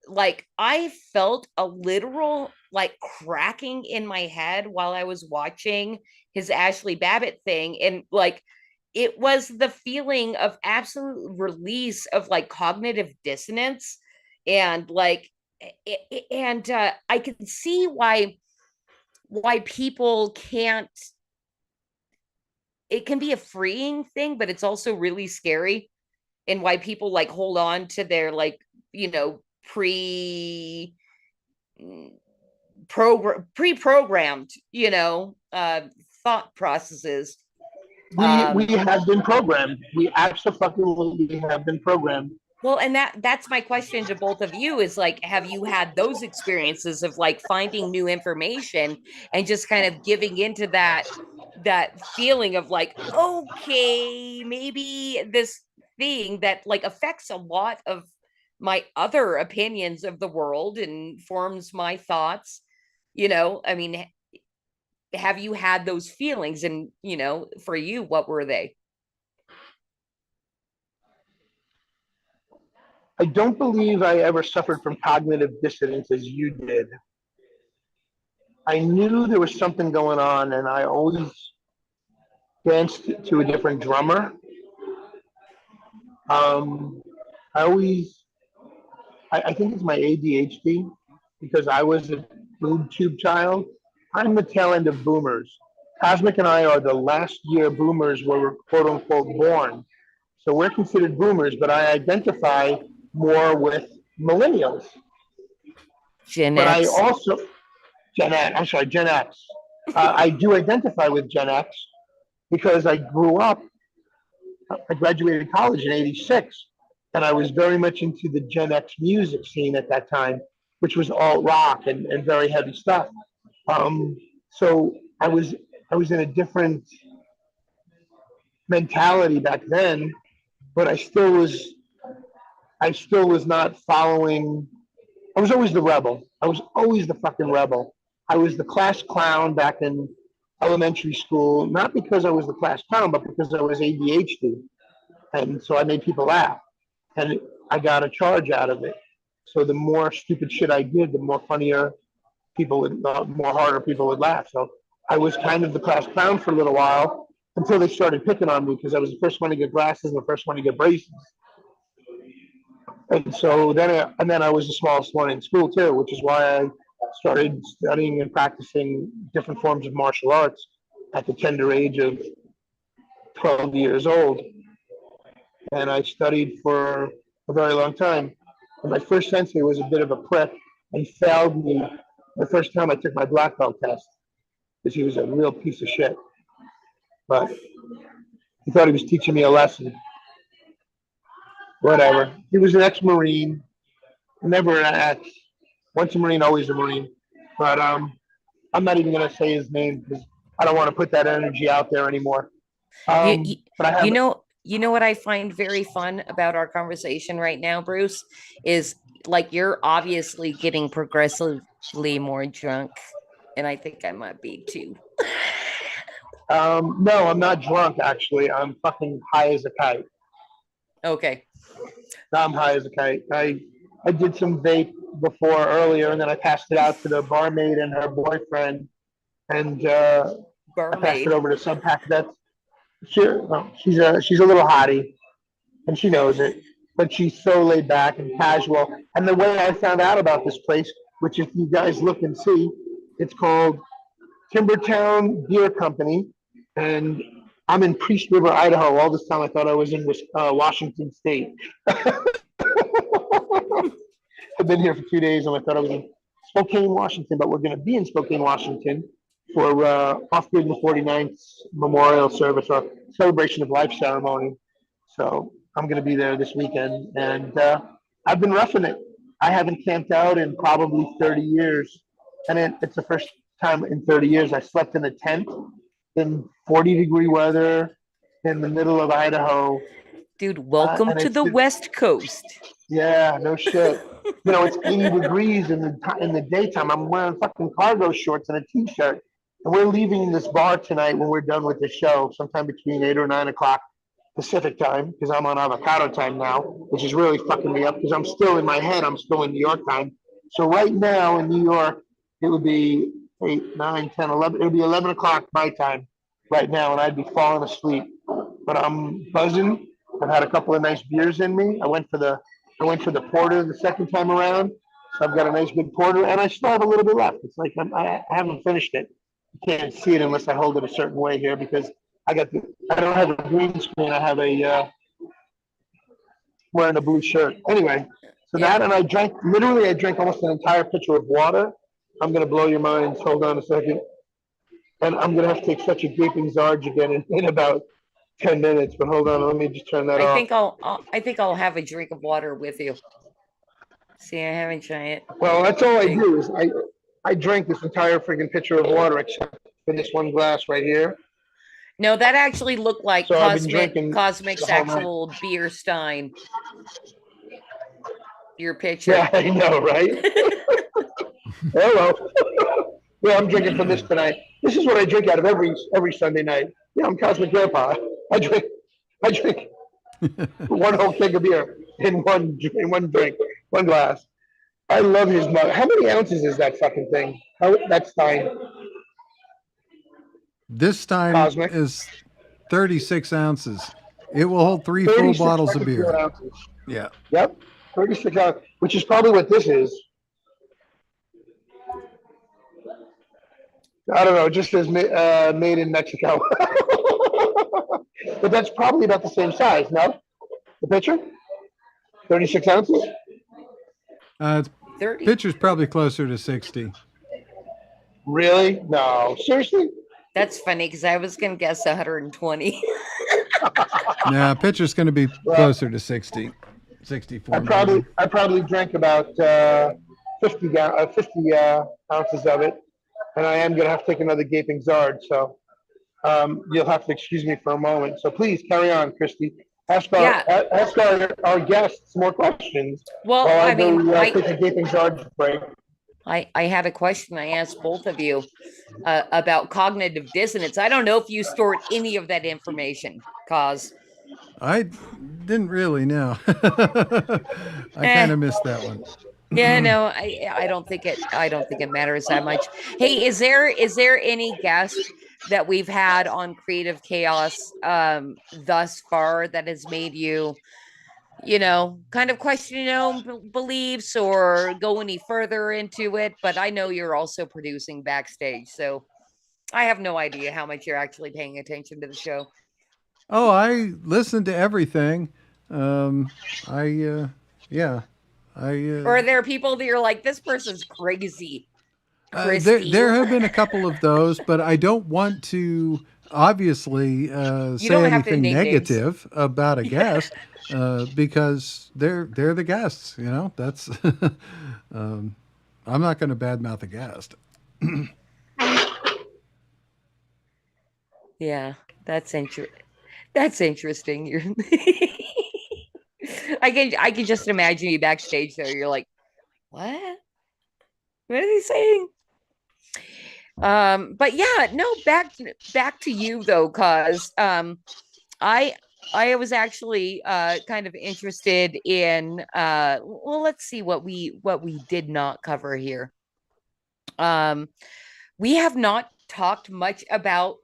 S2: Like, I felt a literal like cracking in my head while I was watching his Ashley Babbitt thing, and like, it was the feeling of absolute release of like cognitive dissonance, and like, I can see why people can't. It can be a freeing thing, but it's also really scary, and why people like hold on to their, like, you know, pre-programmed, you know, thought processes.
S5: We have been programmed. We absolutely have been programmed.
S2: Well, and that's my question to both of you is like, have you had those experiences of like finding new information and just kind of giving into that feeling of like, okay, maybe this thing that like affects a lot of my other opinions of the world and forms my thoughts, I mean, have you had those feelings? And, for you, what were they?
S5: I don't believe I ever suffered from cognitive dissonance as you did. I knew there was something going on, and I always danced to a different drummer. I think it's my ADHD because I was a boob tube child. I'm the tail end of boomers. Cosmic and I are the last year boomers were quote unquote born. So we're considered boomers, but I identify more with millennials.
S2: Gen
S5: But I
S2: X.
S5: also, Gen X. I do identify with Gen X because I graduated college in '86, and I was very much into the Gen X music scene at that time, which was alt rock and very heavy stuff. So I was in a different mentality back then, but I still was not following. I was always the rebel. I was always the fucking rebel. I was the class clown back in elementary school, not because I was the class clown, but because I was ADHD. And so I made people laugh. And I got a charge out of it. So the more stupid shit I did, the more funnier more harder people would laugh. So I was kind of the class clown for a little while until they started picking on me because I was the first one to get glasses and the first one to get braces. And so then I was the smallest one in school too, which is why I started studying and practicing different forms of martial arts at the tender age of 12 years old. And I studied for a very long time. And my first sensei was a bit of a prick and failed me the first time I took my black belt test because he was a real piece of shit. But he thought he was teaching me a lesson. Whatever. He was an ex-Marine, never an ex. Once a Marine, always a Marine. But I'm not even going to say his name because I don't want to put that energy out there anymore.
S2: But I have, you know what I find very fun about our conversation right now, Bruce, is like you're obviously getting progressively more drunk, and I think I might be too.
S5: No, I'm not drunk. Actually, I'm fucking high as a kite.
S2: Okay.
S5: I'm high as a kite. I did some vape before earlier, and then I passed it out to the barmaid and her boyfriend, and I passed it over to some pack. She's a little hottie, and she knows it, but she's so laid back and casual. And the way I found out about this place, which if you guys look and see, it's called Timbertown Beer Company, and I'm in Priest River, Idaho. All this time I thought I was in Washington State. I've been here for 2 days and I thought I was in Spokane, Washington, but we're going to be in Spokane, Washington for Off-Grid 49th Memorial Service or Celebration of Life ceremony. So I'm going to be there this weekend, and I've been roughing it. I haven't camped out in probably 30 years, and it's the first time in 30 years I slept in a tent in 40-degree weather in the middle of Idaho.
S2: Dude, welcome to the West Coast.
S5: Yeah, no shit. It's 80 degrees in the daytime. I'm wearing fucking cargo shorts and a t-shirt. And we're leaving this bar tonight when we're done with the show, sometime between 8 or 9 o'clock Pacific time, because I'm on avocado time now, which is really fucking me up because I'm still in my head. I'm still in New York time. So right now in New York, it would be 8, 9, 10, 11. It would be 11 o'clock my time right now, and I'd be falling asleep. But I'm buzzing. I've had a couple of nice beers in me. I went for the porter the second time around, so I've got a nice big porter, and I still have a little bit left. It's like I haven't finished it. You can't see it unless I hold it a certain way here because I don't have a green screen. I have wearing a blue shirt. Anyway, so that, and I drank almost an entire pitcher of water. I'm gonna blow your minds. Hold on a second. And I'm gonna have to take such a gaping Zarge again in about 10 minutes, but hold on, let me just turn that
S2: I
S5: off.
S2: think I think I'll have a drink of water with you. See, I haven't tried it.
S5: Well, that's all I do is I drink this entire freaking pitcher of water except for this one glass right here.
S2: No, that actually looked like
S5: So I've been drinking
S2: Cosmic's
S5: the whole night.
S2: actual beer stein. Your pitcher.
S5: Yeah, I know, right? Hello. Yeah, I'm drinking from this tonight. This is what I drink out of every Sunday night. Yeah, I'm Cosmic Grandpa. I drink one whole keg of beer in one drink, one glass. I love his mug. How many ounces is that fucking thing? That's fine.
S3: This time
S5: Cosmic.
S3: is 36 ounces. It will hold 3 full bottles of beer.
S5: Ounces.
S3: Yeah.
S5: Yep, 36 ounces, which is probably what this is. I don't know, it just says made in Mexico. But that's probably about the same size, no? The pitcher? 36 ounces?
S3: It's
S2: 30.
S3: pitcher's probably closer to 60.
S5: Really? No. Seriously?
S2: That's funny because I was gonna guess 120.
S3: Nah, pitcher's going to be closer to 60, 64.
S5: I probably drank about 50 ounces of it, and I am gonna have to take another gaping zard. So you'll have to excuse me for a moment. So please carry on, Christy. Ask our guests more questions.
S2: Well,
S5: while
S2: I mean,
S5: take a gaping zard break.
S2: I had a question I asked both of you about cognitive dissonance. I don't know if you stored any of that information, cause
S3: I didn't really know. I kind of missed that one.
S2: yeah, no, I don't think it matters that much. Hey, is there any guest that we've had on Creative Chaos thus far that has made you, kind of question your own beliefs or go any further into it? But I know you're also producing backstage, so I have no idea how much you're actually paying attention to the show.
S3: Oh, I listened to everything. Or
S2: are there people that you're like, this person's crazy?
S3: There have been a couple of those, but I don't want to obviously say anything negative about a guest because they're the guests. That's I'm not going to badmouth a guest.
S2: Yeah, that's interesting. You're I can just imagine you backstage there. You're like, what? What are they saying? But yeah, no, back to you though, cause I was actually kind of interested in well, let's see what we did not cover here. We have not talked much about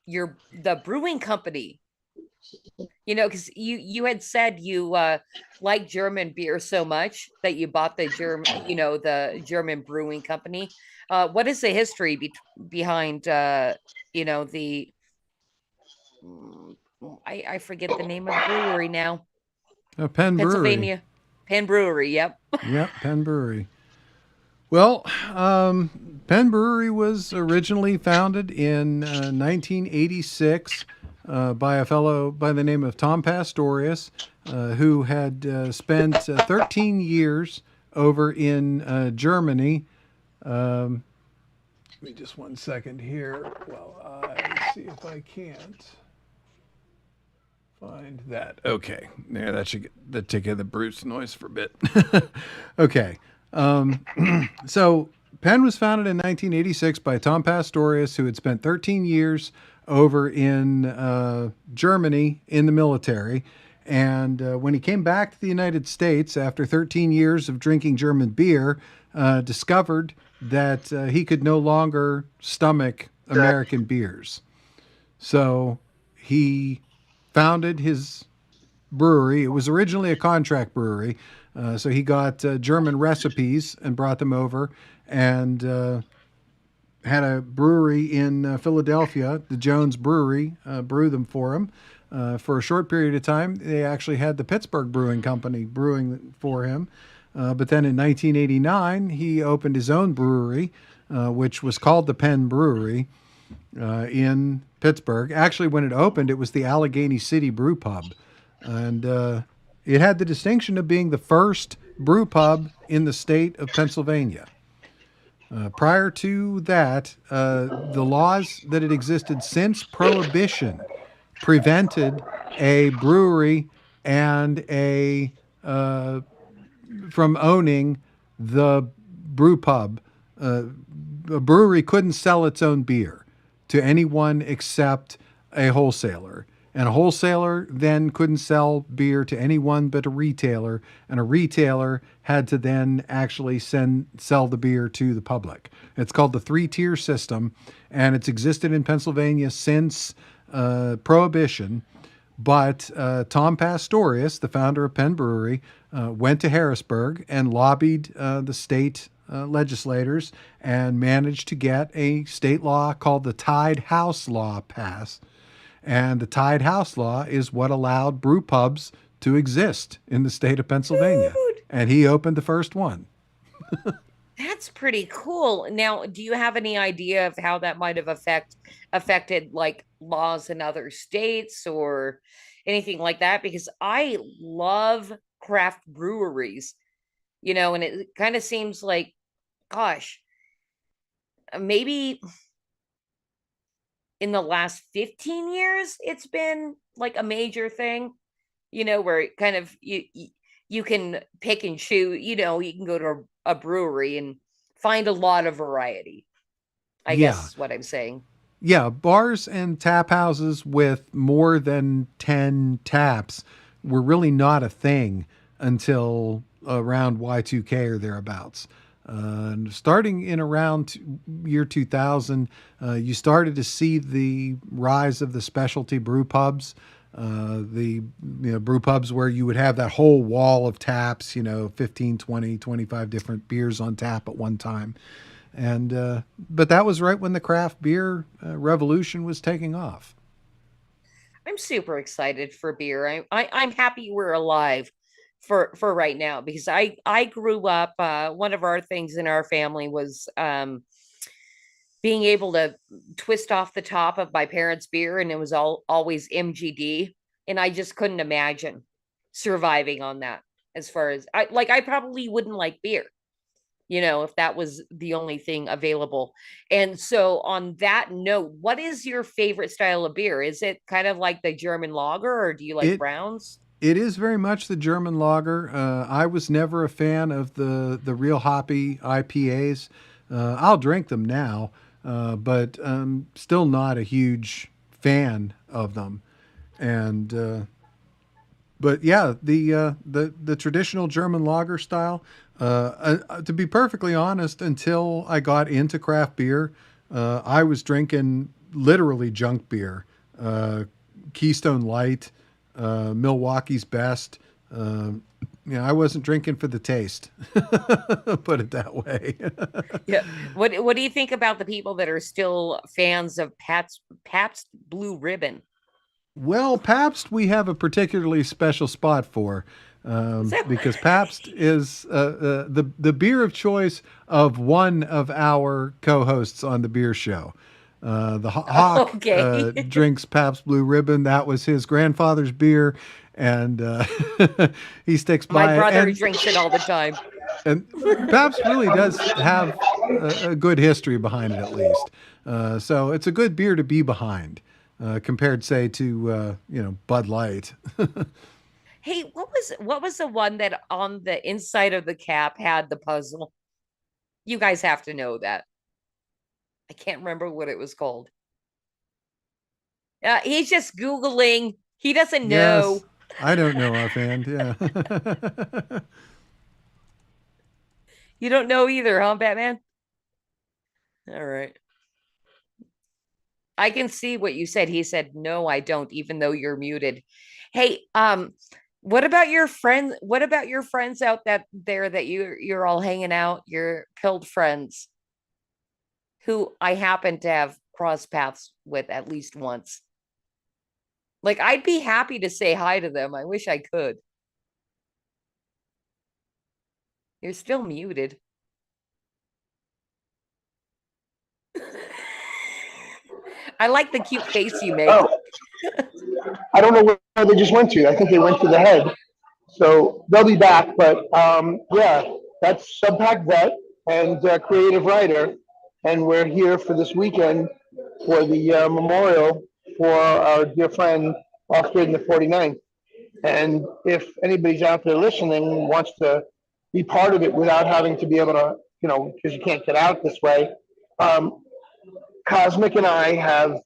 S2: the brewing company. Because you had said you like German beer so much that you bought the German brewing company. What is the history behind the I forget the name of the brewery now.
S3: Penn
S2: Pennsylvania.
S3: Brewery.
S2: Penn Brewery, yep.
S3: Yep, Penn Brewery. Well, Penn Brewery was originally founded in 1986 by a fellow by the name of Tom Pastorius, who had spent 13 years over in Germany. Give me just 1 second here while I see if I can't find that. Okay, there, that should take care of the Bruce noise for a bit. Okay. So Penn was founded in 1986 by Tom Pastorius, who had spent 13 years over in Germany in the military. And when he came back to the United States after 13 years of drinking German beer, discovered that he could no longer stomach American beers. So he founded his brewery. It was originally a contract brewery. So he got German recipes and brought them over and had a brewery in Philadelphia, the Jones Brewery, brew them for him. For a short period of time, they actually had the Pittsburgh Brewing Company brewing for him. But then in 1989, he opened his own brewery, which was called the Penn Brewery. in Pittsburgh. Actually, when it opened, it was the Allegheny City Brew Pub. And it had the distinction of being the first brew pub in the state of Pennsylvania. Prior to that, the laws that had existed since Prohibition prevented a brewery and a from owning the brew pub. A brewery couldn't sell its own beer to anyone except a wholesaler. And a wholesaler then couldn't sell beer to anyone but a retailer, and a retailer had to then actually sell the beer to the public. It's called the three-tier system, and it's existed in Pennsylvania since Prohibition. But Tom Pastorius, the founder of Penn Brewery, went to Harrisburg and lobbied the state legislators and managed to get a state law called the Tied House Law passed. And the Tied House Law is what allowed brew pubs to exist in the state of Pennsylvania.
S2: Dude.
S3: And he opened the first one.
S2: That's pretty cool. Now, do you have any idea of how that might have affected like laws in other states or anything like that? Because I love craft breweries, and it kind of seems like, gosh, maybe in the last 15 years, it's been like a major thing, where it kind of you can pick and choose, you can go to a brewery and find a lot of variety. I guess is what I'm saying.
S3: Yeah, bars and tap houses with more than 10 taps were really not a thing until around Y2K or thereabouts. Starting in around year 2000, you started to see the rise of the specialty brew pubs. The brew pubs where you would have that whole wall of taps, 15, 20, 25 different beers on tap at one time. And but that was right when the craft beer revolution was taking off.
S2: I'm super excited for beer. I'm happy we're alive for right now, because I grew up, one of our things in our family was being able to twist off the top of my parents' beer, and it was always MGD, and I just couldn't imagine surviving on that. As far as I probably wouldn't like beer, if that was the only thing available. And so on that note, what is your favorite style of beer? Is it kind of like the German lager, or do you like browns?
S3: It is very much the German lager. I was never a fan of the real hoppy IPAs. I'll drink them now, but still not a huge fan of them. And but yeah, the traditional German lager style. To be perfectly honest, until I got into craft beer, I was drinking literally junk beer, Keystone Light, Milwaukee's Best. I wasn't drinking for the taste. Put it that way.
S2: Yeah. What do you think about the people that are still fans of Pabst Blue Ribbon?
S3: Well, Pabst, we have a particularly special spot for, because Pabst is the beer of choice of one of our co-hosts on the beer show. The Hawk drinks Pabst Blue Ribbon. That was his grandfather's beer, and he sticks by it.
S2: My brother drinks it all the time.
S3: And Pabst really does have a good history behind it, at least. So it's a good beer to be behind, compared, say, to Bud Light.
S2: Hey, what was the one that on the inside of the cap had the puzzle? You guys have to know that. I can't remember what it was called. He's just Googling. He doesn't know.
S3: Yes, I don't know offhand. Yeah.
S2: You don't know either, huh, Batman? All right. I can see what you said. He said, "No, I don't," even though you're muted. Hey, what about your friends? What about your friends out there that you're all hanging out, your pilled friends, who I happen to have crossed paths with at least once? Like, I'd be happy to say hi to them. I wish I could. You're still muted. I like the cute face you make.
S5: Oh, I don't know where they just went to. I think they went to the head. So they'll be back. But yeah, that's Subpack Vet and creative writer. And we're here for this weekend for the memorial for our dear friend off grid in the 49th. And if anybody's out there listening and wants to be part of it without having to be able to, because you can't get out this way, Cosmic and I have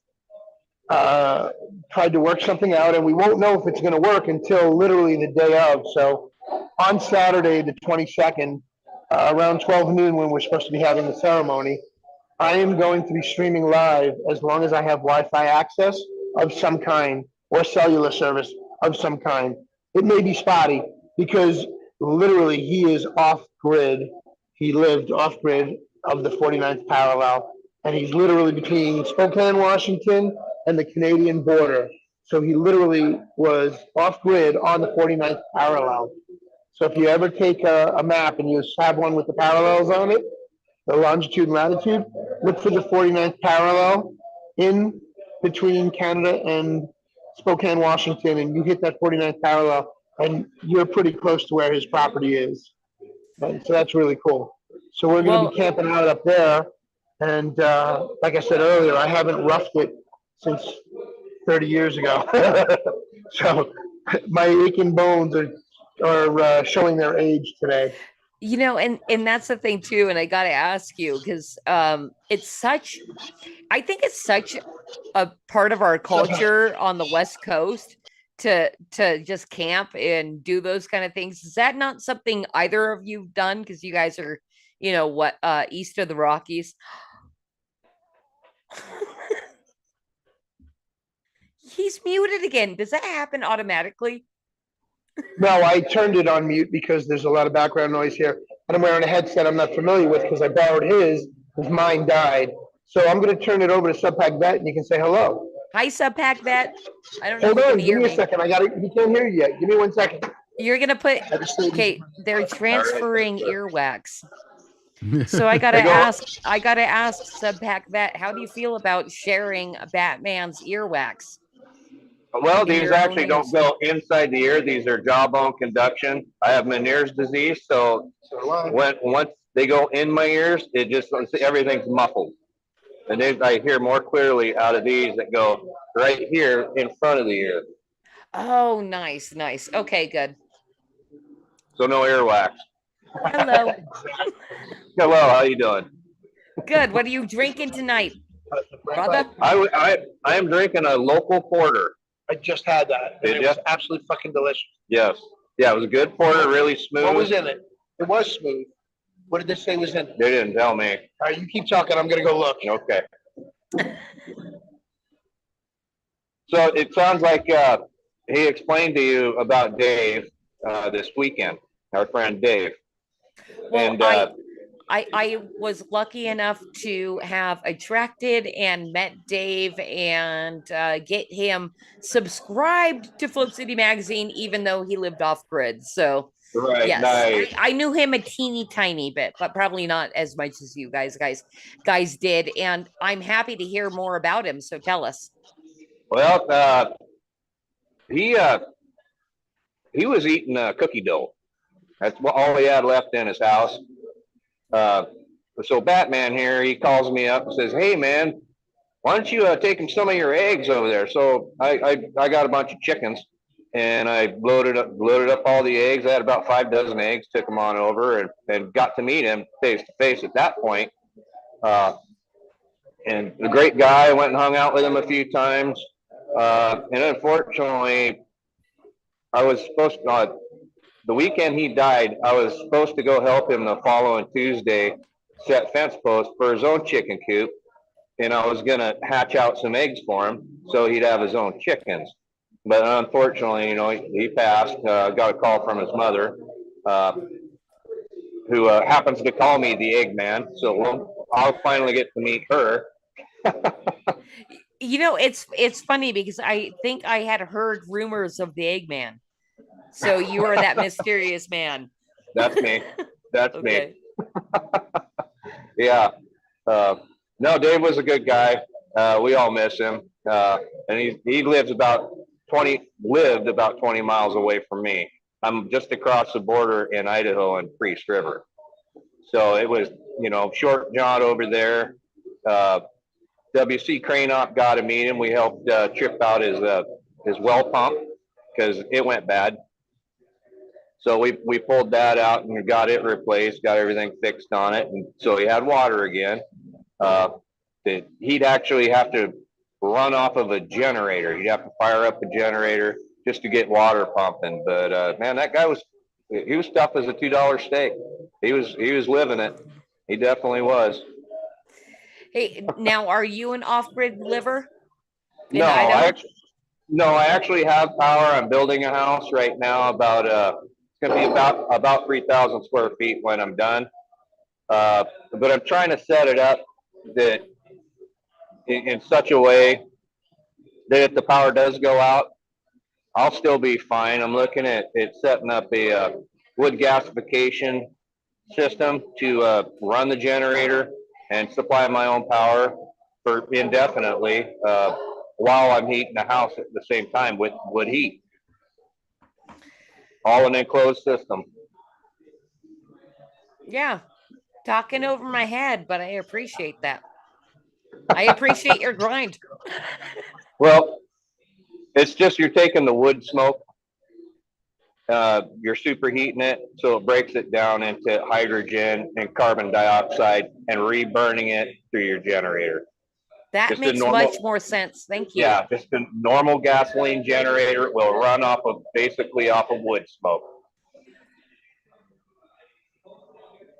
S5: tried to work something out, and we won't know if it's going to work until literally the day of. So on Saturday, the 22nd, around 12 noon, when we're supposed to be having the ceremony, I am going to be streaming live as long as I have Wi-Fi access of some kind or cellular service of some kind. It may be spotty because literally he is off grid. He lived off grid of the 49th parallel, and he's literally between Spokane, Washington and the Canadian border. So he literally was off grid on the 49th parallel. So if you ever take a map and you have one with the parallels on it, the longitude and latitude, look for the 49th parallel in between Canada and Spokane, Washington, and you hit that 49th parallel, and you're pretty close to where his property is. And so that's really cool. So we're going to be camping out up there. And like I said earlier, I haven't roughed it since 30 years ago. So my aching bones are showing their age today.
S2: And that's the thing too. And I got to ask you, because I think it's such a part of our culture on the West Coast to just camp and do those kind of things. Is that not something either of you've done? Because you guys are, east of the Rockies. He's muted again. Does that happen automatically?
S5: No, I turned it on mute because there's a lot of background noise here. And I'm wearing a headset I'm not familiar with because I borrowed his because mine died. So I'm going to turn it over to Subpack Vet, and you can say hello.
S2: Hi, Subpack Vet. I don't know.
S5: Hold
S2: if you
S5: on,
S2: can
S5: give
S2: hear
S5: me a second. He can't hear you yet. Give me 1 second.
S2: You're going to put, okay, they're transferring earwax. So I gotta ask Subpack Vet, how do you feel about sharing Batman's earwax?
S8: Well, these actually don't go inside the ear. These are jawbone conduction. I have Meniere's disease, so once they go in my ears, it just everything's muffled, and I hear more clearly out of these that go right here in front of the ear.
S2: Oh, nice. Okay, good.
S8: So no earwax.
S2: Hello.
S8: Hello, how you doing?
S2: Good. What are you drinking tonight, brother?
S8: I am drinking a local porter.
S5: I just had that. It was absolutely fucking delicious.
S8: Yes. Yeah, it was a good porter, really smooth.
S5: What was in it? It was smooth. What did they say was in it?
S8: They didn't tell me.
S5: All right, you keep talking. I'm going to go look.
S8: Okay. So it sounds like he explained to you about Dave this weekend, our friend Dave.
S2: Well,
S8: and
S2: I was lucky enough to have attracted and met Dave and get him subscribed to Flip City Magazine, even though he lived off grid. So
S8: right,
S2: yes,
S8: nice.
S2: I knew him a teeny tiny bit, but probably not as much as you guys did. And I'm happy to hear more about him. So tell us.
S8: Well, he was eating cookie dough. That's all he had left in his house. So Batman here, he calls me up and says, "Hey man, why don't you take him some of your eggs over there?" So I got a bunch of chickens, and I loaded up all the eggs. I had about 5 dozen eggs. Took them on over and got to meet him face to face at that point. And a great guy. I went and hung out with him a few times. And unfortunately, I was supposed to. The weekend he died, I was supposed to go help him the following Tuesday set fence posts for his own chicken coop, and I was going to hatch out some eggs for him so he'd have his own chickens. But unfortunately, he passed. Got a call from his mother, who happens to call me the Eggman, so I'll finally get to meet her.
S2: It's funny because I think I had heard rumors of the Eggman. So you are that mysterious man.
S8: That's me. That's
S2: okay.
S8: me. Yeah. No, Dave was a good guy. We all miss him. And he lived about 20 miles away from me. I'm just across the border in Idaho and Priest River. So it was, short John over there. WC Crane Op got to meet him. We helped trip out his well pump because it went bad. So we pulled that out and got it replaced, got everything fixed on it. And so he had water again. He'd actually have to run off of a generator. He'd have to fire up a generator just to get water pumping. But man, that guy was tough as a $2 steak. He was living it. He definitely was.
S2: Hey, now are you an off-grid liver?
S8: No, I actually have power. I'm building a house right now. It's going to be about 3,000 square feet when I'm done. But I'm trying to set it up that in such a way that if the power does go out, I'll still be fine. I'm looking at setting up a wood gasification system to run the generator and supply my own power for indefinitely while I'm heating the house at the same time with wood heat. All an enclosed system.
S2: Yeah, talking over my head, but I appreciate that. I appreciate your grind.
S8: Well, it's just you're taking the wood smoke, you're superheating it, so it breaks it down into hydrogen and carbon dioxide and reburning it through your generator.
S2: That
S8: Just
S2: makes much more sense. Thank you.
S8: Yeah, just a normal gasoline generator will run basically off of wood smoke.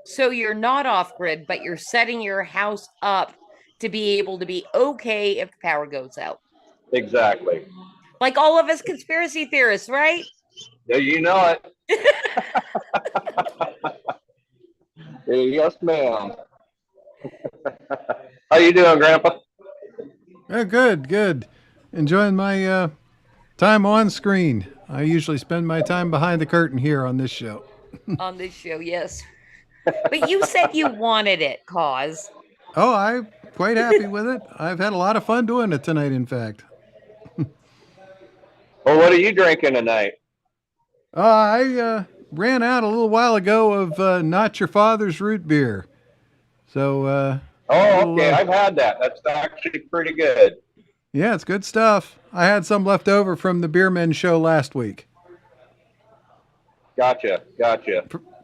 S2: So you're not off grid, but you're setting your house up to be able to be okay if the power goes out.
S8: Exactly.
S2: Like all of us conspiracy theorists, right?
S8: Yeah, you know it. Yes, ma'am. How you doing, Grandpa?
S3: Good. Enjoying my time on screen. I usually spend my time behind the curtain here on this show.
S2: On this show, yes. But you said you wanted it, Cause.
S3: Oh, I'm quite happy with it. I've had a lot of fun doing it tonight, in fact.
S8: Well, what are you drinking tonight?
S3: I ran out a little while ago of Not Your Father's root beer. So,
S8: okay. I've had that. That's actually pretty good.
S3: Yeah, it's good stuff. I had some left over from the Beermen show last week.
S8: Gotcha.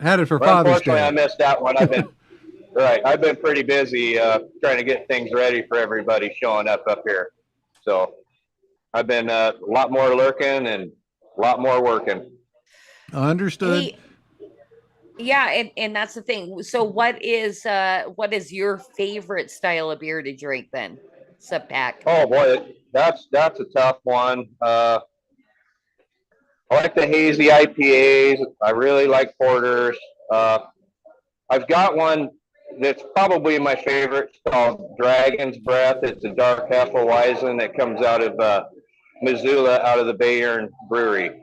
S3: Had it for Father's Day.
S8: Unfortunately, I missed that one. I've been pretty busy trying to get things ready for everybody showing up here. So I've been a lot more lurking and a lot more working.
S3: Understood.
S2: Hey, yeah, and that's the thing. So what is your favorite style of beer to drink then? Sub pack.
S8: Oh boy, that's a tough one. I like the hazy IPAs. I really like porters. I've got one that's probably my favorite. It's called Dragon's Breath. It's a dark Hefeweizen that comes out of Missoula, out of the Bayern Brewery.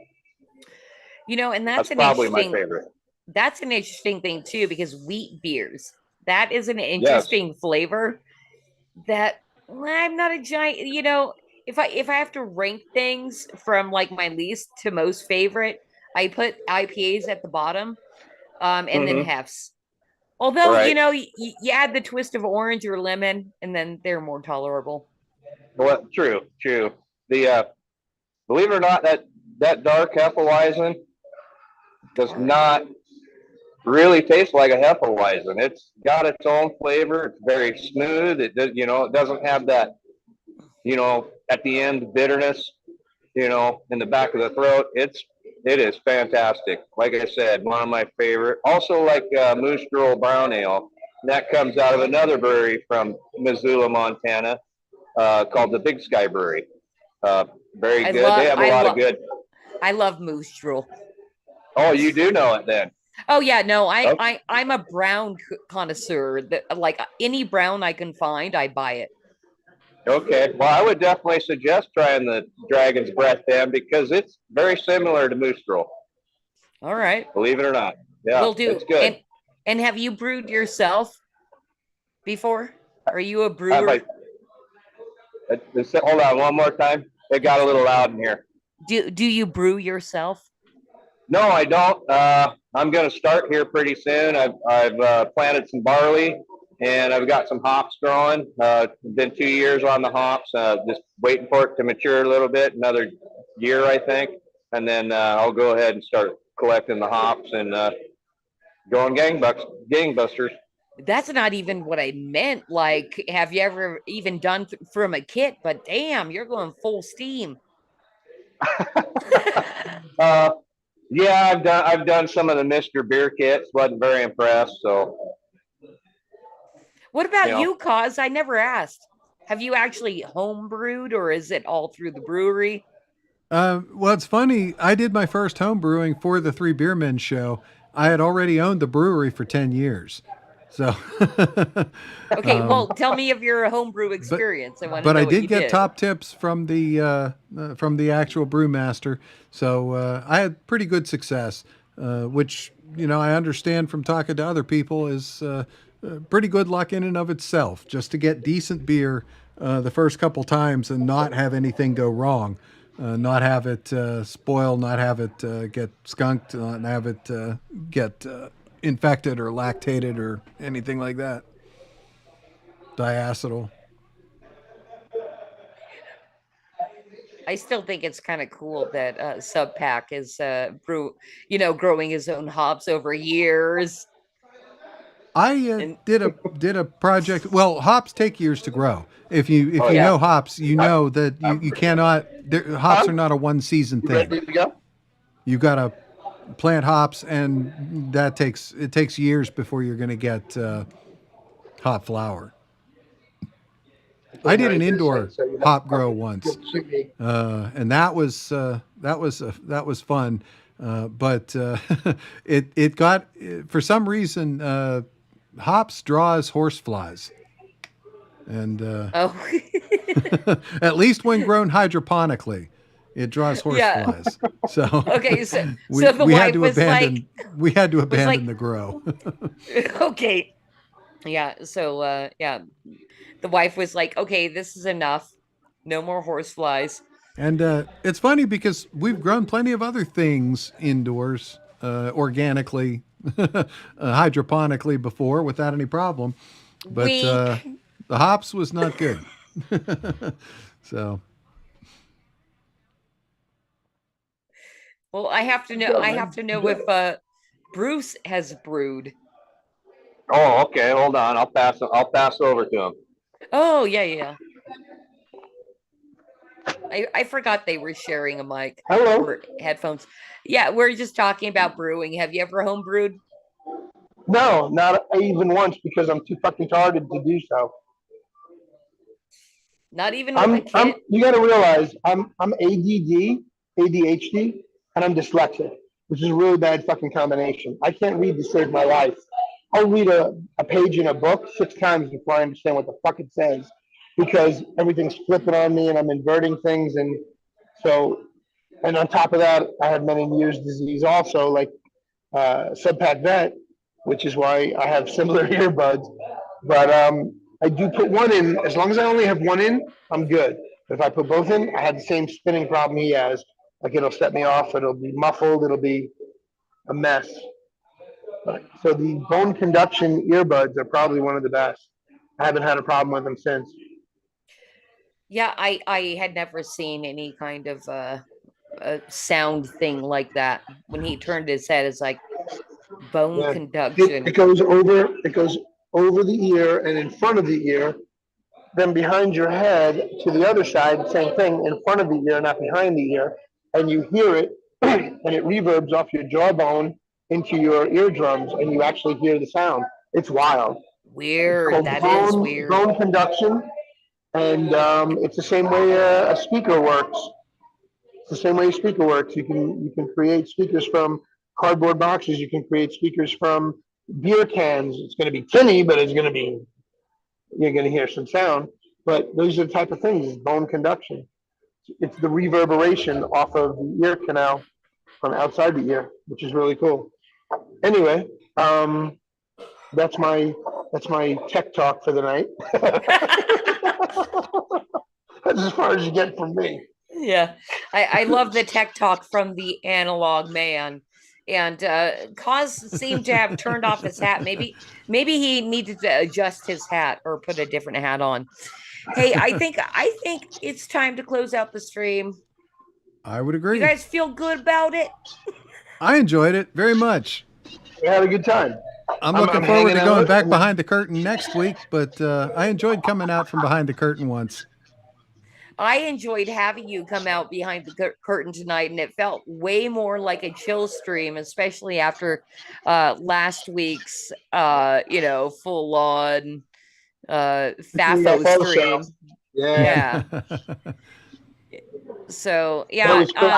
S2: And that's
S8: probably my favorite.
S2: That's an interesting thing too, because wheat beers, that is an interesting flavor that I'm not a giant, if I have to rank things from like my least to most favorite, I put IPAs at the bottom, and then hefts. Although, you add the twist of orange or lemon and then they're more tolerable.
S8: Well, true. The, believe it or not, that dark Hefeweizen does not really taste like a Hefeweizen. It's got its own flavor. It's very smooth. It does, it doesn't have that, at the end bitterness, in the back of the throat. It is fantastic. Like I said, one of my favorite. Also like Moose Drool Brown Ale. That comes out of another brewery from Missoula, Montana, called the Big Sky Brewery. Very good. They have a lot of good.
S2: I love Moose Drool.
S8: Oh, you do know it then.
S2: Oh yeah, no, I'm a brown connoisseur. That like any brown I can find, I buy it.
S8: Okay, well, I would definitely suggest trying the Dragon's Breath then, because it's very similar to Moose Drool.
S2: All right,
S8: believe it or not, yeah,
S2: will do.
S8: It's good.
S2: And have you brewed yourself before? Are you a brewer?
S8: Hold on one more time. It got a little loud in here.
S2: Do you brew yourself?
S8: No, I don't. I'm going to start here pretty soon. I've planted some barley, and I've got some hops growing. Been 2 years on the hops. Just waiting for it to mature a little bit, another year, I think, and then I'll go ahead and start collecting the hops and going gangbusters.
S2: That's not even what I meant. Like, have you ever even done from a kit? But damn, you're going full steam.
S8: Yeah, I've done some of the Mr. Beer kits. Wasn't very impressed. So,
S2: what about you, Cos? I never asked. Have you actually home brewed, or is it all through the brewery?
S3: Well, it's funny. I did my first home brewing for the Three Beer Men show. I had already owned the brewery for 10 years. So,
S2: okay, well, tell me of your homebrew experience.
S3: But I did get top tips from the actual brewmaster. So I had pretty good success, which, I understand from talking to other people is pretty good luck in and of itself, just to get decent beer the first couple times and not have anything go wrong. Not have it spoil, not have it get skunked, not have it get infected or lactated or anything like that. Diacetyl.
S2: I still think it's kind of cool that Subpack is growing his own hops over years.
S3: I did a project. Well, hops take years to grow. If you know hops, you know that you cannot. Hops are not a one season thing.
S5: Ready to go?
S3: You got to plant hops, and it takes years before you're going to get hop flower. I did an indoor hop grow once, and that was fun. But it got, for some reason, hops draws horseflies, and at least when grown hydroponically, it draws horseflies. So
S2: okay, so
S3: we had to abandon the grow.
S2: Okay, yeah. So the wife was like, "Okay, this is enough. No more horseflies."
S3: And it's funny because we've grown plenty of other things indoors, organically, hydroponically before without any problem. But the hops was not good. So.
S2: Well, I have to know if Bruce has brewed.
S8: Oh, okay. Hold on. I'll pass over to him.
S2: Oh, yeah. I forgot they were sharing a mic.
S5: Hello.
S2: Or headphones. Yeah, we're just talking about brewing. Have you ever home brewed?
S5: No, not even once, because I'm too fucking retarded to do so.
S2: Not even with a kid?
S5: You got to realize I'm ADHD, and I'm dyslexic, which is a really bad fucking combination. I can't read to save my life. I'll read a page in a book 6 times before I understand what the fuck it says, because everything's flipping on me and I'm inverting things. And on top of that, I have Meniere's disease also, like Subpack Vet, which is why I have similar earbuds. But I do put one in. As long as I only have one in, I'm good. But if I put both in, I have the same spinning problem he has. Like, it'll set me off, it'll be muffled, it'll be a mess. So the bone conduction earbuds are probably one of the best. I haven't had a problem with them since.
S2: Yeah, I had never seen any kind of a sound thing like that. When he turned his head, it's like bone conduction.
S5: It goes over the ear and in front of the ear, then behind your head to the other side, same thing, in front of the ear, not behind the ear, and you hear it, and it reverbs off your jawbone into your eardrums, and you actually hear the sound. It's wild.
S2: Weird. That is weird.
S5: Bone conduction, and it's the same way a speaker works. It's the same way a speaker works. You can create speakers from cardboard boxes. You can create speakers from beer cans. It's going to be tinny, but you're going to hear some sound. But those are the type of things. It's bone conduction. It's the reverberation off of the ear canal from outside the ear, which is really cool. Anyway, that's my tech talk for the night. That's as far as you get from me.
S2: Yeah, I love the tech talk from the analog man. And Cos seemed to have turned off his hat. Maybe he needed to adjust his hat or put a different hat on. Hey, I think it's time to close out the stream.
S3: I would agree.
S2: You guys feel good about it?
S3: I enjoyed it very much.
S5: We had a good time.
S3: I'm looking forward to
S5: hanging
S3: going
S5: out
S3: back
S5: and-
S3: behind the curtain next week, but I enjoyed coming out from behind the curtain once.
S2: I enjoyed having you come out behind the curtain tonight, and it felt way more like a chill stream, especially after last week's, full on FAFO stream.
S5: Yeah.
S2: So
S5: That
S2: yeah,
S5: was cool.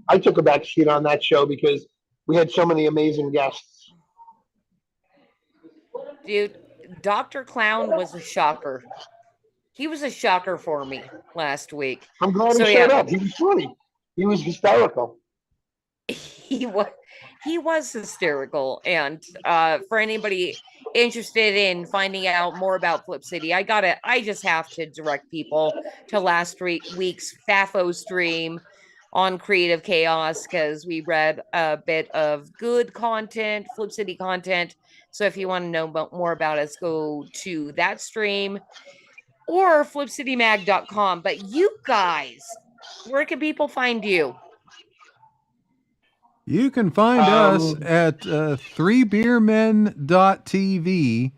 S5: I took a back seat on that show because we had so many amazing guests.
S2: dude, Dr. Clown was a shocker. He was a shocker for me last week.
S5: I'm glad
S2: So,
S5: he showed
S2: yeah.
S5: up. He was funny. He was hysterical.
S2: He was hysterical. And for anybody interested in finding out more about Flip City, I just have to direct people to last week's FAFO stream on Creative Chaos, because we read a bit of good content, Flip City content. So if you want to know more about us, go to that stream or flipcitymag.com. But you guys, where can people find you?
S3: You can find us at 3beermen.tv,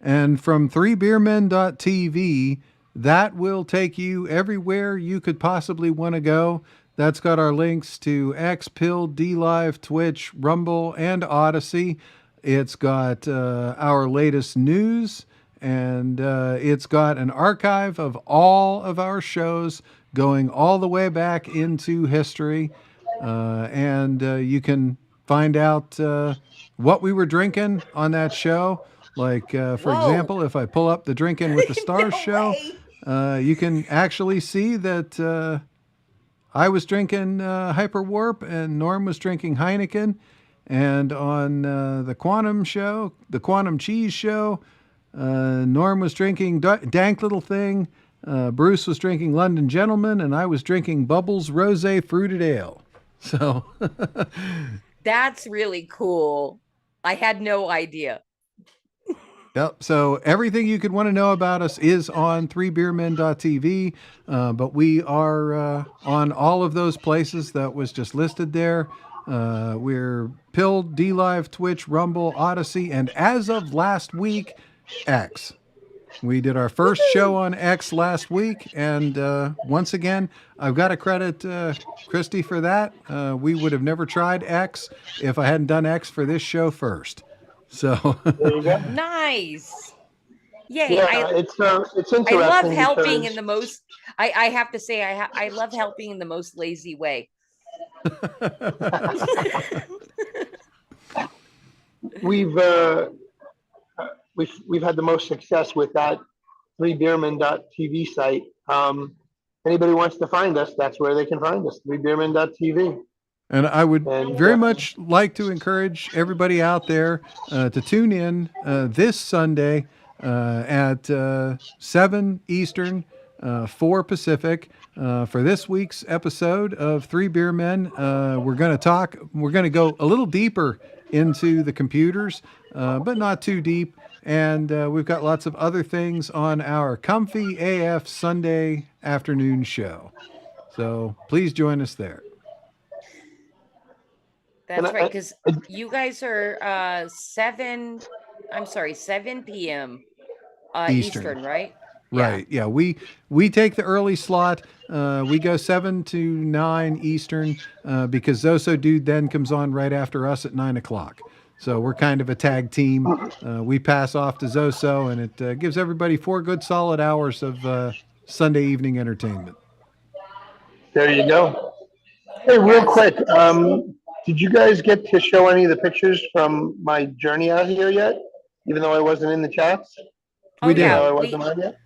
S3: and from 3beermen.tv, that will take you everywhere you could possibly want to go. That's got our links to X, Pill, DLive, Twitch, Rumble, and Odyssey. It's got our latest news, and it's got an archive of all of our shows going all the way back into history. And you can find out what we were drinking on that show. Like, for example, if I pull up the Drinking with the Stars show, you can actually see that I was drinking Hyperwarp and Norm was drinking Heineken. And on the Quantum show, the Quantum Cheese show, Norm was drinking Dank Little Thing, Bruce was drinking London Gentleman, and I was drinking Bubbles Rosé Fruited Ale. So
S2: That's really cool. I had no idea.
S3: Yep. So everything you could want to know about us is on 3beermen.tv, but we are on all of those places that was just listed there. We're Pill, DLive, Twitch, Rumble, Odyssey, and as of last week, X. We did our first show on X last week, and once again, I've got to credit Christy for that. We would have never tried X if I hadn't done X for this show first. So
S5: There you go.
S2: Nice. Yay.
S5: Yeah, it's interesting.
S2: I love helping
S5: because
S2: in the most, I have to say, I love helping in the most lazy way.
S5: we've had the most success with that 3beermen.tv site. Anybody wants to find us, that's where they can find us, 3beermen.tv.
S3: And I would very much like to encourage everybody out there to tune in this Sunday at 7 Eastern, 4 Pacific, for this week's episode of 3 Beer Men. We're going to go a little deeper into the computers, but not too deep. And we've got lots of other things on our Comfy AF Sunday afternoon show. So please join us there.
S2: That's right, because you guys are 7 p.m. Eastern, right?
S3: Right. Yeah. We take the early slot. We go 7 to 9 Eastern because Zoso Dude then comes on right after us at 9 o'clock. So we're kind of a tag team. We pass off to Zoso, and it gives everybody 4 good solid hours of Sunday evening entertainment.
S5: There you go. Hey, real quick, did you guys get to show any of the pictures from my journey out here yet? Even though I wasn't in the chats?
S3: We did.
S5: I wasn't on yet?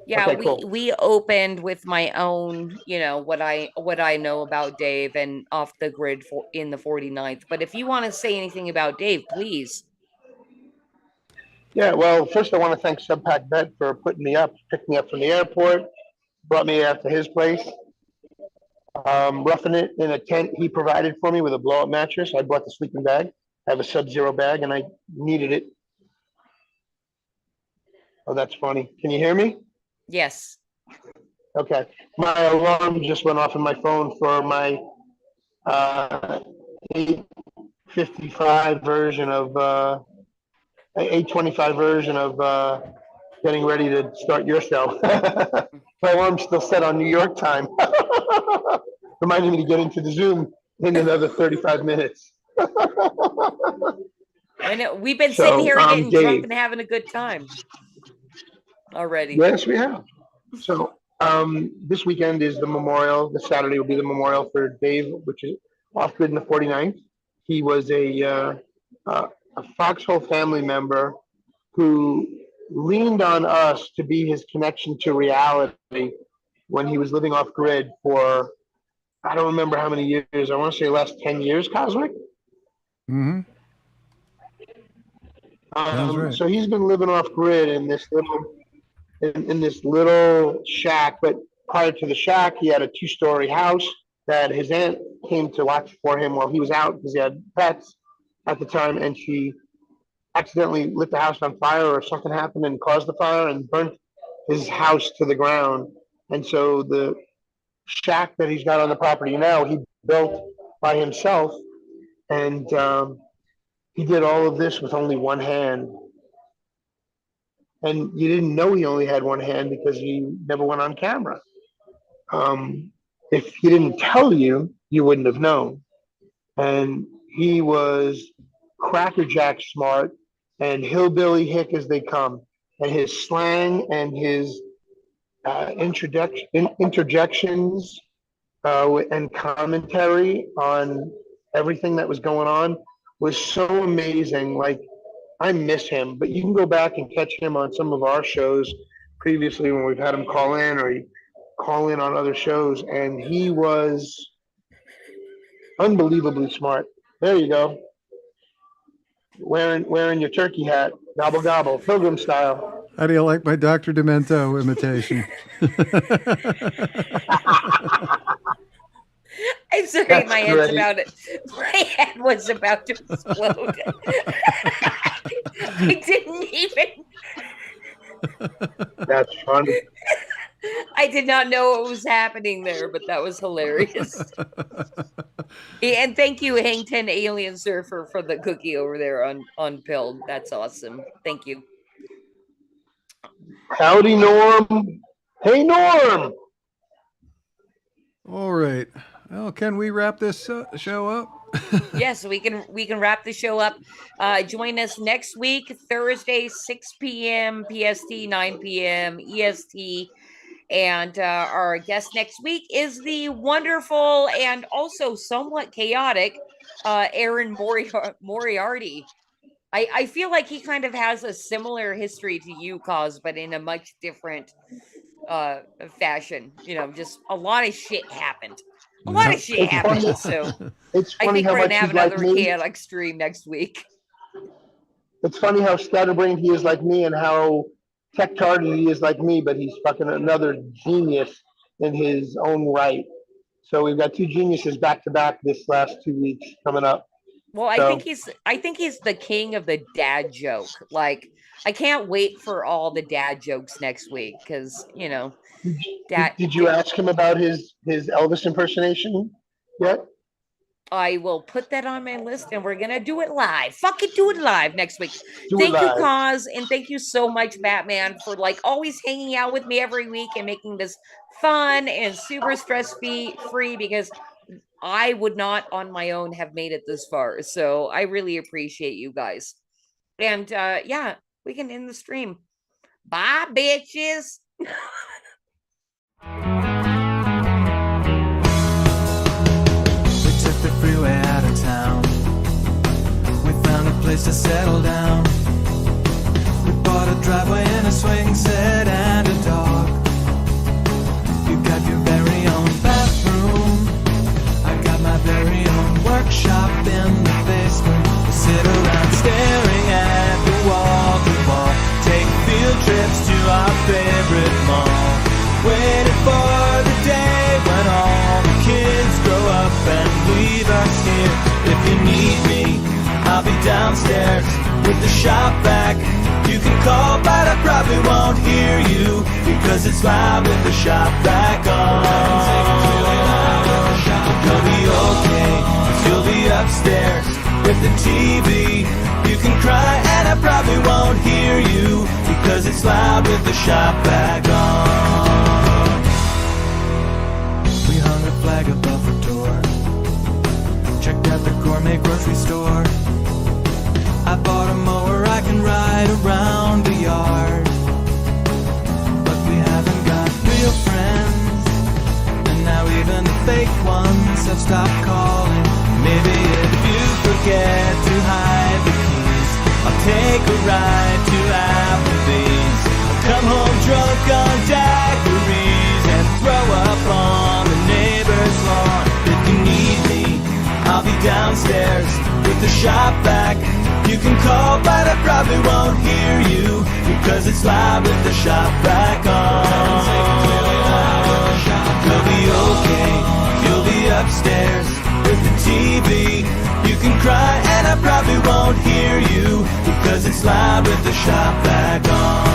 S2: Yeah,
S5: Okay, cool.
S2: we opened with my own, what I know about Dave and off the grid in the 49th. But if you want to say anything about Dave, please.
S5: Yeah, well, first I want to thank Subpack Vet for picking me up from the airport, brought me out to his place. Roughing it in a tent he provided for me with a blow-up mattress. I bought the sleeping bag. I have a Sub-Zero bag, and I needed it. Oh, that's funny. Can you hear me?
S2: Yes.
S5: Okay. My alarm just went off on my phone for my 8:55 version of 8:25 version of getting ready to start your show. My alarm's still set on New York time, reminding me to get into the Zoom in another 35 minutes.
S2: I know we've been
S5: So,
S2: sitting here getting
S5: Dave.
S2: drunk and having a good time already.
S5: Yes, we have. So this weekend is the memorial. This Saturday will be the memorial for Dave, which is off-grid in the 49th. He was a Foxhole family member who leaned on us to be his connection to reality when he was living off-grid for, I don't remember how many years. I want to say last 10 years, Cosmic.
S3: Mm-hmm. Sounds right.
S5: So he's been living off-grid in this little shack, but prior to the shack, he had a 2-story house that his aunt came to watch for him while he was out because he had pets at the time, and she accidentally lit the house on fire, or something happened and caused the fire and burnt his house to the ground. And so the shack that he's got on the property now, he built by himself, and he did all of this with only one hand. And you didn't know he only had one hand because he never went on camera. If he didn't tell you, you wouldn't have known. And he was crackerjack smart and hillbilly hick as they come. And his slang and his interjections and commentary on everything that was going on was so amazing. Like, I miss him, but you can go back and catch him on some of our shows previously when we've had him call in, or he call in on other shows, and he was unbelievably smart. There you go. Wearing your turkey hat, gobble gobble, pilgrim style.
S3: How do you like my Dr. Demento imitation?
S2: I'm sorry,
S5: That's
S2: my head's
S5: great.
S2: about it. My head was about to explode. I didn't even.
S5: That's funny.
S2: I did not know what was happening there, but that was hilarious. And thank you, Hang 10 Alien Surfer, for the cookie over there on Pilled. That's awesome. Thank you.
S5: Howdy, Norm. Hey, Norm.
S3: All right. Well, can we wrap this show up?
S2: Yes, we can wrap the show up. Join us next week, Thursday, 6 p.m. PST, 9 p.m. EST. And our guest next week is the wonderful and also somewhat chaotic Aaron Moriarty. I feel like he kind of has a similar history to you, Cos, but in a much different fashion. You know, just a lot of shit happened. A lot of shit happened.
S5: Funny.
S2: So
S5: It's
S2: I
S5: funny
S2: think
S5: how
S2: we're
S5: much
S2: gonna have
S5: he's like
S2: another
S5: me.
S2: chaotic stream next week.
S5: It's funny how scatterbrained he is like me and how tech-tarded he is like me, but he's fucking another genius in his own right. So we've got two geniuses back to back this last 2 weeks coming up.
S2: Well,
S5: So-
S2: I think he's the king of the dad joke. Like, I can't wait for all the dad jokes next week because, you know,
S5: Did you ask him about his Elvis impersonation yet?
S2: I will put that on my list and we're going to do it live. Fucking do it live next week.
S5: Do it
S2: Thank you,
S5: live.
S2: Cos, and thank you so much, Batman, for like always hanging out with me every week and making this fun and super stress-free because I would not on my own have made it this far. So I really appreciate you guys. And yeah, we can end the stream. Bye, bitches.
S1: We took the freeway out of town. We found a place to settle down. We bought a driveway and a swing set and a dog. You got your very own bathroom. I got my very own workshop in the basement. We sit around staring at the wall to wall. Take field trips to our favorite mall. Waiting for downstairs with the shop vac. You can call, but I probably won't hear you because it's loud with the shop vac on. You'll be okay, 'cause you'll be upstairs with the TV. You can cry and I probably won't hear you because it's loud with the shop vac on. We hung a flag above the door, checked out the gourmet grocery store. I bought a mower I can ride around the yard, but we haven't got real friends, and now even the fake ones have stopped calling. Maybe if you forget to hide the keys, I'll take a ride to Applebee's. Come home drunk on daiquiris and throw up on the neighbor's lawn. If you need me, I'll be downstairs with the shop vac. You can call, but I probably won't hear you because it's loud with the shop vac on. You'll be okay, you'll be upstairs with the TV. You can cry and I probably won't hear you because it's loud with the shop vac on.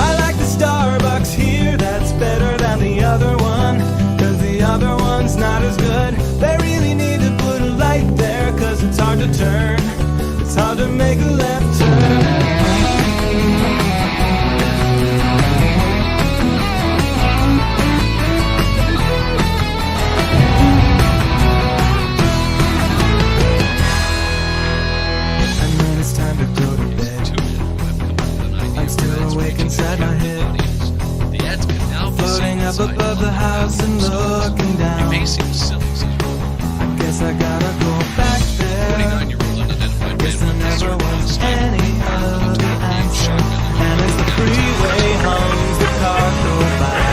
S1: I like the Starbucks here, that's better than the other one, 'cause the other one's not as good. They really need to put a light there, 'cause it's hard to turn, it's hard to make a left turn. Inside my head, floating up above the house and looking down. I guess I gotta go back there. Guess there never was any other answer. And as the freeway hums, the cars go by,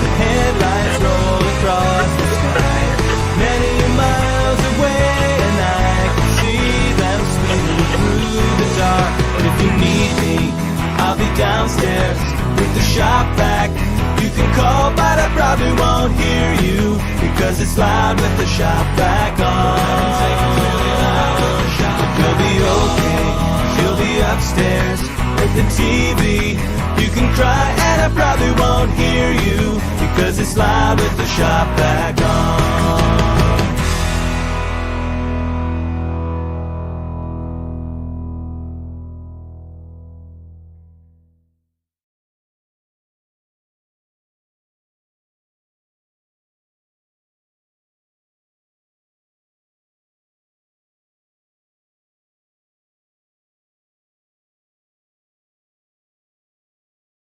S1: the headlights roll across the sky, many miles away, and I can see them swinging through the dark. But if you need me, I'll be downstairs with the shop vac. You can call, but I probably won't hear you because it's loud with the shop vac on. You'll be okay, you'll be upstairs with the TV. You can cry and I probably won't hear you because it's loud with the shop vac on.